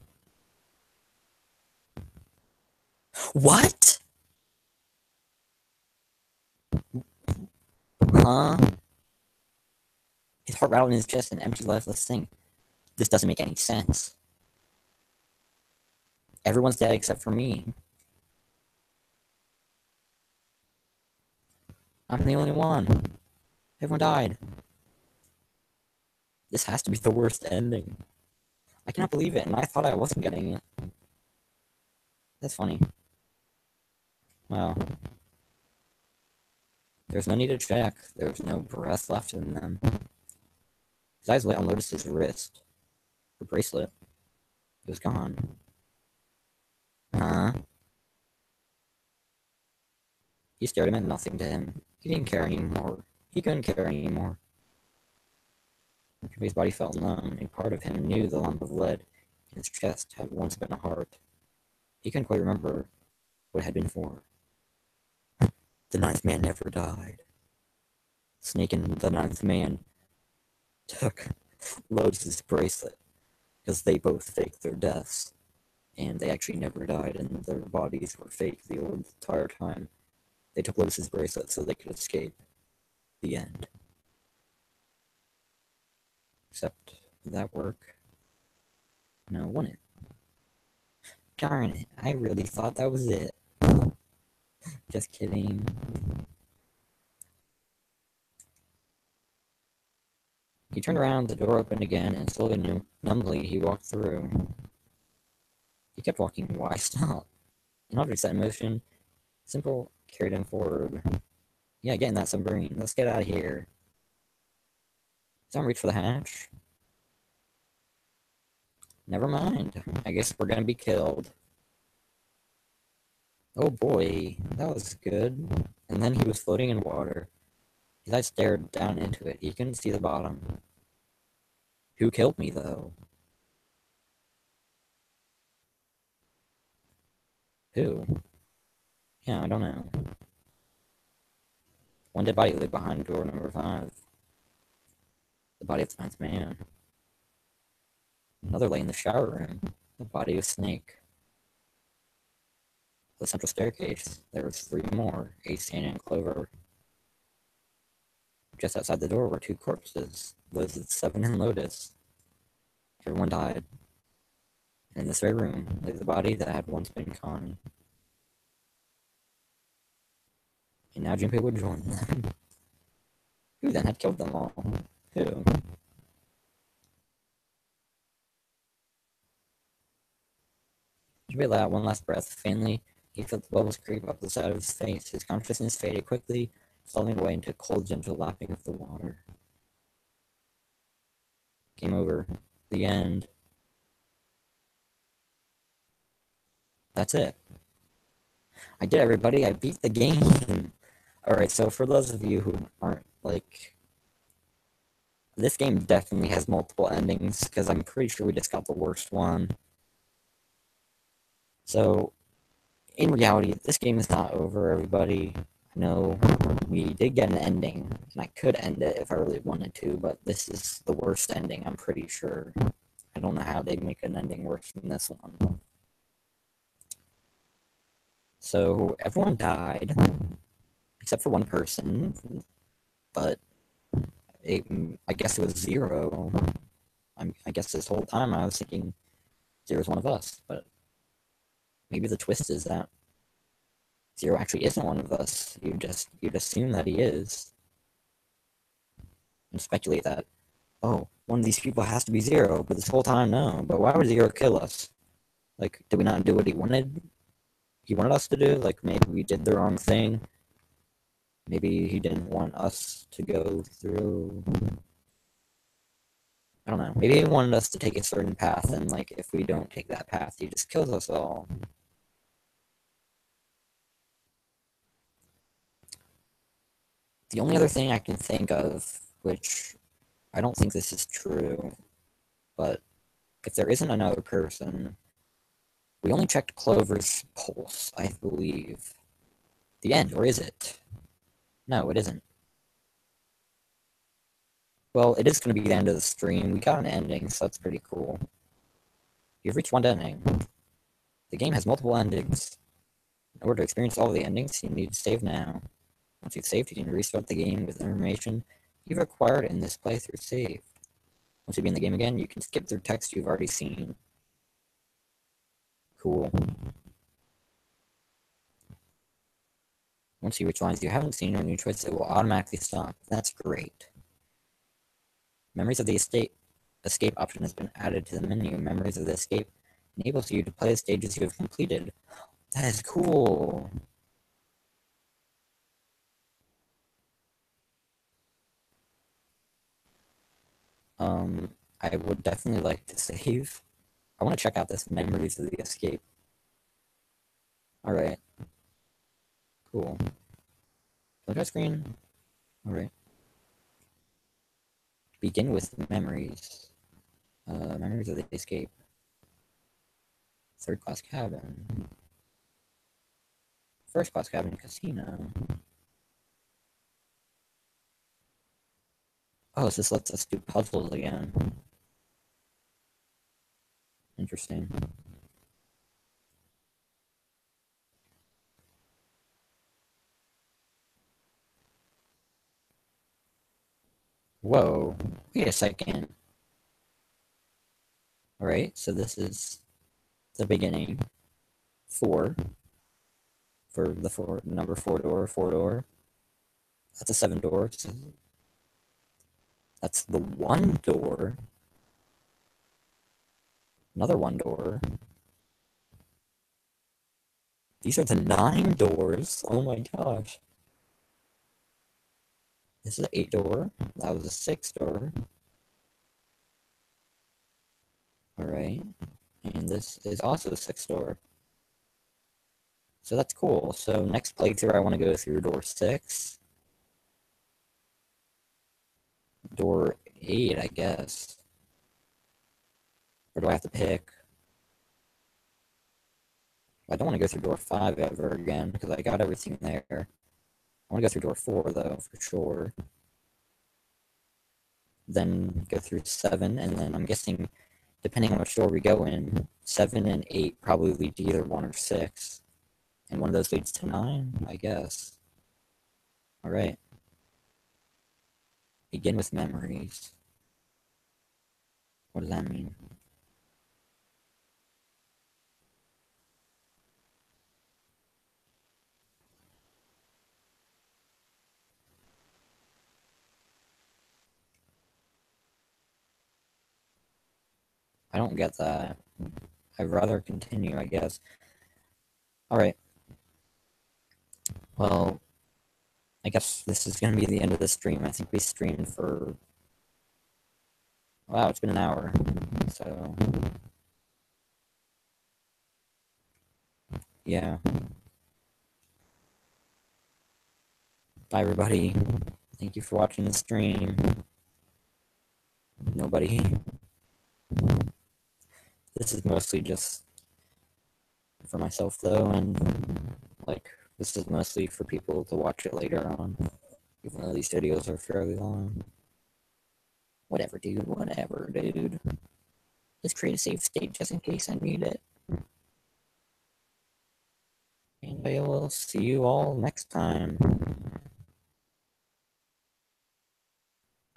What? Huh? His heart rattled in his chest, an empty, lifeless thing. This doesn't make any sense. Everyone's dead except for me. I'm the only one. Everyone died. This has to be the worst ending. I cannot believe it, and I thought I wasn't getting it. That's funny. Wow. There's no need to check. There's no breath left in them. His eyes lit on Lotus's wrist. Her bracelet. It was gone. Huh? He stared. It meant nothing to him. He didn't care anymore. He couldn't care anymore. His body felt numb. A part of him knew the lump of lead in his chest had once been a heart. He couldn't quite remember what it had been for. The ninth man never died. Snake and the ninth man took Lotus's bracelet because they both faked their deaths. And they actually never died, and their bodies were fake the entire time. They took Lotus's bracelet so they could escape. The end. Except, did that work? No, wouldn't it? Darn it, I really thought that was it. Just kidding. He turned around, the door opened again, and slowly, numbly, he walked through. He kept walking. Why stop? An object set in motion. Simple carried him forward. Yeah, get in that submarine. Let's get out of here. Someone reach for the hatch. Never mind. I guess we're gonna be killed. Oh boy, that was good. And then he was floating in water. His eyes stared down into it. He couldn't see the bottom. Who killed me, though? Who? Yeah, I don't know. One dead body lay behind door number 5. The body of the ninth man. Another lay in the shower room. The body of Snake. The central staircase. There was 3 more. Ace, Santa, and Clover. Just outside the door were 2 corpses. Those of 7 and Lotus. Everyone died. And in this very room lay the body that had once been Connie. And now Junpei would join them. Who then had killed them all? Who? Junpei let out one last breath. Faintly, he felt the bubbles creep up the side of his face. His consciousness faded quickly, falling away into cold, gentle lapping of the water. Game over. The end. That's it. I did, everybody. I beat the game. Alright, so for those of you who aren't, like... This game definitely has multiple endings, because I'm pretty sure we just got the worst one. So, in reality, this game is not over, everybody. I know we did get an ending, and I could end it if I really wanted to, but this is the worst ending, I'm pretty sure. I don't know how they'd make an ending worse than this one. So everyone died, except for one person, but I guess it was Zero. I guess this whole time I was thinking Zero's one of us, but maybe the twist is that Zero actually isn't one of us. You'd assume that he is, and speculate that, oh, one of these people has to be Zero, but this whole time, no. But why would Zero kill us? Like, did we not do what he wanted? He wanted us to do? Like, maybe we did the wrong thing. Maybe he didn't want us to go through. I don't know. Maybe he wanted us to take a certain path, and like, if we don't take that path, he just kills us all. The only other thing I can think of, which I don't think this is true, but if there isn't another person, we only checked Clover's pulse, I believe. The end, or is it? No, it isn't. Well, it is going to be the end of the stream. We got an ending, so that's pretty cool. You've reached one ending. The game has multiple endings. In order to experience all the endings, you need to save now. Once you've saved, you can restart the game with information you've acquired in this playthrough saved. Once you begin the game again, you can skip through text you've already seen. Cool. Once you reach lines you haven't seen or new choices, it will automatically stop. That's great. Memories of the escape option has been added to the menu. Memories of the escape enables you to play the stages you have completed. That is cool. I would definitely like to save. I want to check out this Memories of the Escape. Alright. Cool. Load screen. Alright. Begin with memories. Memories of the Escape. Third class cabin. First class cabin casino. Oh, so this lets us do puzzles again. Interesting. Whoa. Wait a second. Alright, so this is the beginning. 4. For the number 4 door. That's a 7 door. So that's the 1 door. Another 1 door. These are the 9 doors. Oh my gosh. This is an 8 door. That was a 6 door. Alright. And this is also a 6 door. So that's cool. So next playthrough I want to go through door 6. Door 8, I guess. Or do I have to pick? I don't want to go through door 5 ever again, because I got everything there. I want to go through door 4, though, for sure. Then go through 7, and then I'm guessing, depending on which door we go in, 7 and 8 probably lead to either 1 or 6. And one of those leads to 9, I guess. Alright. Begin with memories. What does that mean? I don't get that. I'd rather continue, I guess. Alright. Well, I guess this is going to be the end of the stream. I think we streamed for... Wow, it's been an hour. So... yeah. Bye, everybody. Thank you for watching the stream. Nobody. This is mostly just for myself, though, and, like, this is mostly for people to watch it later on, even though these videos are fairly long. Whatever, dude. Whatever, dude. Let's create a save state just in case I need it. And I will see you all next time.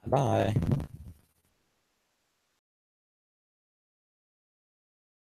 Bye.